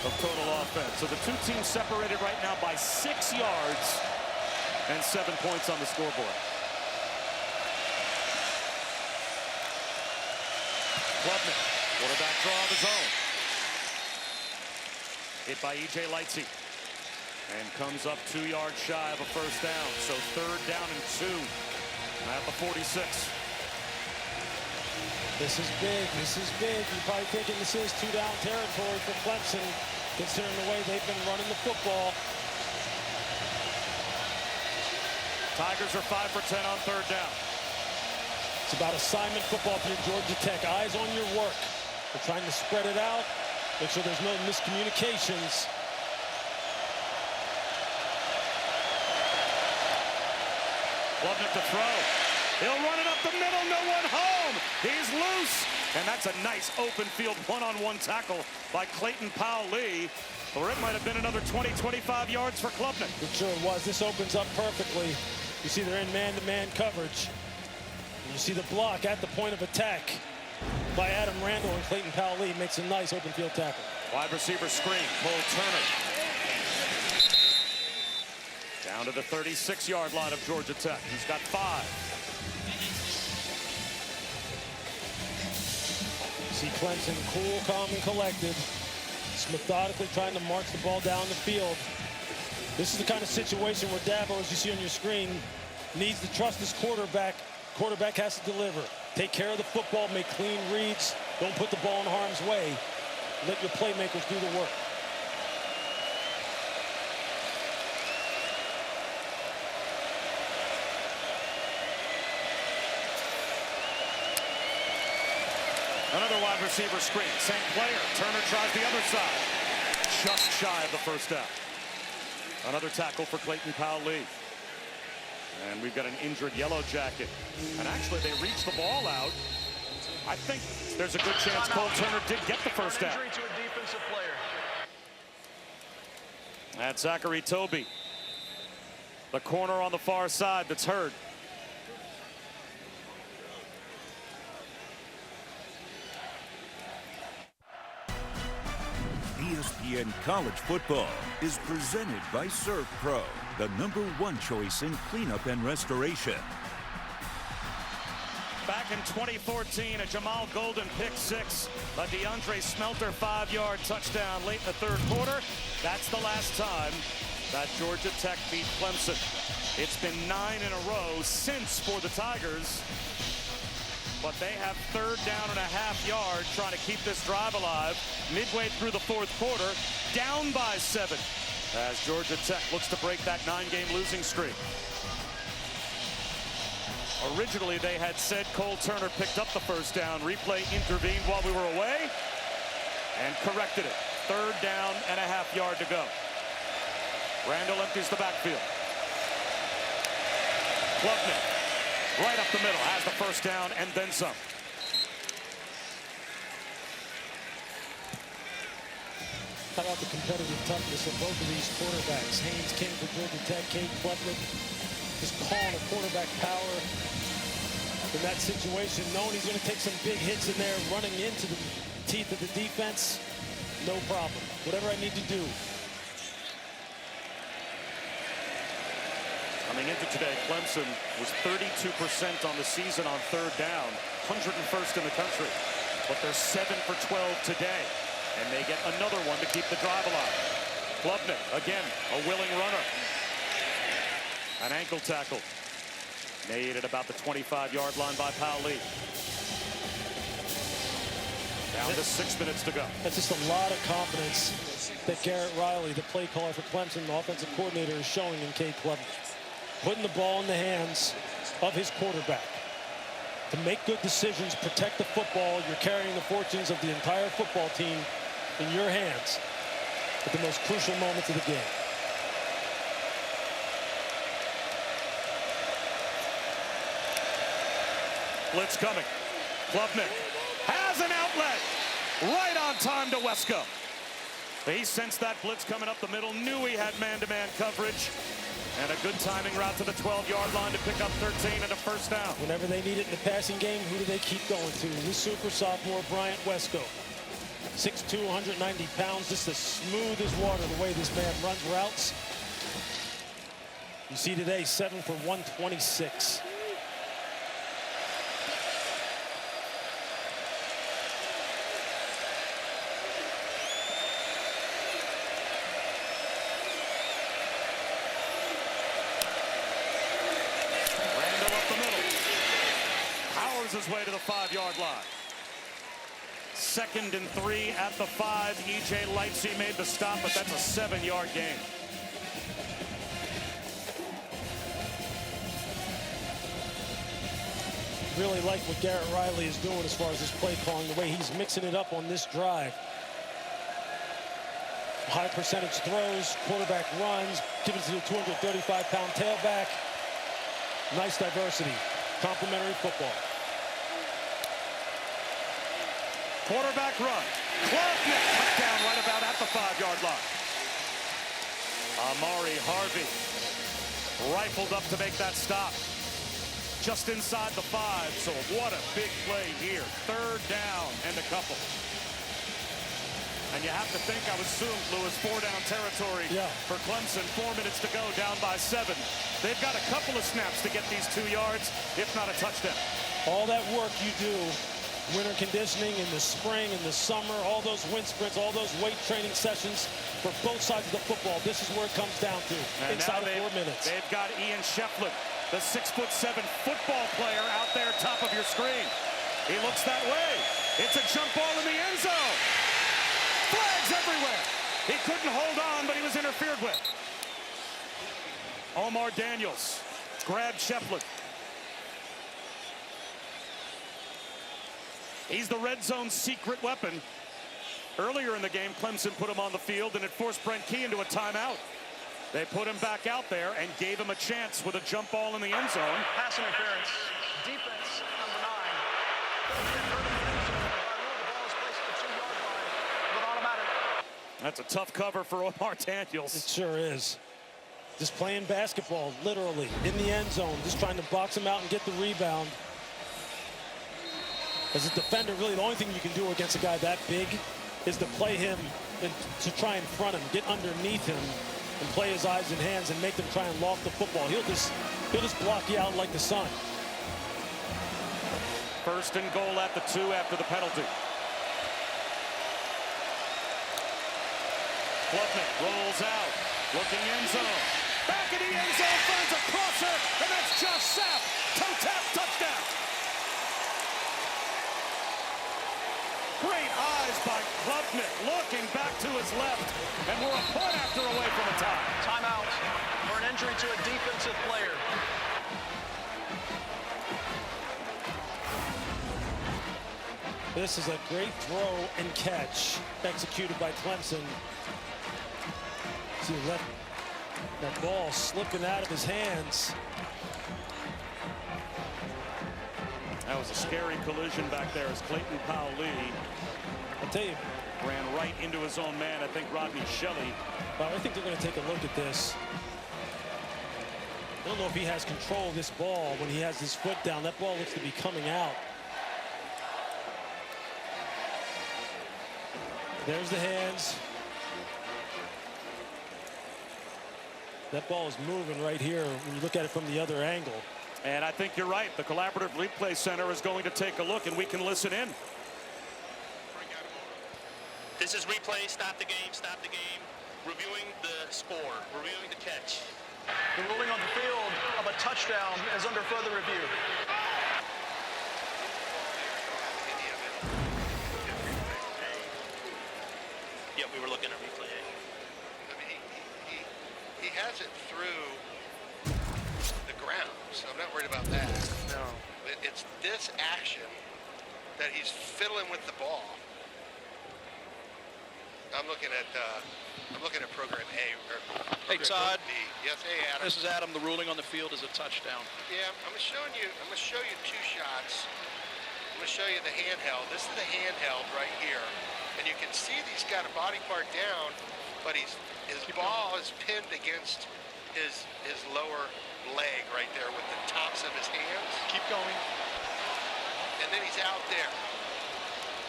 of total offense. So the two teams separated right now by 6 yards and 7 points on the scoreboard. Klubnik, quarterback draw of his own. Hit by E.J. Lightsey. And comes up 2 yards shy of a first down. So 3rd down and 2 at the 46. This is big. This is big. You're probably thinking this is 2-down territory for Clemson, considering the way they've been running the football. Tigers are 5 for 10 on 3rd down. It's about assignment football for Georgia Tech. Eyes on your work. They're trying to spread it out, make sure there's no miscommunications. Klubnik to throw. He'll run it up the middle, no one home. He's loose. And that's a nice open field one-on-one tackle by Clayton Powell-Lee. Or it might have been another 20-25 yards for Klubnik. It sure was. This opens up perfectly. You see they're in man-to-man coverage. And you see the block at the point of attack by Adam Randall, and Clayton Powell-Lee makes a nice open field tackle. Wide receiver screen, Cole Turner. Down to the 36-yard line of Georgia Tech. He's got 5. See Clemson cool, calm, and collected. Just methodically trying to march the ball down the field. This is the kind of situation where Dabo, as you see on your screen, needs to trust his quarterback. Quarterback has to deliver. Take care of the football, make clean reads. Don't put the ball in harm's way. Let your playmakers do the work. Another wide receiver screen. Same player. Turner tries the other side. Just shy of the first down. Another tackle for Clayton Powell-Lee. And we've got an injured Yellow Jacket. And actually, they reached the ball out. I think there's a good chance Cole Turner did get the first down. Injury to a defensive player. That's Zachary Toby. The corner on the far side that's hurt. ESPN College Football is presented by Surf Pro, the #1 choice in cleanup and restoration. Back in 2014, a Jamal Golden pick 6, a DeAndre Smelter 5-yard touchdown late in the 3rd quarter. That's the last time that Georgia Tech beat Clemson. It's been 9 in a row since for the Tigers. But they have 3rd down and a half yard trying to keep this drive alive. Midway through the 4th quarter, down by 7 as Georgia Tech looks to break that 9-game losing streak. Originally, they had said Cole Turner picked up the first down. Replay intervened while we were away and corrected it. 3rd down and a half yard to go. Randall empties the backfield. Klubnik. Right up the middle, has the first down and then some. How about the competitive toughness of both of these quarterbacks? Haynes King for Georgia Tech, Cade Klubnik just calling a quarterback power in that situation, knowing he's going to take some big hits in there, running into the teeth of the defense. No problem. Whatever I need to do. Coming into today, Clemson was 32% on the season on 3rd down, 101st in the country. But they're 7 for 12 today, and they get another one to keep the drive alive. Klubnik, again, a willing runner. An ankle tackle made at about the 25-yard line by Powell-Lee. Down to 6 minutes to go. That's just a lot of confidence that Garrett Riley, the play caller for Clemson, the offensive coordinator, is showing in Cade Klubnik. Putting the ball in the hands of his quarterback. To make good decisions, protect the football, you're carrying the fortunes of the entire football team in your hands at the most crucial moments of the game. Blitz coming. Klubnik has an outlet. Right on time to Wesco. He sensed that blitz coming up the middle, knew he had man-to-man coverage. And a good timing route to the 12-yard line to pick up 13 and a first down. Whenever they need it in the passing game, who do they keep going to? The super sophomore, Bryant Wesco. 6'2", 190 pounds, just as smooth as water the way this man runs routes. You see today, 7 for 126. forces his way to the 5-yard line. 2nd and 3 at the 5. E.J. Lightsey made the stop, but that's a 7-yard gain. Really like what Garrett Riley is doing as far as his play calling, the way he's mixing it up on this drive. High percentage throws, quarterback runs, give it to the 235-pound tailback. Nice diversity, complementary football. Quarterback run. Klubnik cut down right about at the 5-yard line. Amari Harvey rifled up to make that stop. Just inside the 5, so what a big play here. 3rd down and a couple. And you have to think, I would assume, Lewis, 4-down territory for Clemson. 4 minutes to go, down by 7. They've got a couple of snaps to get these 2 yards, if not a touchdown. All that work you do, winter conditioning in the spring, in the summer, all those wind sprints, all those weight training sessions for both sides of the football. This is where it comes down to, and inside of 4 minutes. They've got Ian Shefflin, the 6'7" football player out there, top of your screen. He looks that way. It's a jump ball in the end zone. Flags everywhere. He couldn't hold on, but he was interfered with. Omar Daniels grabbed Shefflin. He's the red zone secret weapon. Earlier in the game, Clemson put him on the field, and it forced Brent Key into a timeout. They put him back out there and gave him a chance with a jump ball in the end zone. Pass interference. Defense number 9. The ball is placed at the 2-yard line with automatic. That's a tough cover for Omar Daniels. It sure is. Just playing basketball, literally, in the end zone, just trying to box him out and get the rebound. As a defender, really the only thing you can do against a guy that big is to play him and to try and front him, get underneath him, and play his eyes and hands and make them try and loft the football. He'll just block you out like the sun. 1st and goal at the 2 after the penalty. Klubnik rolls out, looking end zone. Back in the end zone, finds a crosser, and that's Josh Sapp. Toe tap, touchdown. Great eyes by Klubnik, looking back to his left, and we're a point after away from a tie. Timeout for an injury to a defensive player. This is a great throw and catch executed by Clemson. See, let that ball slipping out of his hands. That was a scary collision back there as Clayton Powell-Lee, I'll tell you, ran right into his own man. I think Rodney Shelley. I think they're going to take a look at this. I don't know if he has control of this ball when he has his foot down. That ball looks to be coming out. There's the hands. That ball is moving right here when you look at it from the other angle. And I think you're right. The Collaborative Replay Center is going to take a look, and we can listen in. This is replay. Stop the game. Stop the game. Reviewing the score. Reviewing the catch. The ruling on the field of a touchdown is under further review. Yeah, we were looking at replay. I mean, he has it through the ground, so I'm not worried about that. No. It's this action that he's fiddling with the ball. I'm looking at program A. Hey, Todd. B. Yes, hey, Adam. This is Adam. The ruling on the field is a touchdown. Yeah, I'm gonna show you 2 shots. I'm gonna show you the handheld. This is the handheld right here, and you can see he's got a body part down, but his ball is pinned against his lower leg right there with the tops of his hands. Keep going. And then he's out there,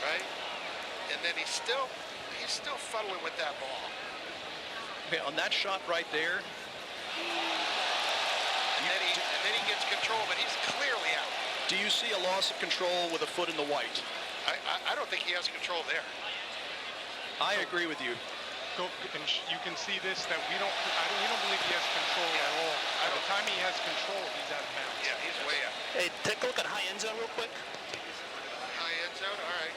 right? And then he's still fuddling with that ball. Okay, on that shot right there. And then he gets control, but he's clearly out. Do you see a loss of control with a foot in the white? I don't think he has control there. I agree with you. Go, and you can see this that we don't believe he has control at all. By the time he has control, he's out of bounds. Yeah, he's way out. Hey, take a look at high end zone real quick. High end zone, all right.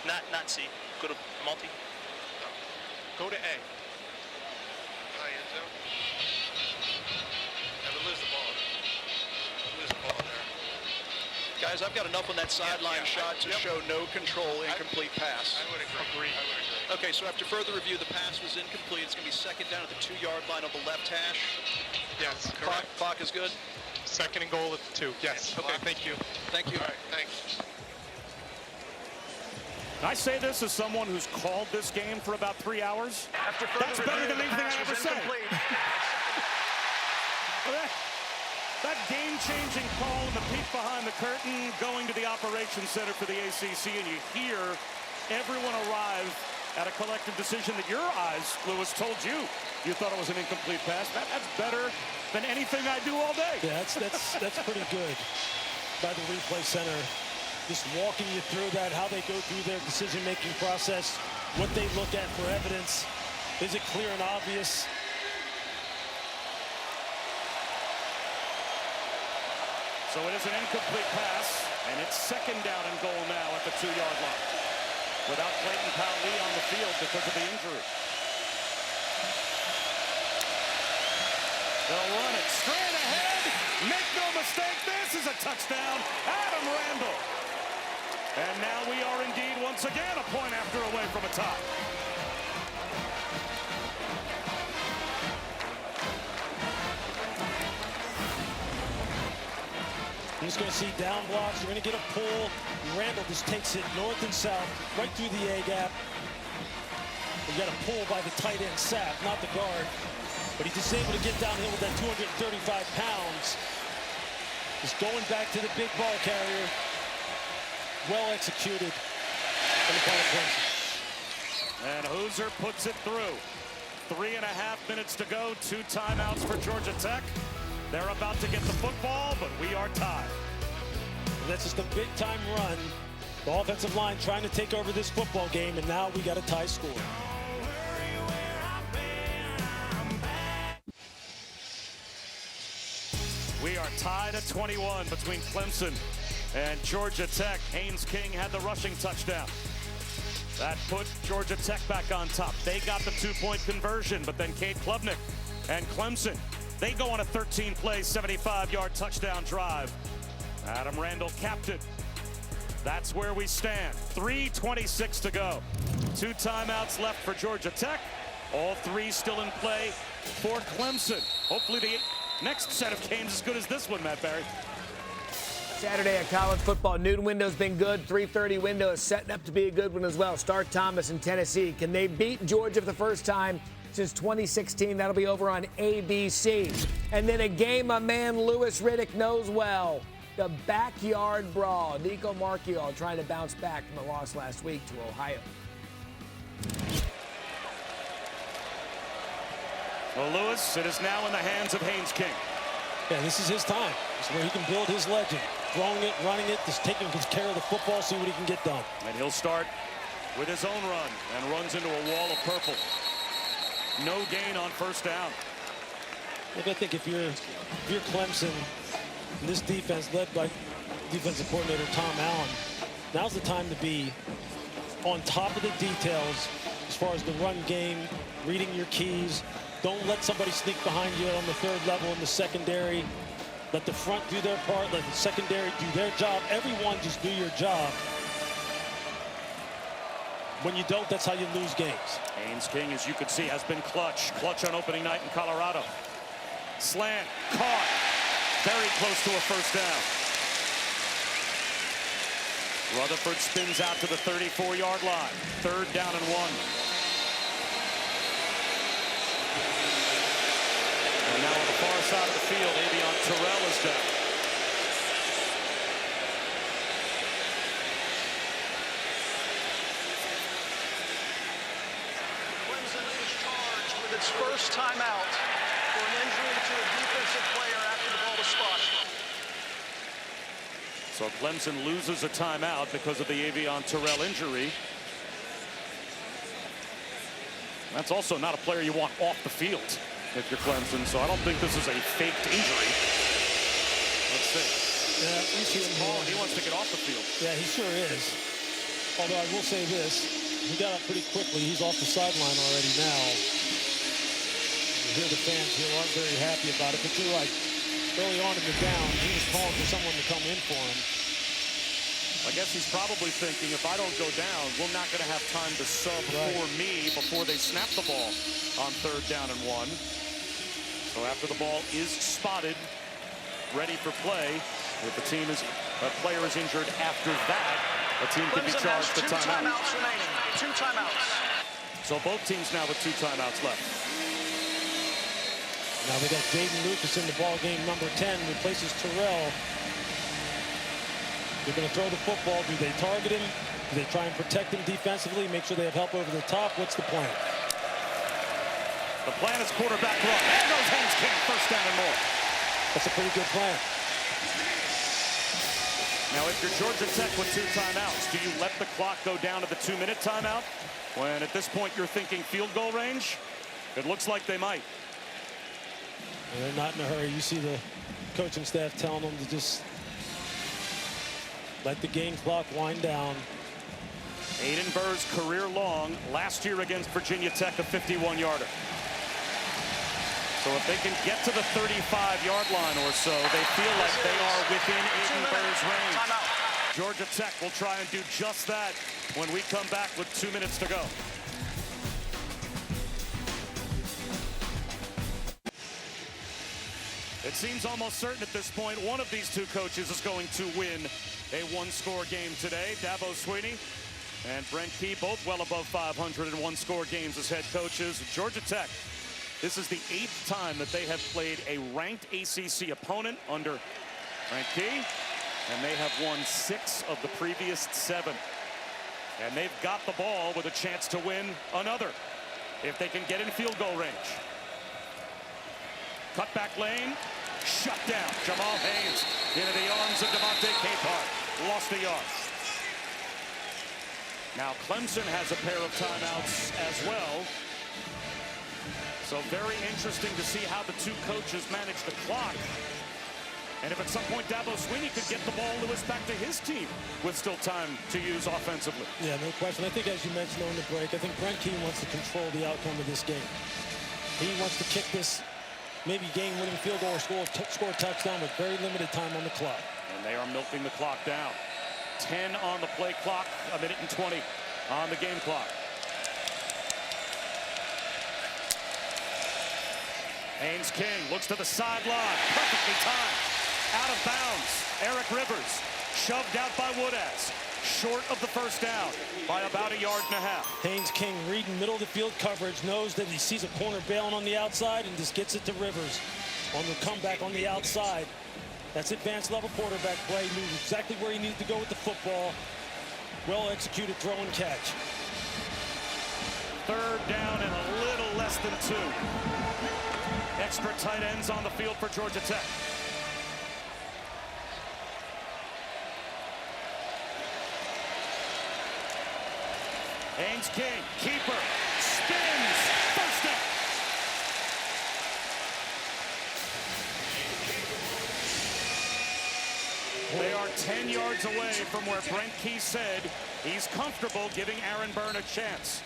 Not C. Go to multi. Go to A. High end zone. Never lose the ball. Lose the ball there. Guys, I've got enough on that sideline shot to show no control, incomplete pass. I would agree. I would agree. Okay, so after further review, the pass was incomplete. It's going to be second down at the 2-yard line on the left hash. Yes, correct. Clock is good. Second and goal at the 2. Yes. Okay, thank you. Thank you. All right, thanks. I say this as someone who's called this game for about 3 hours. After That's further better review, than the anything pass I ever was said. incomplete. That game-changing call and the peek behind the curtain, going to the operations center for the ACC, and you hear everyone arrive at a collective decision that your eyes, Lewis, told you thought it was an incomplete pass. That's better than anything I do all day. Yeah, that's pretty good by the replay center. Just walking you through that, how they go through their decision-making process, what they look at for evidence. Is it clear and obvious? So it is an incomplete pass, and it's second down and goal now at the 2-yard line, without Clayton Powell on the field because of the injury. They'll run it straight ahead. Make no mistake, this is a touchdown. Adam Randall. And now we are indeed once again a point after away from a tie. You're just going to see down blocks. You're going to get a pull. Randall just takes it north and south, right through the A-gap. You got a pull by the tight end, Sapp, not the guard. But he's just able to get downhill with that 235 pounds. Just going back to the big ball carrier. Well executed on the part of Clemson. And Hoosier puts it through. 3.5 minutes to go. 2 timeouts for Georgia Tech. They're about to get the football, but we are tied. That's just a big-time run. The offensive line trying to take over this football game, and now we got a tie score. We are tied at 21 between Clemson and Georgia Tech. Haynes King had the rushing touchdown. That put Georgia Tech back on top. They got the 2-point conversion, but then Cade Klubnik and Clemson, they go on a 13-play, 75-yard touchdown drive. Adam Randall capped it. That's where we stand. 3:26 to go. 2 timeouts left for Georgia Tech. All 3 still in play for Clemson. Hopefully the next set of games as good as this one, Matt Barry. Saturday at college football, noon window's been good. 3:30 window is setting up to be a good one as well. Start Thomas in Tennessee. Can they beat Georgia for the first time since 2016? That'll be over on ABC. And then a game my man Louis Riddick knows well. The backyard brawl. Nico Marchiol trying to bounce back from a loss last week to Ohio. Well, Lewis, it is now in the hands of Haynes King. Yeah, this is his time. This is where he can build his legend. Throwing it, running it, just taking care of the football, see what he can get done. And he'll start with his own run and runs into a wall of purple. No gain on first down. Look, I think if you're Clemson, this defense led by defensive coordinator Tom Allen, now's the time to be on top of the details as far as the run game, reading your keys. Don't let somebody sneak behind you on the 3rd level in the secondary. Let the front do their part. Let the secondary do their job. Everyone just do your job. When you don't, that's how you lose games. Haynes King, as you can see, has been clutch. Clutch on opening night in Colorado. Slant, caught. Very close to a first down. Rutherford spins out to the 34-yard line. 3rd down and 1. And now on the far side of the field, Avion Terrell is down. Clemson is charged with its first timeout for an injury to a defensive player after the ball was spot. So Clemson loses a timeout because of the Avion Terrell injury. That's also not a player you want off the field if you're Clemson, so I don't think this is a faked injury. Let's see. Yeah, we see him calling. He wants to get off the field. Yeah, he sure is. Although I will say this, he got up pretty quickly. He's off the sideline already now. You hear the fans here aren't very happy about it, but you're right. Early on in the down, he was calling for someone to come in for him. I guess he's probably thinking, if I don't go down, we're not going to have time to sub for me before they snap the ball on 3rd down and 1. So after the ball is spotted, ready for play, if a player is injured after that, a team can be charged for timeout. 2 timeouts remaining. 2 timeouts. So both teams now with 2 timeouts left. Now they got Jaden Lucas in the ball game, number 10, replaces Terrell. They're going to throw the football. Do they target him? Do they try and protect him defensively, make sure they have help over the top? What's the plan? The plan is quarterback run. There goes Haynes King, 1st down and more. That's a pretty good plan. Now, if you're Georgia Tech with 2 timeouts, do you let the clock go down to the 2-minute timeout when at this point you're thinking field goal range? It looks like they might. And they're not in a hurry. You see the coaching staff telling them to just let the game clock wind down. Aiden Burr's career long last year against Virginia Tech, a 51-yarder. So if they can get to the 35-yard line or so, they feel like they are within Aiden Burr's range. Georgia Tech will try and do just that when we come back with 2 minutes to go. It seems almost certain at this point one of these 2 coaches is going to win a 1-score game today. Dabo Swinney and Brent Key, both well above 500 in 1-score games as head coaches. Georgia Tech, this is the 8th time that they have played a ranked ACC opponent under Brent Key, and they have won 6 of the previous 7. And they've got the ball with a chance to win another if they can get in field goal range. Cutback lane, shut down. Jamal Haynes into the arms of Devontae Capehart. Lost a yard. Now Clemson has a pair of timeouts as well. So very interesting to see how the 2 coaches manage the clock. And if at some point Dabo Swinney could get the ball, Lewis, back to his team with still time to use offensively. Yeah, no question. I think, as you mentioned on the break, I think Brent Key wants to control the outcome of this game. He wants to kick this maybe game-winning field goal or score a touchdown with very limited time on the clock. And they are milking the clock down. 10 on the play clock, 1 minute and 20 on the game clock. Haynes King looks to the sideline, perfectly timed. Out of bounds, Eric Rivers shoved out by Woodaz. Short of the 1st down by about 1.5 yards. Haynes King reading middle of the field coverage, knows that he sees a corner bailing on the outside and just gets it to Rivers on the comeback on the outside. That's advanced level quarterback play. Knew exactly where he needed to go with the football. Well executed throw and catch. 3rd down and a little less than 2. Extra tight ends on the field for Georgia Tech. Haynes King, keeper, spins, 1st down. They are 10 yards away from where Brent Key said he's comfortable giving Aaron Byrne a chance.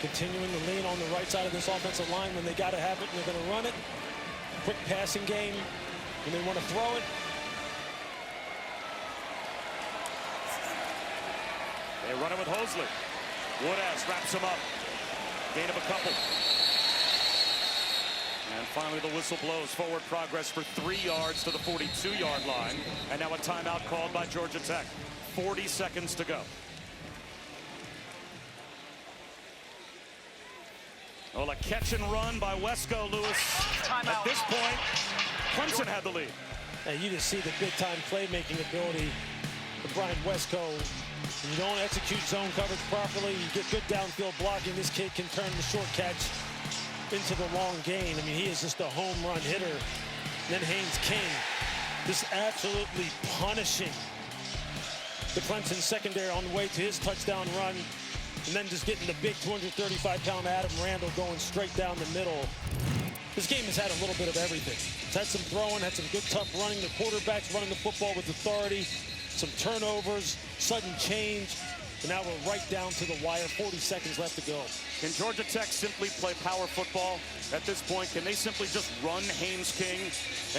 Continuing to lean on the right side of this offensive line when they got to have it and they're going to run it. Quick passing game when they want to throw it. They run it with Hosley. Woodaz wraps him up. Gain of a couple. And finally the whistle blows. Forward progress for 3 yards to the 42-yard line. And now a timeout called by Georgia Tech. 40 seconds to go. Well, a catch and run by Wesco, Lewis. Timeout. At this point, Clemson had the lead. And you just see the big-time playmaking ability of Brian Wesco. When you don't execute zone coverage properly, you get good downfield blocking. This kid can turn the short catch into the long gain. I mean, he is just a home run hitter. And then Haynes King just absolutely punishing the Clemson secondary on the way to his touchdown run. and then just getting the big 235-pound Adam Randall going straight down the middle. This game has had a little bit of everything. It's had some throwing, had some good tough running. The quarterback's running the football with authority, some turnovers, sudden change. And now we're right down to the wire, 40 seconds left to go. Can Georgia Tech simply play power football at this point? Can they simply just run Haynes King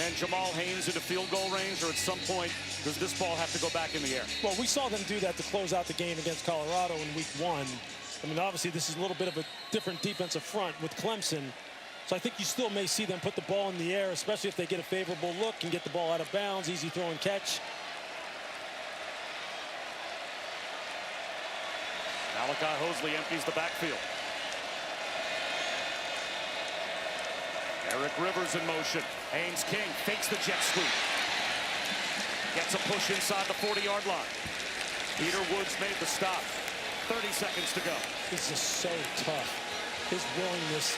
and Jamal Haynes into field goal range, or at some point does this ball have to go back in the air? Well, we saw them do that to close out the game against Colorado in week 1. I mean, obviously this is a little bit of a different defensive front with Clemson. So I think you still may see them put the ball in the air, especially if they get a favorable look and get the ball out of bounds, easy throw and catch. Malachi Hosley empties the backfield. Eric Rivers in motion. Haynes King fakes the jet sweep. Gets a push inside the 40-yard line. Peter Woods made the stop. 30 seconds to go. This is so tough. His willingness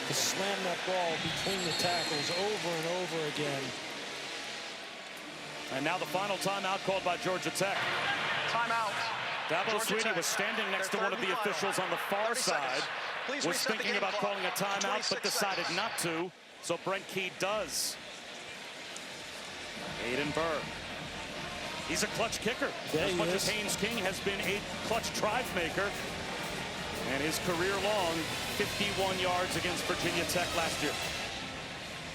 to slam that ball between the tackles over and over again. And now the final timeout called by Georgia Tech. Timeout. Dabo Swinney was standing next to one of the officials on the far side. Was thinking about calling a timeout, but decided not to. So Brent Key does. Aiden Burr. He's a clutch kicker. Yeah, as much as Haynes King has been a clutch drive maker. And his career-long 51 yards against Virginia Tech last year.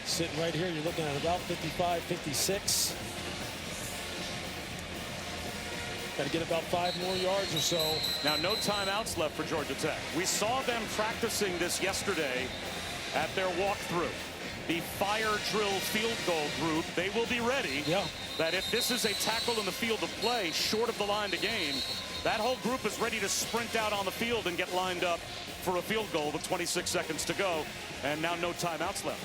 Sitting right here, you're looking at about 55, 56. Got to get about 5 more yards or so. Now, no timeouts left for Georgia Tech. We saw them practicing this yesterday at their walkthrough. The fire drill field goal group, they will be ready. Yeah. That if this is a tackle in the field of play short of the line to gain, that whole group is ready to sprint out on the field and get lined up for a field goal with 26 seconds to go. And now no timeouts left.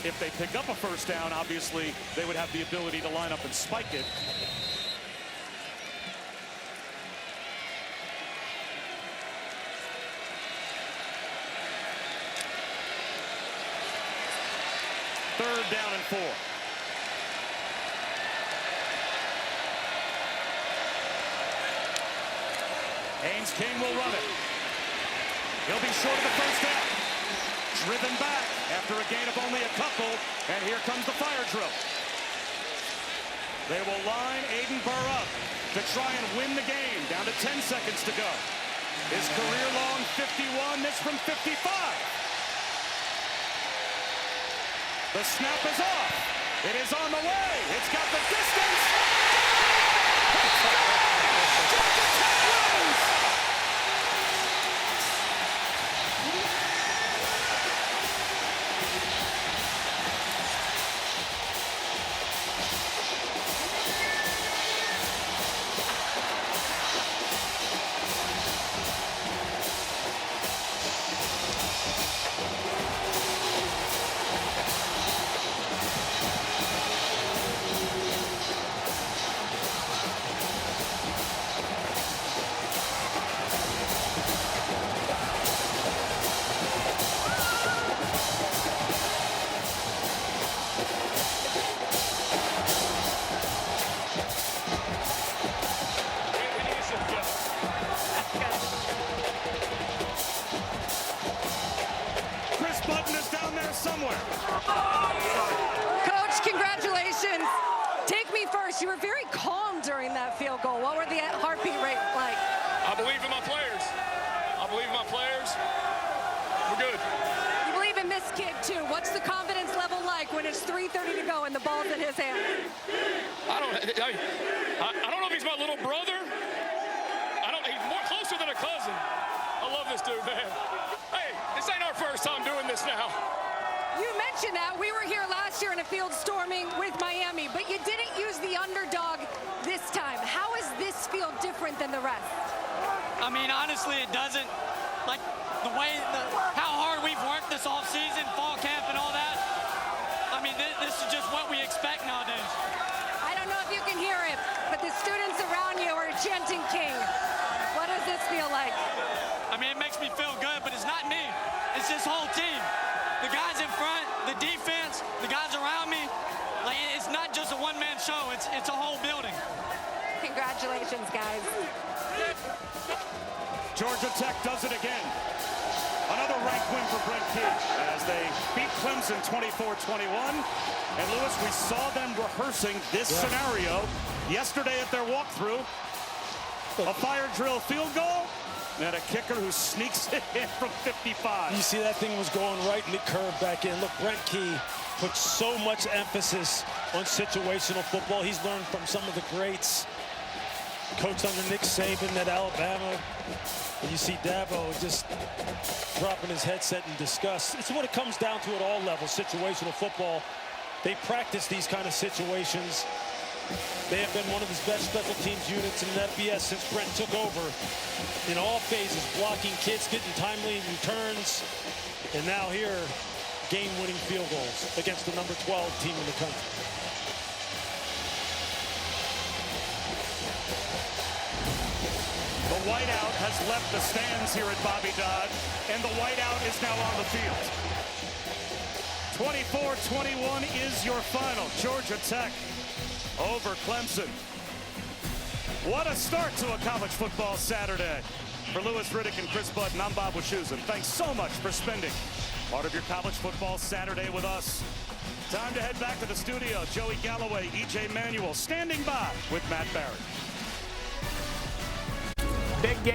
If they pick up a first down, obviously they would have the ability to line up and spike it. Third down and 4. Haynes King will run it. He'll be short of the first down. Driven back after a gain of only a couple, and here comes the fire drill. They will line Aiden Burr up to try and win the game. Down to 10 seconds to go. His career-long 51, this from 55. The snap is off. It is on the way. It's got the distance. Georgia Tech wins. Somewhere. Coach, congratulations. Take me first. You were very calm during that field goal. What were the heartbeat rate like? I believe in my players. I believe in my players. We're good. You believe in this kid, too. What's the confidence level like when it's 3:30 to go and the ball's in his hand? I don't know if he's my little brother. He's more closer than a cousin. I love this dude, man. Hey, this ain't our first time doing this now. You mentioned that. We were here last year in a field storming with Miami, but you didn't use the underdog this time. How is this field different than the rest? I mean, honestly, it doesn't. Like, how hard we've worked this offseason, fall camp and all that. I mean, this is just what we expect nowadays. I don't know if you can hear it, but the students around you are chanting King. What does this feel like? I mean, it makes me feel good, but it's not me. It's this whole team. The guys in front, the defense, the guys around me. Like, it's not just a one-man show. It's a whole building. Congratulations, guys. Georgia Tech does it again. Another ranked win for Brent Key as they beat Clemson 24-21. And Lewis, we saw them rehearsing this scenario yesterday at their walkthrough. A fire drill field goal and a kicker who sneaks it in from 55. You see that thing was going right in the curve back in. Look, Brent Key puts so much emphasis on situational football. He's learned from some of the greats. Coached under Nick Saban at Alabama. And you see Dabo just dropping his headset in disgust. It's what it comes down to at all levels, situational football. They practice these kind of situations. They have been one of his best special teams units in FBS since Brent took over. In all phases, blocking kids, getting timely returns. And now here, game-winning field goals against the number 12 team in the country. The whiteout has left the stands here at Bobby Dodd, and the whiteout is now on the field. 24-21 is your final. Georgia Tech over Clemson. What a start to a college football Saturday. For Louis Riddick and Chris Budden, I'm Bob Wischusen. Thanks so much for spending part of your college football Saturday with us. Time to head back to the studio. Joey Galloway, E.J. Manuel standing by with Matt Barrett. Big game.